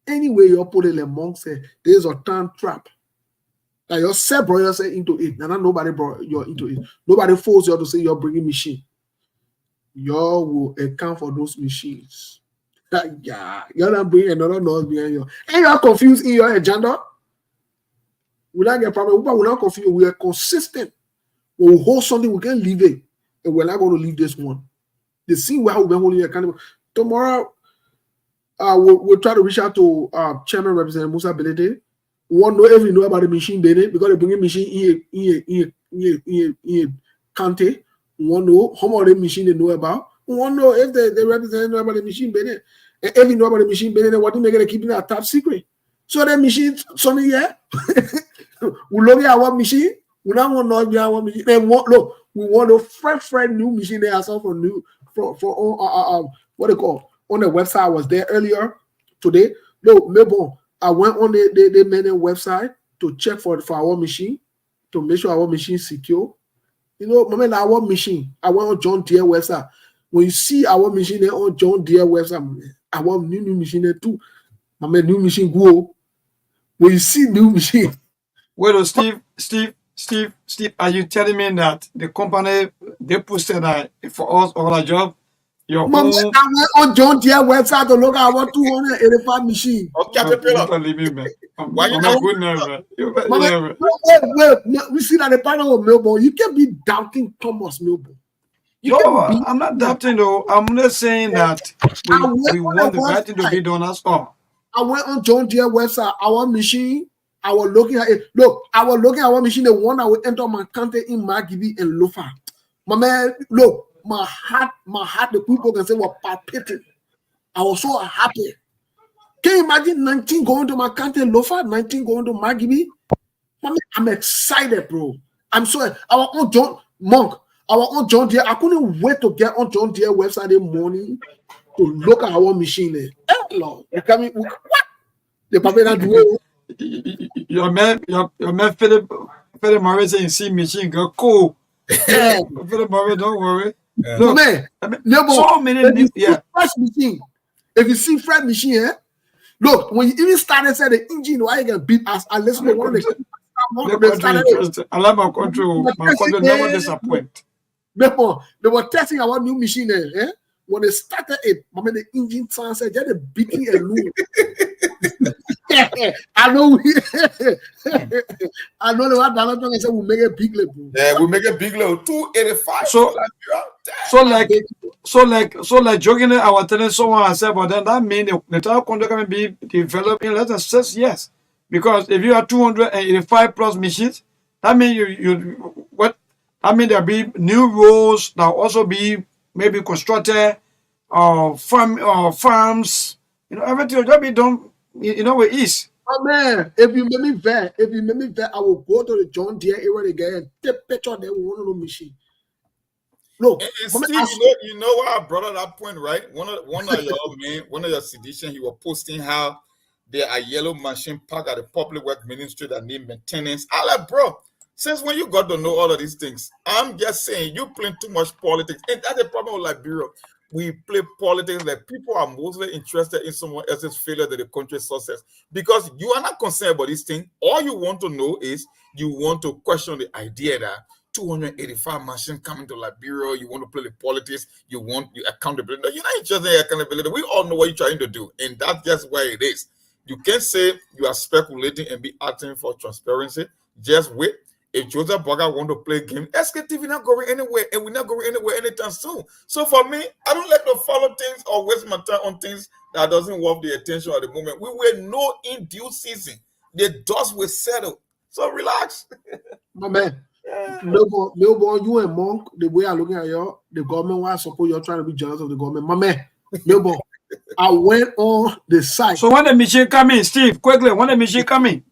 anyway, you put it among say there's a time trap. Like you said, bro, you say into it. Now nobody brought you into it. Nobody forced you to say you're bringing machine. You will account for those machines. You're not bringing another noise behind you. And you're confused in your agenda. We don't get a problem. We're not confused. We are consistent. When we hold something, we can leave it. And we're not going to leave this one. The scene where we've been holding accountable. Tomorrow, we'll try to reach out to Chairman Representative Musa Belete. We want to know if you know about the machine building because they bring a machine in county. We want to know how much the machine they know about. We want to know if the representative know about the machine building. And if you know about the machine building, then what do you make it keeping that top secret? So the machine, something here, we look at our machine. We don't want to know our machine. Then we want a fresh new machine there ourselves for what they call on the website. I was there earlier today. I went on the main website to check for our machine to make sure our machine is secure. You know, our machine. I went on John Deere website. When you see our machine there on John Deere website, I want new machine there too. New machine go. When you see new machine. Well, Steve, are you telling me that the company they posted that for us all our job? I went on John Deere website to look at our 285 machine. Caterpillar. Why you not good now, we see that the panel of Melbourne. You can't be doubting Thomas Melbourne. I'm not doubting though. I'm not saying that we want the right thing to be done as well. I went on John Deere website. Our machine. I was looking at it. Look, I was looking at our machine. The one that will enter my county in Magibi and Lofa. My man, look. My heart, the people can say were palpitating. I was so happy. Can you imagine 19 going to my country, Lofa, 19 going to Magibi? I'm excited, bro. I'm sorry. Our own John Deere. I couldn't wait to get on John Deere website in the morning to look at our machine there. Hey, Lord, you coming? What? The probably not do Your man Philip Murray saying you see machine go cool. Philip Murray, don't worry. Look, man, so many fresh machine. If you see fresh machine, Look, when you even started saying the engine, why you can beat us? I listen to one of the started it. I love my country. My country never disappoint. They were testing our new machine. When they started it, the engine sound said, "Just a beating alone." I know. I know the one that I said we make a big level. Yeah, we make a big level 285. So like joking, I was telling someone I said, but then that means the entire country can be developed in less than 6 years. Because if you have 285 plus machines, that means I mean there'll be new roads that will also be maybe constructed, farms, everything will be done, with ease. Oh man, if you make me vet, I will go to the John Deere area again and take picture of them with one of those machines. Look, Steve, you know why I brought up that point, right? One of your sedition, he was posting how there are yellow machine parked at the public work ministry that need maintenance. I like, bro, since when you got to know all of these things? I'm just saying you play too much politics. And that's the problem with Liberia. We play politics like people are mostly interested in someone else's failure than the country's success. Because you are not concerned about this thing. All you want to know is you want to question the idea that 285 machines coming to Liberia, you want to play the politics, you want your accountability. No, you're not interested in accountability. We all know what you're trying to do, and that's just where it is. You can't say you are speculating and be acting for transparency. Just wait. If Joseph Boakai want to play a game, SKTV not going anywhere, and we're not going anywhere anytime soon. So for me, I don't like to follow things or waste my time on things that doesn't worth the attention at the moment. We will know in due season. The dust will settle. So relax. My man. Melbourne, you and Monk, the way I'm looking at you, the government, why I suppose you're trying to be jealous of the government. My man, Melbourne, I went on the site. So when the machine coming, Steve, quickly, when the machine coming?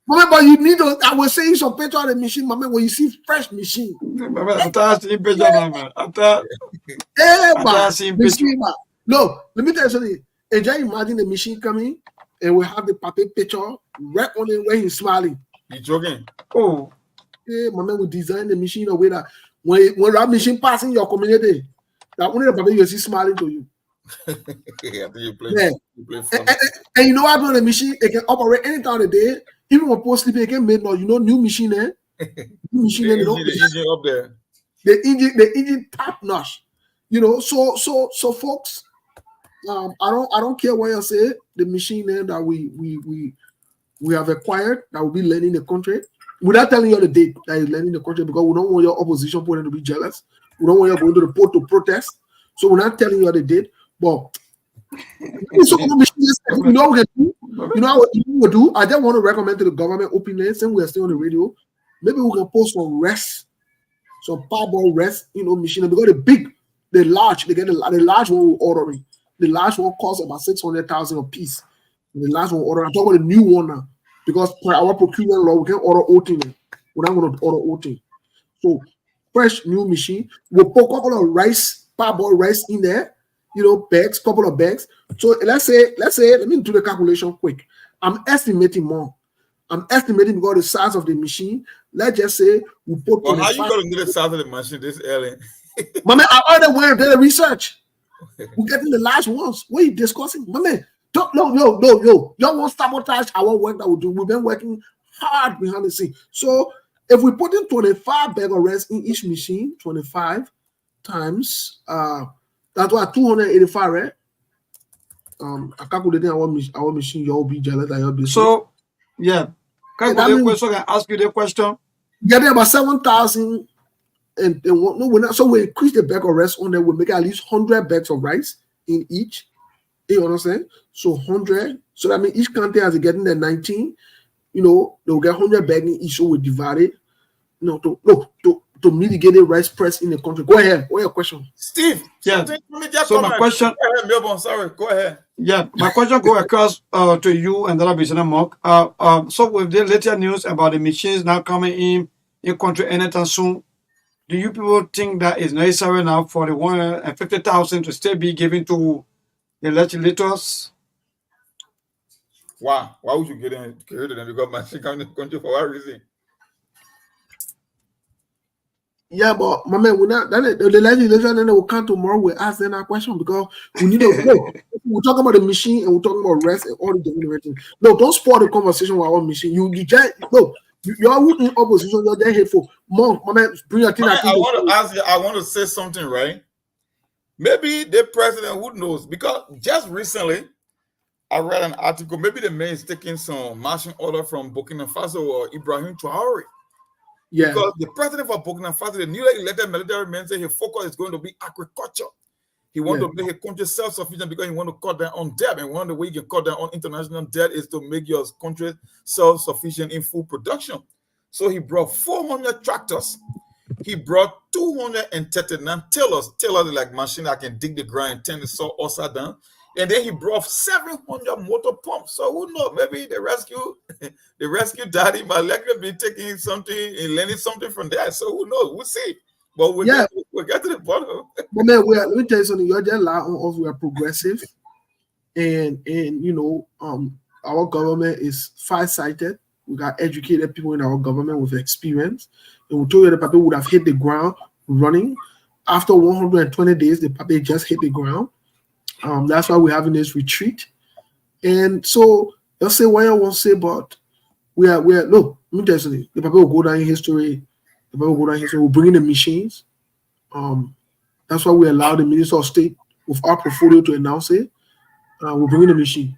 My man, but you need to, I was saying some picture of the machine, my man, when you see fresh machine. After seeing picture, man. After seeing picture. No, let me tell you something. And just imagine the machine coming and we have the paper picture right on it where he's smiling. You joking? Oh. Yeah, my man will design the machine in a way that when that machine passing your community, that only the people you see smiling to you. Yeah, you play and you know what about the machine? It can operate any time of the day. Even when post sleeping, it can make noise. New machine there. New machine there. The engine up there. The engine top notch. So folks, I don't care what you say. The machine there that we have acquired that will be learning the country. We're not telling you the date that is learning the country because we don't want your opposition party to be jealous. We don't want you going to the port to protest. So we're not telling you the date. But you know what we will do? I just want to recommend to the government openly, since we are still on the radio, maybe we can post some rest, some parboil rest, machine. Because the large one we're ordering. The large one costs about 600,000 a piece. The last one order. I'm talking about the new one now. Because per our procurement law, we can order OT. We're not going to order OT. So, fresh new machine. We'll put a couple of rice, parboiled rice in there. Bags, couple of bags. So let's say, let me do the calculation quick. I'm estimating more. I'm estimating because the size of the machine. Let's just say we put. Well, how you going to know the size of the machine this early? My man, I already went and did the research. We're getting the last ones. What are you discussing? My man. No. Y'all won't sabotage our work that we do. We've been working hard behind the scene. So if we put in 25 bag of rice in each machine, 25 times, that's what 285, right? I calculating our machine, y'all be jealous that y'all be. So, yeah. Can I ask you the question? Yeah, there about 7,000 and so we increase the bag of rice on there. We make at least 100 bags of rice in each. You understand? So 100. So that means each county has getting the 19. They'll get 100 bags in each. So we divide it. To mitigate the rice price in the country. Go ahead. What your question, Steve? Yeah. So my question. Sorry. Go ahead. Yeah, my question go across to you and then I'll be saying Mark. So with the latest news about the machines now coming in country anytime soon, do you people think that it's necessary now for the 150,000 to still be given to the legislators? Why would you get in created and you got machine coming in the country for what reason? Yeah, but my man, we're not. The legislation then will come tomorrow. We'll ask them that question because we need to know. We're talking about the machine and we're talking about rest and all the different. No, don't spoil the conversation with our machine. You just no. You're in opposition. You're there hateful. Monk, my man, bring your thing. I want to ask you. I want to say something, right? Maybe the president, who knows? Because just recently, I read an article. Maybe the man is taking some marching order from Burkina Faso or Ibrahim Traore. Yeah. Because the president of Burkina Faso, the newly elected military man, said his focus is going to be agriculture. He wants to make his country self-sufficient because he wants to cut down on debt. And one of the ways you can cut down on international debt is to make your country self-sufficient in food production. So he brought 400 tractors. He brought 239 tillers like machine that can dig the ground and turn the soil upside down. And then he brought 700 motor pumps. So who knows? Maybe the rescue daddy might likely be taking something and learning something from that. So who knows? We'll see. But we'll get to the bottom. But man, let me tell you something. You're just lying on us. We are progressive, and you know, our government is far-sighted. We got educated people in our government with experience, and we told you the people would have hit the ground running. After 120 days, the people just hit the ground. That's why we're having this retreat. And so let's say what I want to say, but we are look, let me tell you something. The people will go down in history. The people will go down in history. We'll bring in the machines. That's why we allow the Minister of State with our portfolio to announce it. We'll bring in the machine.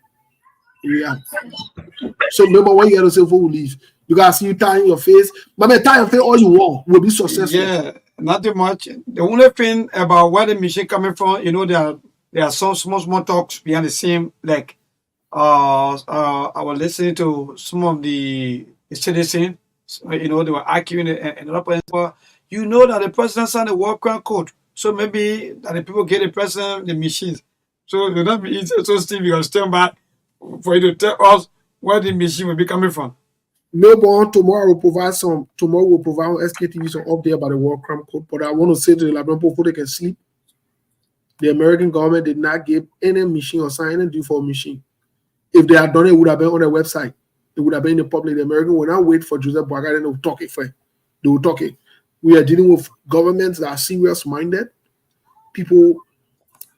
Yeah. So remember what you gotta say before we leave. You gotta see you tying your face. But man, tie your face all you want. We'll be successful. Yeah, not too much. The only thing about where the machine coming from, you know, there are some small talks behind the scene. Like I was listening to some of the citizens, you know, they were arguing another person. But you know that the president signed the war crime code. So maybe that the people get the president the machines. So it will not be easy. So Steve, you can stand back for you to tell us where the machine will be coming from. No, but tomorrow we'll provide SKTV some update about the war crime code. But I want to say to the Liberian people they can sleep. The American government did not give any machine or sign any deal for a machine. If they had done it, it would have been on their website. It would have been in the public. The American will not wait for Joseph Boakai and they will talk it for him. They will talk it. We are dealing with governments that are serious-minded, people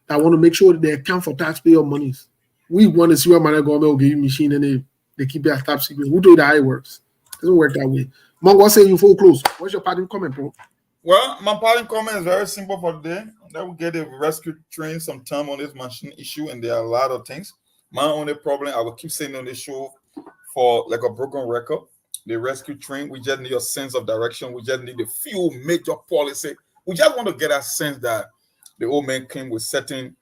that want to make sure that they account for taxpayer monies. We want to see what government will give you machine and they keep it as top secret. Who told you that how it works? It doesn't work that way. Mongo saying you full close. What's your parting comment, bro? Well, my parting comment is very simple for today. That we get a rescue train some time on this machine issue, and there are a lot of things. My only problem, I will keep saying on this show for like a broken record, the rescue train, we just need a sense of direction. We just need a few major policy. We just want to get a sense that the old man came with certain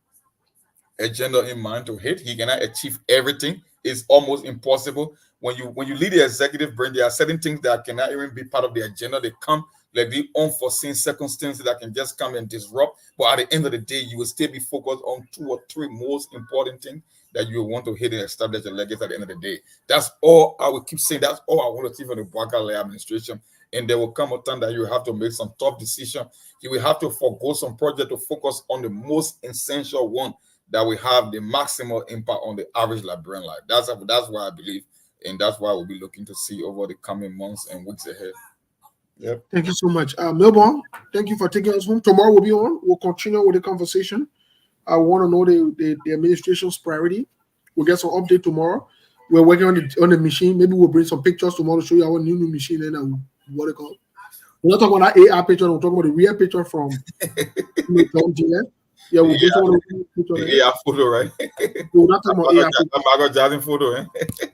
agenda in mind to hit. He cannot achieve everything. It's almost impossible. When you lead the executive branch, there are certain things that cannot even be part of the agenda. They come like the unforeseen circumstances that can just come and disrupt. But at the end of the day, you will still be focused on 2 or 3 most important things that you want to hit and establish a legacy at the end of the day. That's all I will keep saying. That's all I want to see from the Boakai administration. And there will come a time that you have to make some tough decisions. You will have to forego some project to focus on the most essential one that will have the maximum impact on the average Liberian life. That's what I believe. And that's why we'll be looking to see over the coming months and weeks ahead. Yep. Thank you so much. Melbourne, thank you for taking us home. Tomorrow we'll be on. We'll continue with the conversation. I want to know the administration's priority. We'll get some update tomorrow. We're working on the machine. Maybe we'll bring some pictures tomorrow to show you our new machine and what it called. We're not talking about that AR picture. We're talking about the real picture from John Deere. Yeah, we'll get some the AR photo, right? We're not talking about AR photo.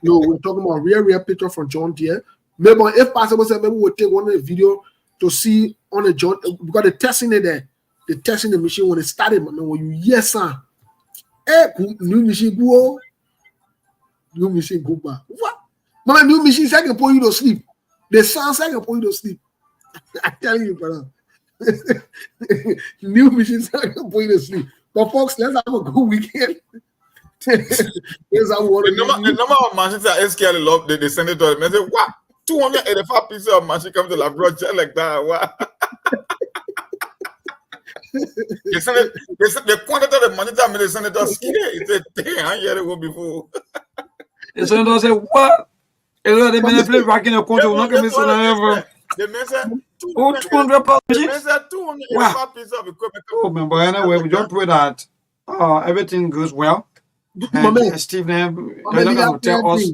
No, we're talking about real picture from John Deere. Maybe if possible, maybe we'll take one of the video to see on the John because the testing it there. The testing the machine when it started, man. When you yes, sir. New machine go. New machine go back. What? Man, new machine I can put you to sleep. The sound I can put you to sleep. I'm telling you, brother. New machine I can put you to sleep. But folks, let's have a good weekend. The number of machines that SKL love, they send it to them and say, what? 285 pieces of machine come to Labrador just like that. What? The quantity of the money that the senator scared. He said, damn, I hear it go before. The senator said, what? They benefit back in the country. We're not going to be The man said 200 the jeeps. man said 285 pieces of equipment. Oh man, but anyway, we just pray that everything goes well. And Steve they're gonna tell us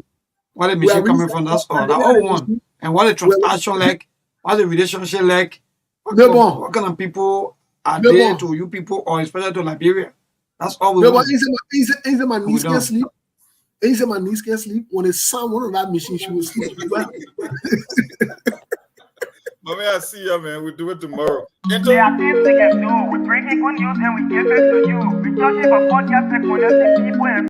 what the mission coming from us or that all one and what the transaction like, what the relationship like, what kind of people are there to you people or especially to Liberia. That's all we want. Ain't my niece can sleep. Ain't my niece can sleep. When it's some one of that machine, she will sleep. But man, I see you, man. We'll do it tomorrow. There are things we can do. We bring in good news and we give it to you. We judge it for podcast and people and